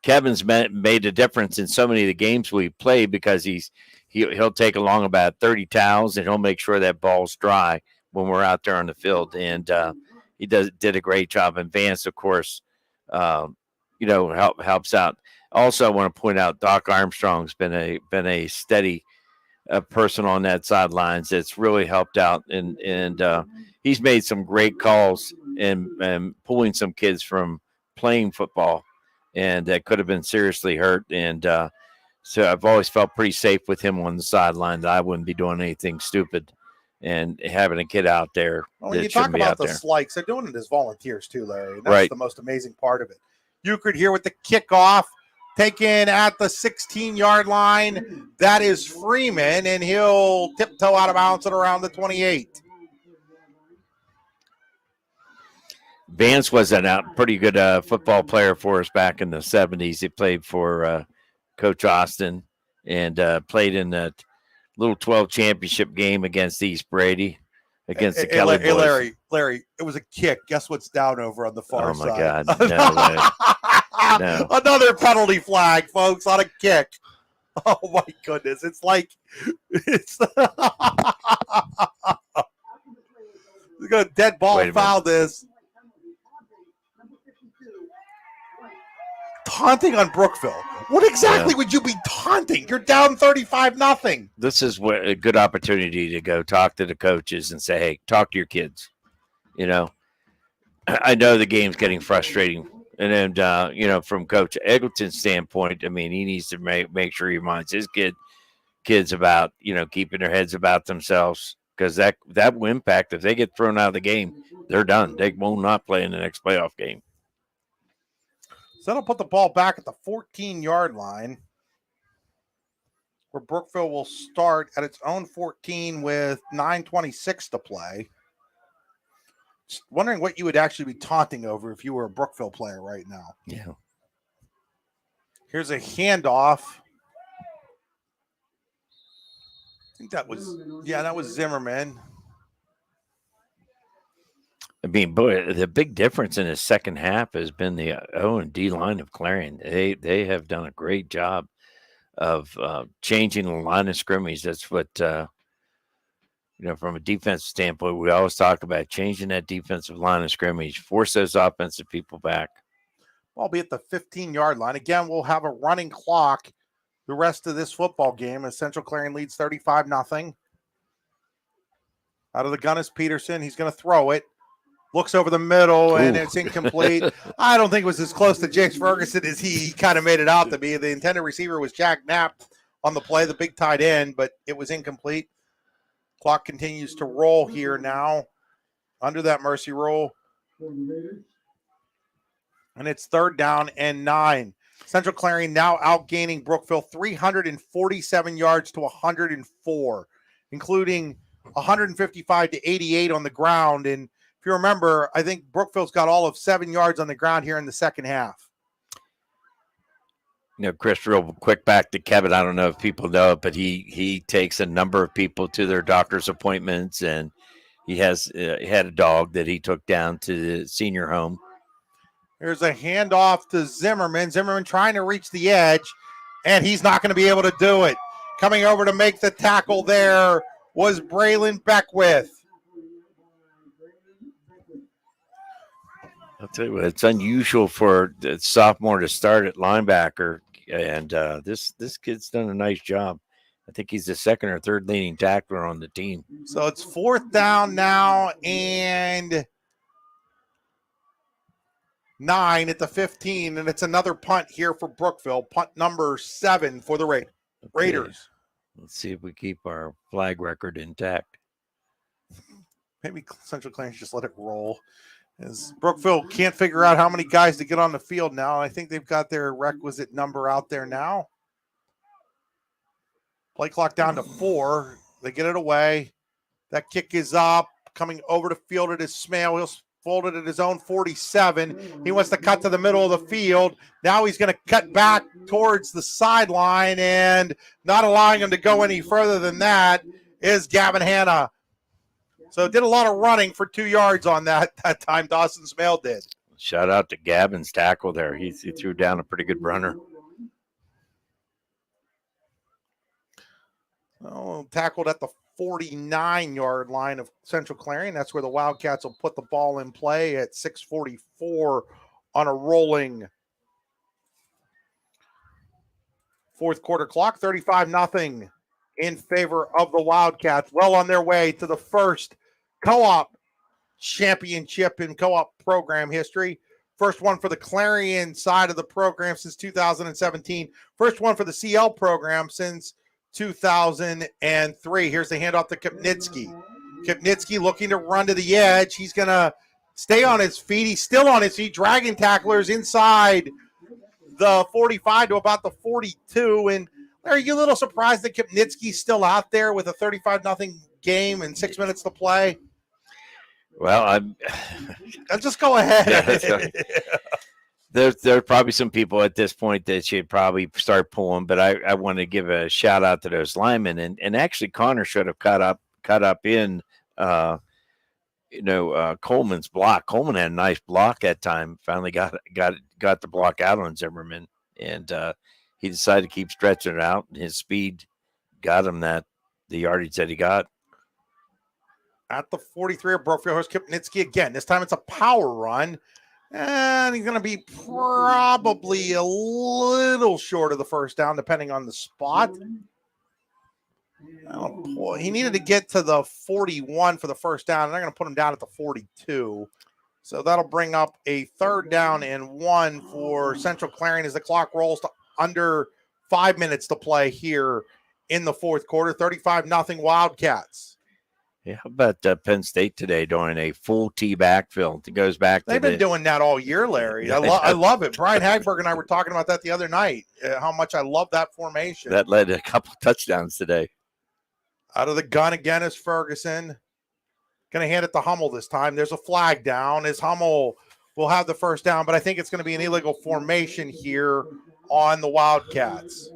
Kevin's made a difference in so many of the games we played because he'll take along about 30 towels and he'll make sure that ball's dry when we're out there on the field. And he did a great job. And Vance, of course, helps out. Also, I want to point out Doc Armstrong's been a steady person on that sidelines that's really helped out, and he's made some great calls and pulling some kids from playing football and that could have been seriously hurt. And So I've always felt pretty safe with him on the sideline that I wouldn't be doing anything stupid, and having a kid out there Well, when that you talk shouldn't be about out the there. slikes, they're doing it as volunteers too, Larry. And that's Right. the most amazing part of it. Euchred here with the kickoff, taken at the 16-yard line. That is Freeman, and he'll tiptoe out of bounds at around the 28. Vance was a pretty good football player for us back in the 70s. He played for Coach Austin and played in that little 12 championship game against East Brady against the Kelly boys. Larry, it was a kick. Guess what's down over on the far Oh, my side? God. No way. No. Another penalty flag, folks, on a kick. Oh, my goodness. It's like it's we're going to dead ball foul this. Taunting on Brookville. What exactly would you be taunting? You're down 35-0. This is a good opportunity to go talk to the coaches and say, hey, talk to your kids. You know, I know the game's getting frustrating. And from Coach Eggleton's standpoint, I mean, he needs to make sure he reminds his kids about, keeping their heads about themselves, because that will impact. If they get thrown out of the game, they're done. They will not play in the next playoff game. So that'll put the ball back at the 14-yard line, where Brookville will start at its own 14 with 9:26 to play. Just wondering what you would actually be taunting over if you were a Brookville player right now. Yeah. Here's a handoff. I think that was Zimmerman. I mean, boy, the big difference in the second half has been the O&D line of Clarion. They have done a great job of changing the line of scrimmage. That's what, from a defensive standpoint, we always talk about changing that defensive line of scrimmage, force those offensive people back. Ball be at the 15-yard line. Again, we'll have a running clock the rest of this football game as Central Clarion leads 35-0. Out of the gun is Peterson. He's going to throw it. Looks over the middle, and it's incomplete. I don't think it was as close to James Ferguson as he kind of made it out to be. The intended receiver was Jack Knapp on the play, the big tight end, but it was incomplete. Clock continues to roll here now under that mercy rule. And it's 3rd down and 9. Central Clarion now outgaining Brookville 347 yards to 104, including 155 to 88 on the ground. And if you remember, I think Brookville's got all of 7 yards on the ground here in the second half. Chris, real quick back to Kevin. I don't know if people know it, but he takes a number of people to their doctor's appointments, and he has had a dog that he took down to the senior home. Here's a handoff to Zimmerman. Zimmerman trying to reach the edge, and he's not going to be able to do it. Coming over to make the tackle there was Braylon Beckwith. I'll tell you what, it's unusual for the sophomore to start at linebacker, and this kid's done a nice job. I think he's the 2nd or 3rd leading tackler on the team. So it's 4th down now and 9 at the 15, and it's another punt here for Brookville. Punt number 7 for the Raiders. Okay. Let's see if we keep our flag record intact. Maybe Central Clarion just let it roll. As Brookville can't figure out how many guys to get on the field now. I think they've got their requisite number out there now. Play clock down to 4. They get it away. That kick is up. Coming over the field, it is Smale. He'll fold it at his own 47. He wants to cut to the middle of the field. Now he's going to cut back towards the sideline, and not allowing him to go any further than that is Gavin Hanna. So did a lot of running for 2 yards on that time. Dawson Smale did. Shout out to Gavin's tackle there. He threw down a pretty good runner. Tackled at the 49-yard line of Central Clarion. That's where the Wildcats will put the ball in play at 6:44 on a rolling fourth quarter clock. 35-0 in favor of the Wildcats. Well on their way to the first co-op championship in co-op program history. First one for the Clarion side of the program since 2017. First one for the CL program since 2003. Here's the handoff to Kipnitsky. Kipnitsky looking to run to the edge. He's going to stay on his feet. He's still on his feet, dragging tacklers inside the 45 to about the 42. And are you a little surprised that Kipnitsky's still out there with a 35-0 game and 6 minutes to play? Well, Let's just go ahead. Yeah, there's probably some people at this point that should probably start pulling, but I want to give a shout out to those linemen, and actually Connor should have cut up in Coleman's block. Coleman had a nice block that time. Finally got the block out on Zimmerman, and he decided to keep stretching it out. His speed got him the yardage that he got. At the 43 of Brookville, here's Kipnitsky again. This time it's a power run. And he's going to be probably a little short of the first down, depending on the spot. He needed to get to the 41 for the first down, and they're going to put him down at the 42. So that'll bring up a 3rd down and 1 for Central Clarion as the clock rolls to under 5 minutes to play here in the 4th quarter. 35-0 Wildcats. Yeah, how about Penn State today doing a full T backfield? It goes back to They've been doing that all year, Larry. I love it. Brian Hagberg and I were talking about that the other night, how much I love that formation. That led to a couple of touchdowns today. Out of the gun again is Ferguson. Going to hand it to Hummel this time. There's a flag down as Hummel will have the first down, but I think it's going to be an illegal formation here on the Wildcats.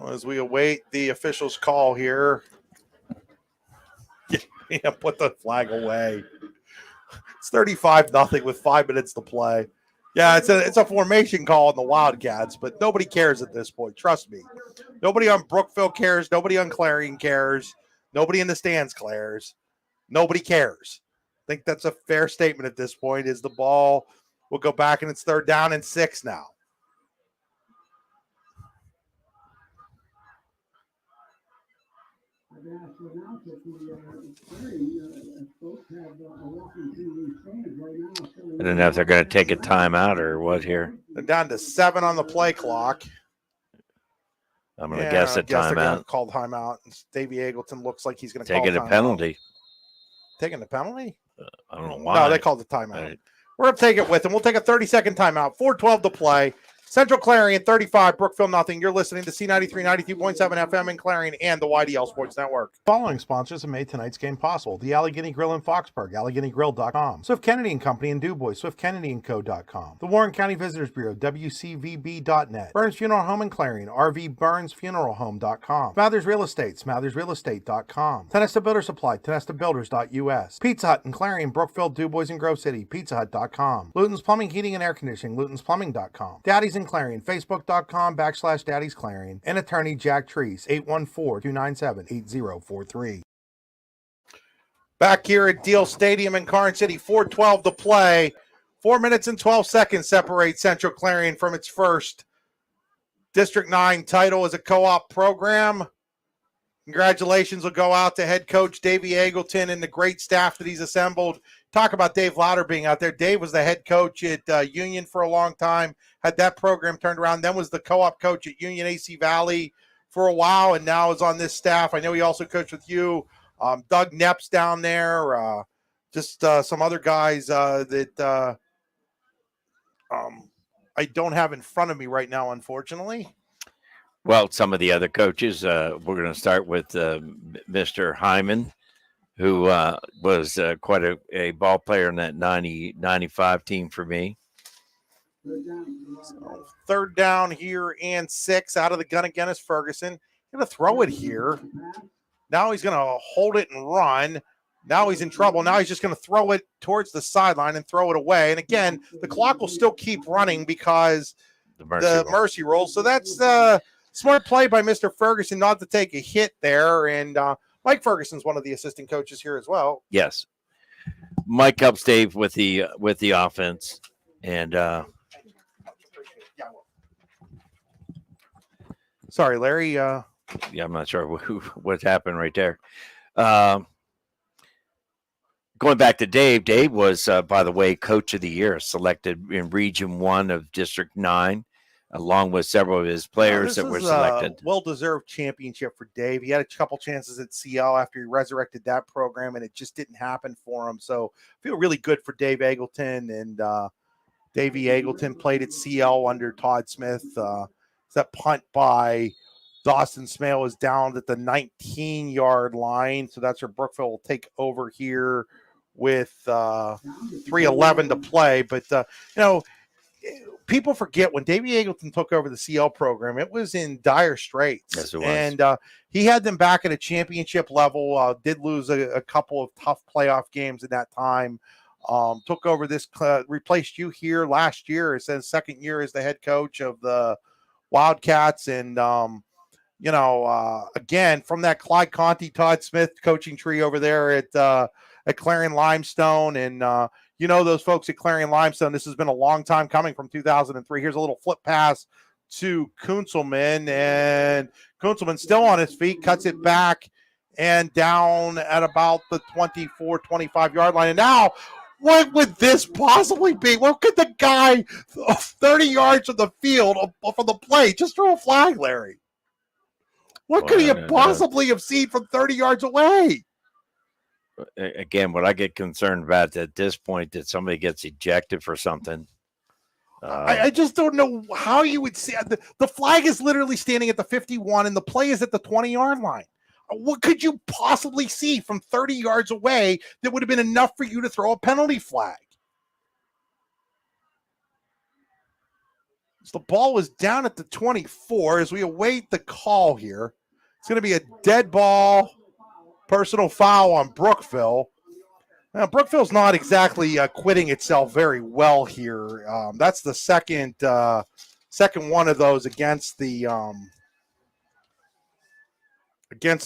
As we await the official's call here. Yeah, put the flag away. It's 35-0 with 5 minutes to play. Yeah, it's a formation call on the Wildcats, but nobody cares at this point. Trust me. Nobody on Brookville cares. Nobody on Clarion cares. Nobody in the stands cares. Nobody cares. I think that's a fair statement at this point. Is the ball will go back, and it's 3rd down and 6 now. I don't know if they're going to take a timeout or what here. They're down to 7 on the play clock. I'm going to guess a timeout. Called timeout. Davey Eagleton looks like he's going to take a penalty. Taking the penalty? I don't know why. No, they called the timeout. We're going to take it with them. We'll take a 30-second timeout. 4:12 to play. Central Clarion 35, Brookville nothing. You're listening to C93 92.7 FM in Clarion and the YDL Sports Network. Following sponsors have made tonight's game possible. The Allegheny Grill in Foxburg, AlleghenyGrill.com. Swift Kennedy and Company in DuBois, SwiftKennedyandCo.com. The Warren County Visitors Bureau, WCVB.net. Burns Funeral Home in Clarion, RVBurnsFuneralHome.com. Smathers Real Estate, SmathersRealEstate.com. Tenesta Builder Supply, TenestaBuilders.us. Pizza Hut in Clarion, Brookville, DuBois, and Grove City, PizzaHut.com. Luton's Plumbing, Heating, and Air Conditioning, LutonsPlumbing.com. Daddy's in Clarion, Facebook.com/Daddy's Clarion, and attorney Jack Treese, 814-297-8043. Back here at Deal Stadium in Karn City, 4:12 to play. 4 minutes and 12 seconds separate Central Clarion from its first District 9 title as a co-op program. Congratulations will go out to head coach Davey Eagleton and the great staff that he's assembled. Talk about Dave Lauder being out there. Dave was the head coach at Union for a long time, had that program turned around, then was the co-op coach at Union AC Valley for a while, and now is on this staff. I know he also coached with you. Doug Knepp's down there, some other guys that I don't have in front of me right now, unfortunately. Well, some of the other coaches, we're going to start with Mr. Hyman, who was quite a ball player in that 95 team for me. So 3rd down here and 6 out of the gun again is Ferguson. Going to throw it here. Now he's going to hold it and run. Now he's in trouble. Now he's just going to throw it towards the sideline and throw it away. And again, the clock will still keep running because the mercy roll. So that's smart play by Mr. Ferguson not to take a hit there. And Mike Ferguson's one of the assistant coaches here as well. Yes. Mike helps Dave with the offense. And sorry, Larry. Yeah, I'm not sure what happened right there. going back to Dave. Dave was, by the way, Coach of the Year, selected in Region 1 of District 9, along with several of his players that were selected. A well-deserved championship for Dave. He had a couple chances at CL after he resurrected that program, and it just didn't happen for him. So I feel really good for Dave Eagleton. And Davey Eagleton played at CL under Todd Smith. That punt by Dawson Smale is down at the 19-yard line. So that's where Brookville will take over here with 3:11 to play. But, people forget when Davey Eagleton took over the CL program, it was in dire straits. Yes, it was. And he had them back at a championship level, did lose a couple of tough playoff games in that time. Took over this, replaced you here last year. It says second year as the head coach of the Wildcats. And, again, from that Clyde Conti, Todd Smith coaching tree over there at Clarion Limestone. And, those folks at Clarion Limestone, this has been a long time coming from 2003. Here's a little flip pass to Kunzelman, and Kunzelman still on his feet, cuts it back and down at about the 24, 25-yard line. And now, what would this possibly be? What could the guy 30 yards from the field from the play just throw a flag, Larry? What could he have possibly have seen from 30 yards away? Again, what I get concerned about at this point, that somebody gets ejected for something. I just don't know how you would see. The flag is literally standing at the 51 and the play is at the 20-yard line. What could you possibly see from 30 yards away that would have been enough for you to throw a penalty flag? So the ball was down at the 24 as we await the call here. It's going to be a dead ball. Personal foul on Brookville. Now, Brookville's not exactly quitting itself very well here. That's the second one of those against the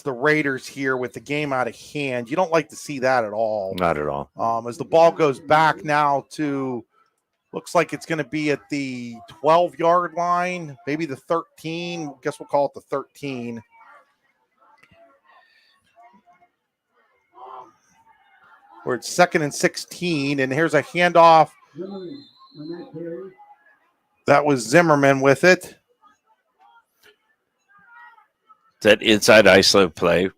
Raiders here with the game out of hand. You don't like to see that at all. Not at all. As the ball goes back now to, looks like it's going to be at the 12-yard line, maybe the 13. I guess we'll call it the 13. Where it's 2nd and 16, and here's a handoff. That was Zimmerman with it. That inside ISO play,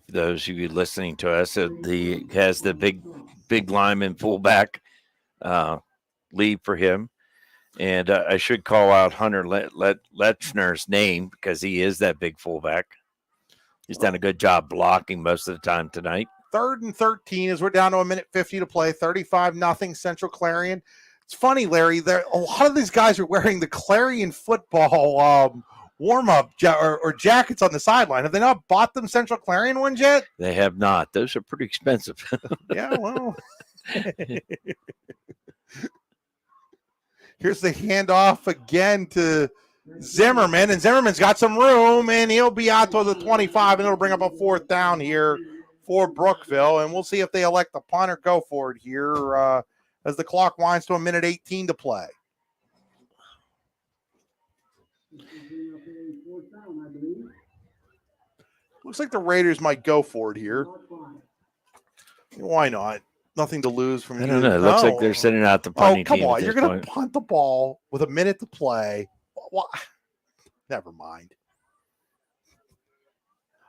those of you listening to us, has the big lineman fullback lead for him. And I should call out Hunter Lechner's name because he is that big fullback. He's done a good job blocking most of the time tonight. 3rd and 13 as we're down to 1:50 to play. 35-0 Central Clarion. It's funny, Larry. A lot of these guys are wearing the Clarion football warm-up or jackets on the sideline. Have they not bought them Central Clarion ones yet? They have not. Those are pretty expensive. Yeah, well. Here's the handoff again to Zimmerman, and Zimmerman's got some room, and he'll be out to the 25, and it'll bring up a 4th down here for Brookville, and we'll see if they elect the punt or go for it here as the clock winds to 1:18 to play. Looks like the Raiders might go for it here. Why not? Nothing to lose from. I don't know. It looks like they're sending out the punting team. Oh, come on! You're going to punt the ball with 1 minute to play. Well, never mind.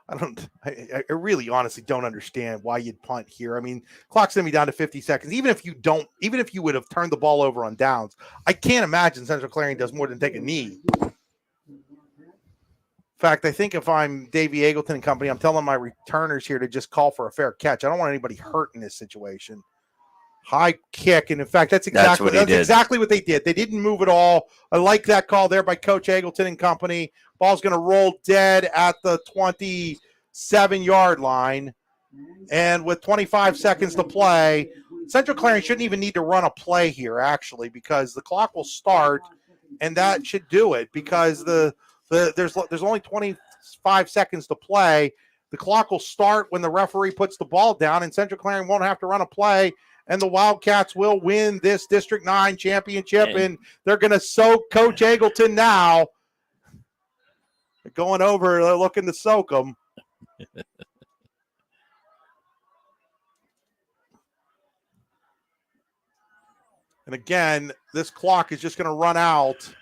I really honestly don't understand why you'd punt here. I mean, clock's going to be down to 50 seconds. Even if you would have turned the ball over on downs, I can't imagine Central Clarion does more than take a knee. In fact, I think if I'm Davey Eagleton and company, I'm telling my returners here to just call for a fair catch. I don't want anybody hurt in this situation. High kick, and in fact, that's exactly what they did. They didn't move at all. I like that call there by Coach Eagleton and company. Ball's going to roll dead at the 27-yard line, and with 25 seconds to play, Central Clarion shouldn't even need to run a play here, actually, because the clock will start, and that should do it. Because there's only 25 seconds to play. The clock will start when the referee puts the ball down, and Central Clarion won't have to run a play. And the Wildcats will win this District 9 championship, and they're going to soak Coach Eagleton now. They're going over, they're looking to soak him. And again, this clock is just going to run out.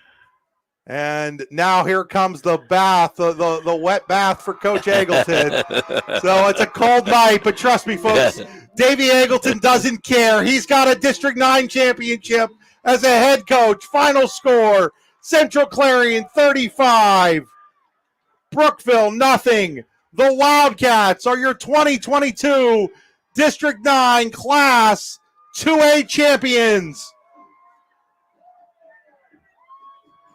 And now here comes the bath, the wet bath for Coach Eggleton. So it's a cold night, but trust me, folks, Davey Eggleton doesn't care. He's got a District 9 championship as a head coach. Final score, Central Clarion 35, Brookville nothing. The Wildcats are your 2022 District 9 Class 2A champions.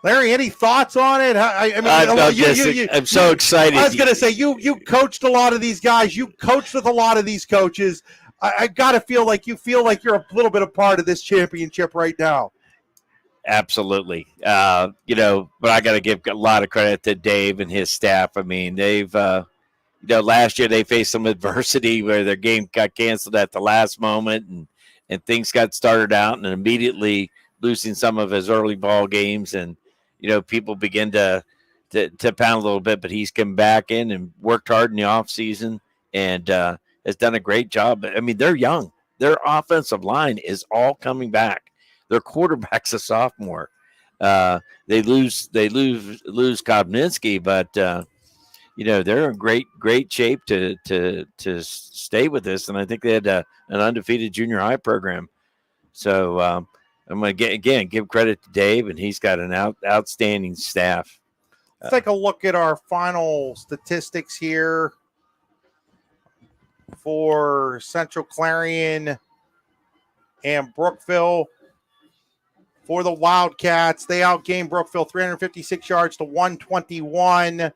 Larry, any thoughts on it? I'm so excited. I was going to say, you coached a lot of these guys. You coached with a lot of these coaches. I got to feel like you're a little bit a part of this championship right now. Absolutely. But I got to give a lot of credit to Dave and his staff. I mean, they've, last year they faced some adversity where their game got canceled at the last moment and things got started out and immediately losing some of his early ball games. And, people begin to pound a little bit, but he's come back in and worked hard in the off season and has done a great job. I mean, they're young. Their offensive line is all coming back. Their quarterback's a sophomore. They lose Kobninski, but they're in great shape to stay with this. And I think they had an undefeated junior high program. So I'm going to give credit to Dave, and he's got an outstanding staff. Let's take a look at our final statistics here for Central Clarion and Brookville. For the Wildcats, they outgained Brookville 356 yards to 121.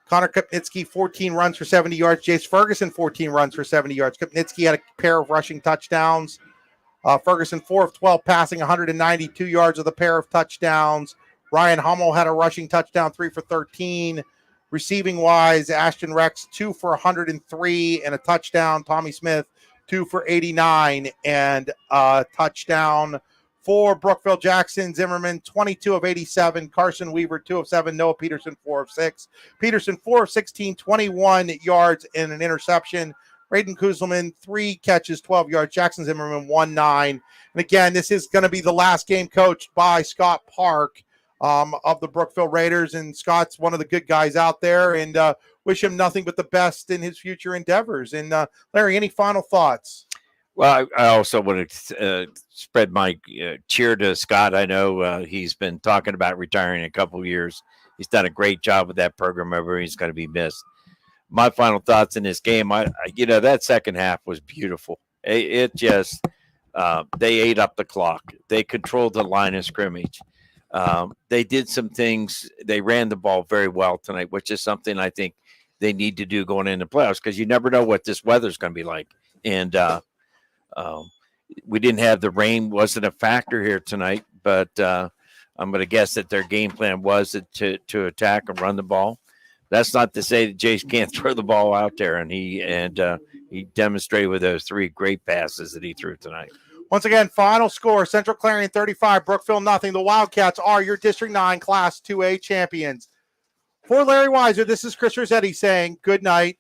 Connor Kupnitsky, 14 runs for 70 yards. Jace Ferguson, 14 runs for 70 yards. Kupnitsky had a pair of rushing touchdowns. Ferguson, 4 of 12 passing, 192 yards with a pair of touchdowns. Ryan Hummel had a rushing touchdown, 3 for 13. Receiving-wise, Ashton Rex, 2 for 103 and a touchdown. Tommy Smith, 2 for 89 and a touchdown. For Brookville, Jackson Zimmerman, 22 of 87. Carson Weaver, 2 of 7. Noah Peterson, 4 of 6. Peterson, 4 of 16, 21 yards and an interception. Braden Kuzleman, 3 catches, 12 yards. Jackson Zimmerman, 1-9. And again, this is going to be the last game coached by Scott Park of the Brookville Raiders. And Scott's one of the good guys out there, and wish him nothing but the best in his future endeavors. And Larry, any final thoughts? Well, I also want to spread my cheer to Scott. I know he's been talking about retiring in a couple of years. He's done a great job with that program over. He's going to be missed. My final thoughts in this game, that second half was beautiful. It just they ate up the clock. They controlled the line of scrimmage. They did some things. They ran the ball very well tonight, which is something I think they need to do going into playoffs because you never know what this weather's going to be like. And we didn't have the rain, wasn't a factor here tonight, but I'm going to guess that their game plan was to attack and run the ball. That's not to say that Jace can't throw the ball out there, and he demonstrated with those 3 great passes that he threw tonight. Once again, final score, Central Clarion 35, Brookville nothing. The Wildcats are your District 9 Class 2A champions. For Larry Weiser, this is Chris Rossetti saying good night